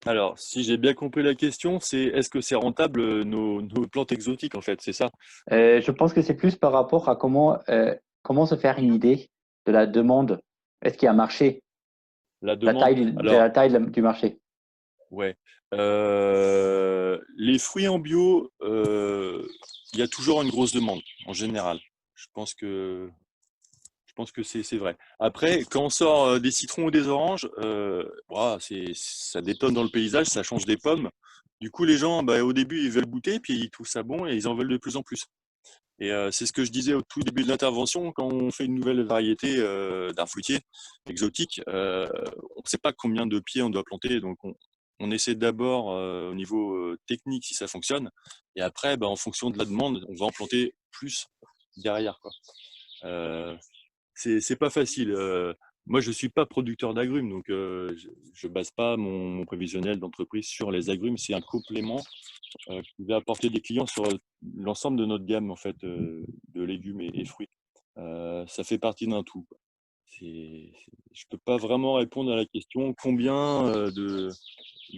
Alors, si j'ai bien compris la question, c'est est-ce que c'est rentable nos plantes exotiques, en fait, c'est ça? Je pense que c'est plus par rapport à comment se faire une idée de la demande. Est-ce qu'il y a un marché? La La demande. taille du marché. Ouais. Les fruits en bio, il y a toujours une grosse demande, en général. Je pense que c'est vrai. Après, quand on sort des citrons ou des oranges, ça détonne dans le paysage, ça change des pommes. Du coup, les gens, au début, ils veulent goûter, puis ils trouvent ça bon et ils en veulent de plus en plus. Et c'est ce que je disais au tout début de l'intervention, quand on fait une nouvelle variété d'un fruitier exotique, on ne sait pas combien de pieds on doit planter, donc on essaie d'abord au niveau technique si ça fonctionne, et après, en fonction de la demande, on va en planter plus derrière, quoi. C'est pas facile. Moi, je suis pas producteur d'agrumes, donc je base pas mon prévisionnel d'entreprise sur les agrumes. C'est un complément qui va apporter des clients sur l'ensemble de notre gamme en fait de légumes et fruits. Ça fait partie d'un tout, quoi. Je peux pas vraiment répondre à la question combien de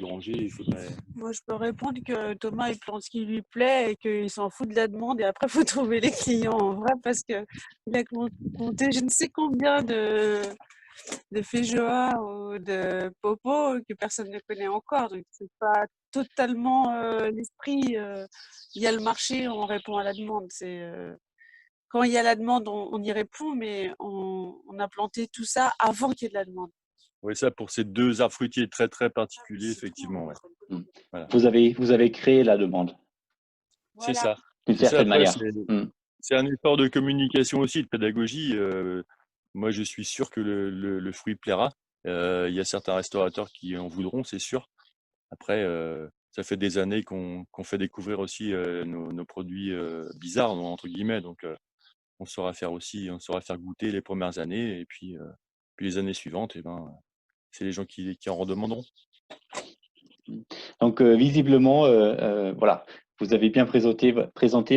rangées il faudrait. Moi, je peux répondre que Thomas, il plante ce qui lui plaît et qu'il s'en fout de la demande. Et après, il faut trouver les clients en vrai parce qu'il a compté je ne sais combien de feijoa ou de popo que personne ne connaît encore. Donc, c'est pas totalement l'esprit. Il y a le marché, on répond à la demande. Quand il y a la demande, on y répond, mais on a planté tout ça avant qu'il y ait de la demande. Oui, ça pour ces deux arbres fruitiers très très particuliers, effectivement. Ouais. Voilà. Vous avez créé la demande. C'est ça. D'une certaine Après, manière. c'est un effort de communication aussi, de pédagogie. Moi, je suis sûr que le fruit plaira. Il y a certains restaurateurs qui en voudront, c'est sûr. Après, ça fait des années qu'on fait découvrir aussi nos produits bizarres, entre guillemets. Donc, on saura faire goûter les premières années. Et puis les années suivantes, c'est les gens qui en redemanderont. Donc, visiblement, voilà, vous avez bien présenté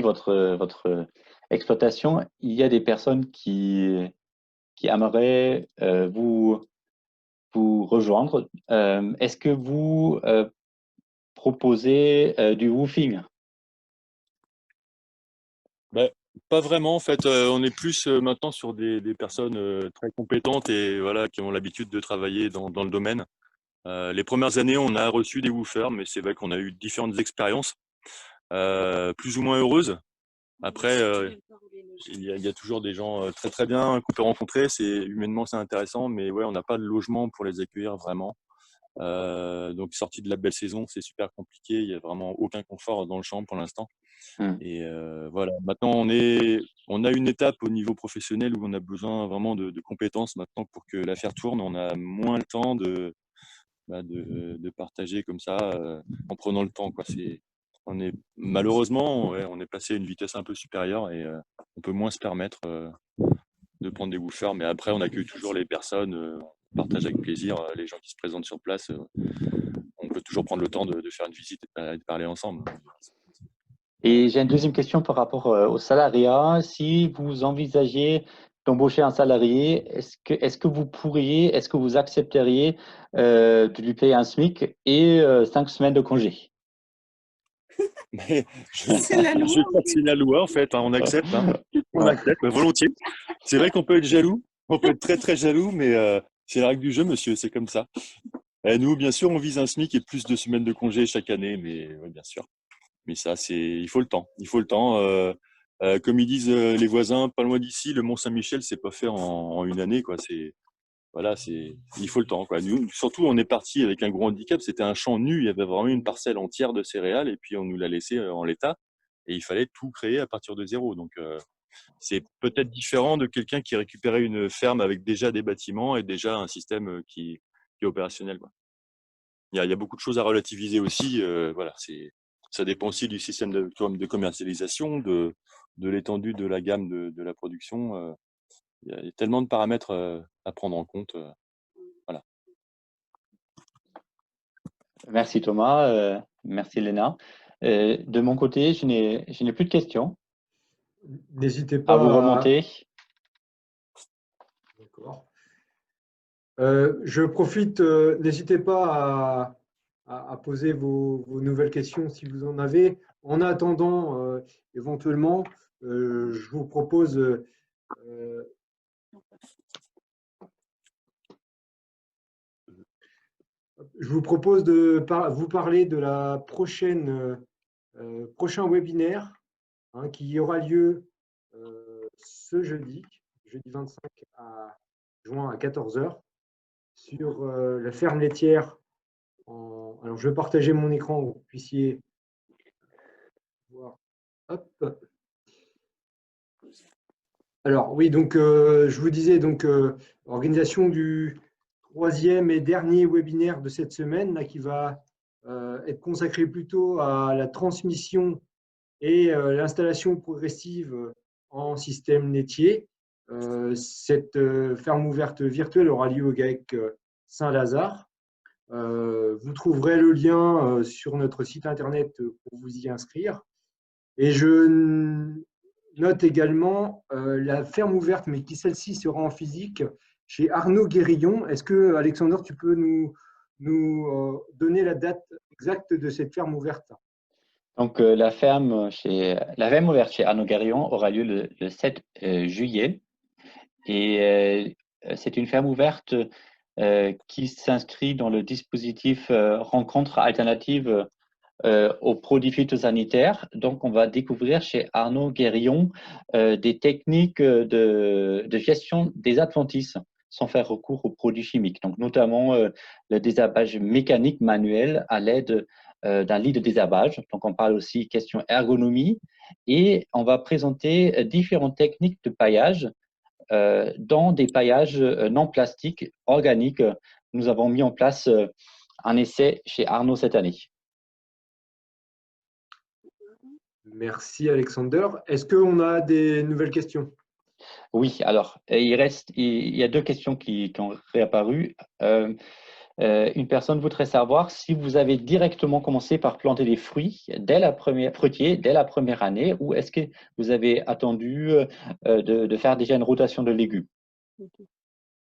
votre exploitation. Il y a des personnes qui aimeraient vous rejoindre. Est-ce que vous proposez du woofing? Pas vraiment, en fait. On est plus maintenant sur des personnes très compétentes et voilà, qui ont l'habitude de travailler dans le domaine. Les premières années, on a reçu des woofers, mais c'est vrai qu'on a eu différentes expériences, plus ou moins heureuses. Après, il y a toujours des gens très très bien qu'on peut rencontrer. Humainement, c'est intéressant, mais ouais, on n'a pas de logement pour les accueillir vraiment. Donc, sorti de la belle saison, c'est super compliqué. Il n'y a vraiment aucun confort dans le champ pour l'instant. Et voilà. Maintenant, on a une étape au niveau professionnel où on a besoin vraiment de compétences maintenant pour que l'affaire tourne. On a moins le temps de partager comme ça en prenant le temps, quoi. Malheureusement, ouais, on est passé à une vitesse un peu supérieure et on peut moins se permettre de prendre des woofers. Mais après, on accueille toujours les personnes, on partage avec plaisir les gens qui se présentent sur place. On peut toujours prendre le temps de faire une visite et de parler ensemble. Et j'ai une deuxième question par rapport au salariat. Si vous envisagez d'embaucher un salarié, est-ce que vous accepteriez de lui payer un SMIC et 5 semaines de congé? Mais C'est la loi. je crois que c'est la loi, en fait. Hein, on accepte. Hein. On accepte, volontiers. C'est vrai qu'on peut être jaloux. On peut être très, très jaloux, mais c'est la règle du jeu, monsieur. C'est comme ça. Et nous, bien sûr, on vise un SMIC et plus de semaines de congé chaque année, mais ouais, bien sûr. Mais ça, il faut le temps. Il faut le temps. Comme ils disent les voisins, pas loin d'ici, le Mont-Saint-Michel, c'est pas fait en une année, quoi. Voilà, il faut le temps, quoi. Nous, surtout, on est parti avec un gros handicap. C'était un champ nu. Il y avait vraiment une parcelle entière de céréales et puis on nous l'a laissé en l'état. Et il fallait tout créer à partir de zéro. Donc, c'est peut-être différent de quelqu'un qui récupérait une ferme avec déjà des bâtiments et déjà un système qui est opérationnel, quoi. Il y a beaucoup de choses à relativiser aussi. Voilà, ça dépend aussi du système de commercialisation, de l'étendue de la gamme de la production. Il y a tellement de paramètres à prendre en compte. Voilà. Merci Thomas, merci Léna. De mon côté, je n'ai plus de questions. N'hésitez À vous pas remonter. D'accord. Je profite, n'hésitez pas à poser vos nouvelles questions si vous en avez. En attendant, éventuellement, je vous propose de vous parler de la prochain webinaire qui aura lieu ce jeudi 25 juin à 14 h sur la ferme laitière. Alors, je vais partager mon écran pour que vous puissiez voir. Hop. Alors, oui, donc, je vous disais, donc, organisation du troisième et dernier webinaire de cette semaine, là, qui va être consacré plutôt à la transmission et l'installation progressive en système laitier. Cette ferme ouverte virtuelle aura lieu au GAEC Saint-Lazare. Vous trouverez le lien sur notre site internet pour vous y inscrire. Et je note également la ferme ouverte, mais qui celle-ci sera en physique, chez Arnaud Guérillon. Est-ce que, Alexandre, tu peux nous donner la date exacte de cette ferme ouverte? Donc, la ferme ouverte chez Arnaud Guérillon aura lieu le 7 juillet. Et c'est une ferme ouverte qui s'inscrit dans le dispositif rencontre alternative aux produits phytosanitaires. Donc, on va découvrir chez Arnaud Guérillon des techniques de gestion des adventices sans faire recours aux produits chimiques. Donc, notamment le désherbage mécanique manuel à l'aide d'un lit de désherbage. Donc, on parle aussi question ergonomie et on va présenter différentes techniques de paillage dans des paillages non plastiques, organiques. Nous avons mis en place un essai chez Arnaud cette année. Merci Alexander. Est-ce qu'on a des nouvelles questions? Oui, alors il y a deux questions qui ont réapparu. Une personne voudrait savoir si vous avez directement commencé par planter des fruitiers dès la première année, ou est-ce que vous avez attendu de faire déjà une rotation de légumes?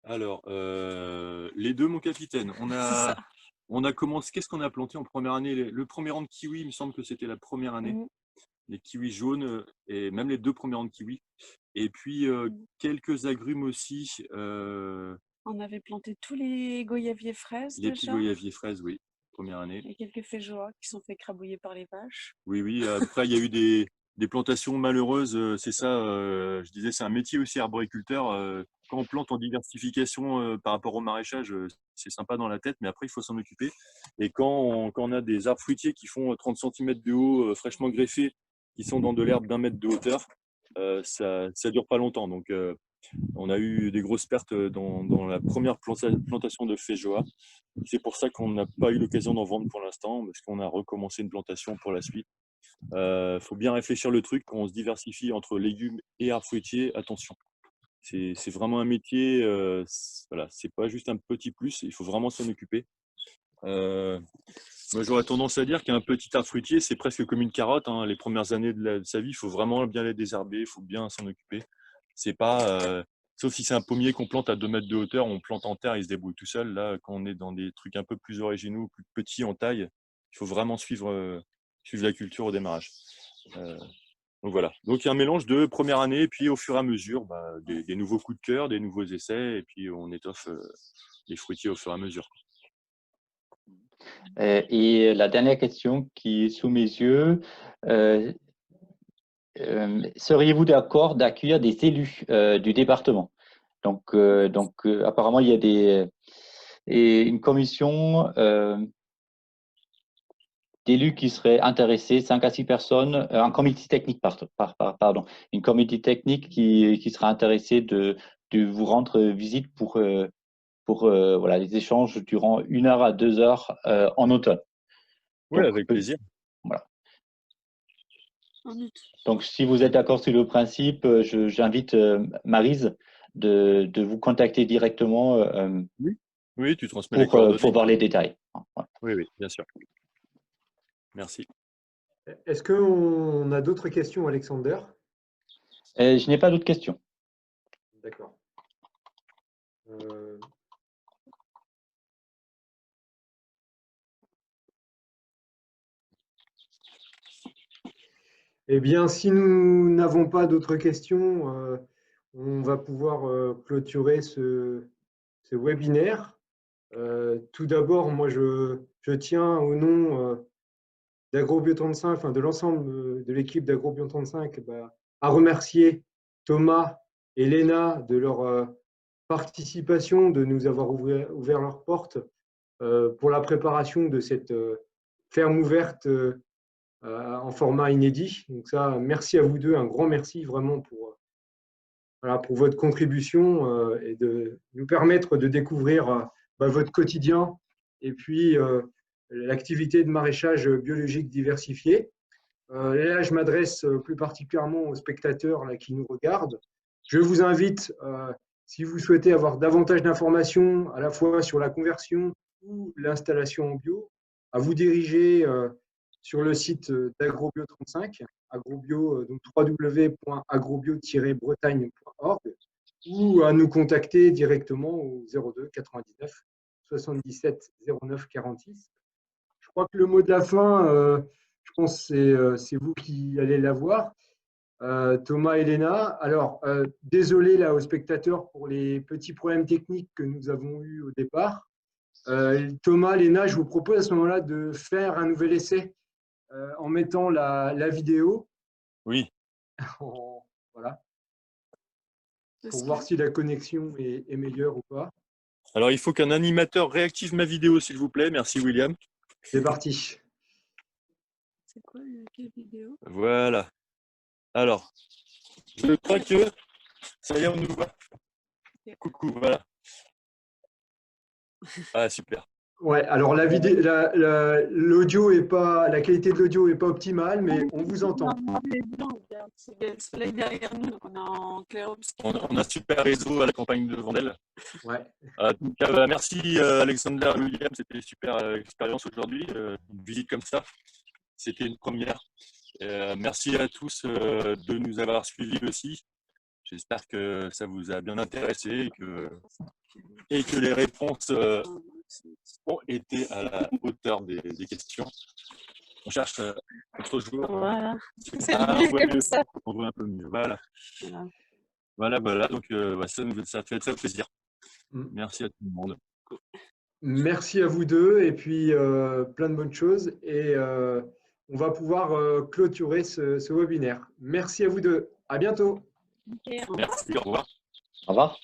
Alors, les deux, mon capitaine. On a commencé. Qu'est-ce qu'on a planté en première année? Le premier rang de kiwi, il me semble que c'était la première année. Les kiwis jaunes et même les 2 premiers rangs de kiwis. Et puis quelques agrumes aussi. On avait planté tous les goyaviers fraises Les petits déjà. goyaviers fraises, oui, première année. Et quelques féjoas qui sont fait crabouiller par les vaches. Oui, oui. Après, il y a eu des plantations malheureuses, c'est ça, je disais, c'est un métier aussi arboriculteur. Quand on plante en diversification par rapport au maraîchage, c'est sympa dans la tête, mais après, il faut s'en occuper. Et quand on a des arbres fruitiers qui font 30 cm de haut, fraîchement greffés, qui sont dans de l'herbe d'1 mètre de hauteur, ça dure pas longtemps. Donc, on a eu des grosses pertes dans la première plantation de feijoa. C'est pour ça qu'on n'a pas eu l'occasion d'en vendre pour l'instant, parce qu'on a recommencé une plantation pour la suite. Faut bien réfléchir le truc quand on se diversifie entre légumes et arbres fruitiers. Attention, c'est vraiment un métier. Voilà, c'est pas juste un petit plus. Il faut vraiment s'en occuper. Moi, j'aurais tendance à dire qu'un petit arbre fruitier, c'est presque comme une carotte. Hein. Les premières années de sa vie, il faut vraiment bien les désherber. Il faut bien s'en occuper. C'est pas, sauf si c'est un pommier qu'on plante à 2 mètres de hauteur, on plante en terre, il se débrouille tout seul. Là, quand on est dans des trucs un peu plus originaux, plus petits en taille, il faut vraiment suivre la culture au démarrage. Donc voilà. Donc il y a un mélange de première année, et puis au fur et à mesure, des nouveaux coups de cœur, des nouveaux essais, et puis on étoffe les fruitiers au fur et à mesure. Et la dernière question qui est sous mes yeux, seriez-vous d'accord d'accueillir des élus du département? Donc, apparemment, il y a une commission d'élus qui seraient intéressés, 5 à 6 personnes, un comité technique, pardon, une comité technique qui sera intéressée de vous rendre visite pour voilà, les échanges durant 1 heure à 2 heures en automne. Oui, avec plaisir. Voilà. En août. Donc, si vous êtes d'accord sur le principe, j'invite Maryse de vous contacter directement Oui, tu transmets les coordonnées. pour voir les détails. Voilà. Oui, bien sûr. Merci. Est-ce qu'on a d'autres questions, Alexander? Je n'ai pas d'autres questions. D'accord. Eh bien, si nous n'avons pas d'autres questions, on va pouvoir clôturer ce webinaire. Tout d'abord, moi, je tiens au nom d'Agrobio 35, enfin de l'ensemble de l'équipe d'Agrobio 35, à remercier Thomas et Léna de leur participation, de nous avoir ouvert leurs portes pour la préparation de cette ferme ouverte en format inédit. Donc ça, merci à vous deux, un grand merci vraiment pour votre contribution et de nous permettre de découvrir votre quotidien et puis l'activité de maraîchage biologique diversifié. Là, je m'adresse plus particulièrement aux spectateurs là, qui nous regardent. Je vous invite, si vous souhaitez avoir davantage d'informations à la fois sur la conversion ou l'installation en bio, à vous diriger sur le site d'Agrobio 35, agrobio, donc www.agrobio-bretagne.org, ou à nous contacter directement au 02 99 77 09 46. Je crois que le mot de la fin, je pense que c'est vous qui allez l'avoir. Thomas et Léna. Alors, désolé là aux spectateurs pour les petits problèmes techniques que nous avons eus au départ. Thomas, Léna, je vous propose à ce moment-là de faire un nouvel essai en mettant la vidéo. Oui. Voilà. Pour voir si la connexion est meilleure ou pas. Alors, il faut qu'un animateur réactive ma vidéo, s'il vous plaît. Merci, William. C'est parti. C'est quoi quelle vidéo? Voilà. Alors, je crois que ça y est, on nous voit. Coucou, voilà. Ah, super. Ouais, alors la vidéo, l'audio est pas, la qualité de l'audio est pas optimale, mais on vous entend. Il y a le soleil derrière nous, donc on est en clair-obscur. On a un super réseau à la campagne de Vendel. Ouais. Donc, merci Alexander et William, c'était une super expérience aujourd'hui. Une visite comme ça, c'était une première. Merci à tous de nous avoir suivis aussi. J'espère que ça vous a bien intéressé et que les réponses ont été à la hauteur des questions. On cherche autre chose. Voilà, c'est mieux comme ça. On voit un peu mieux. Voilà. Donc, ça fait très plaisir. Merci à tout le monde. Merci à vous deux et puis plein de bonnes choses. Et on va pouvoir clôturer ce webinaire. Merci à vous deux. À bientôt. Merci, au revoir. Au revoir.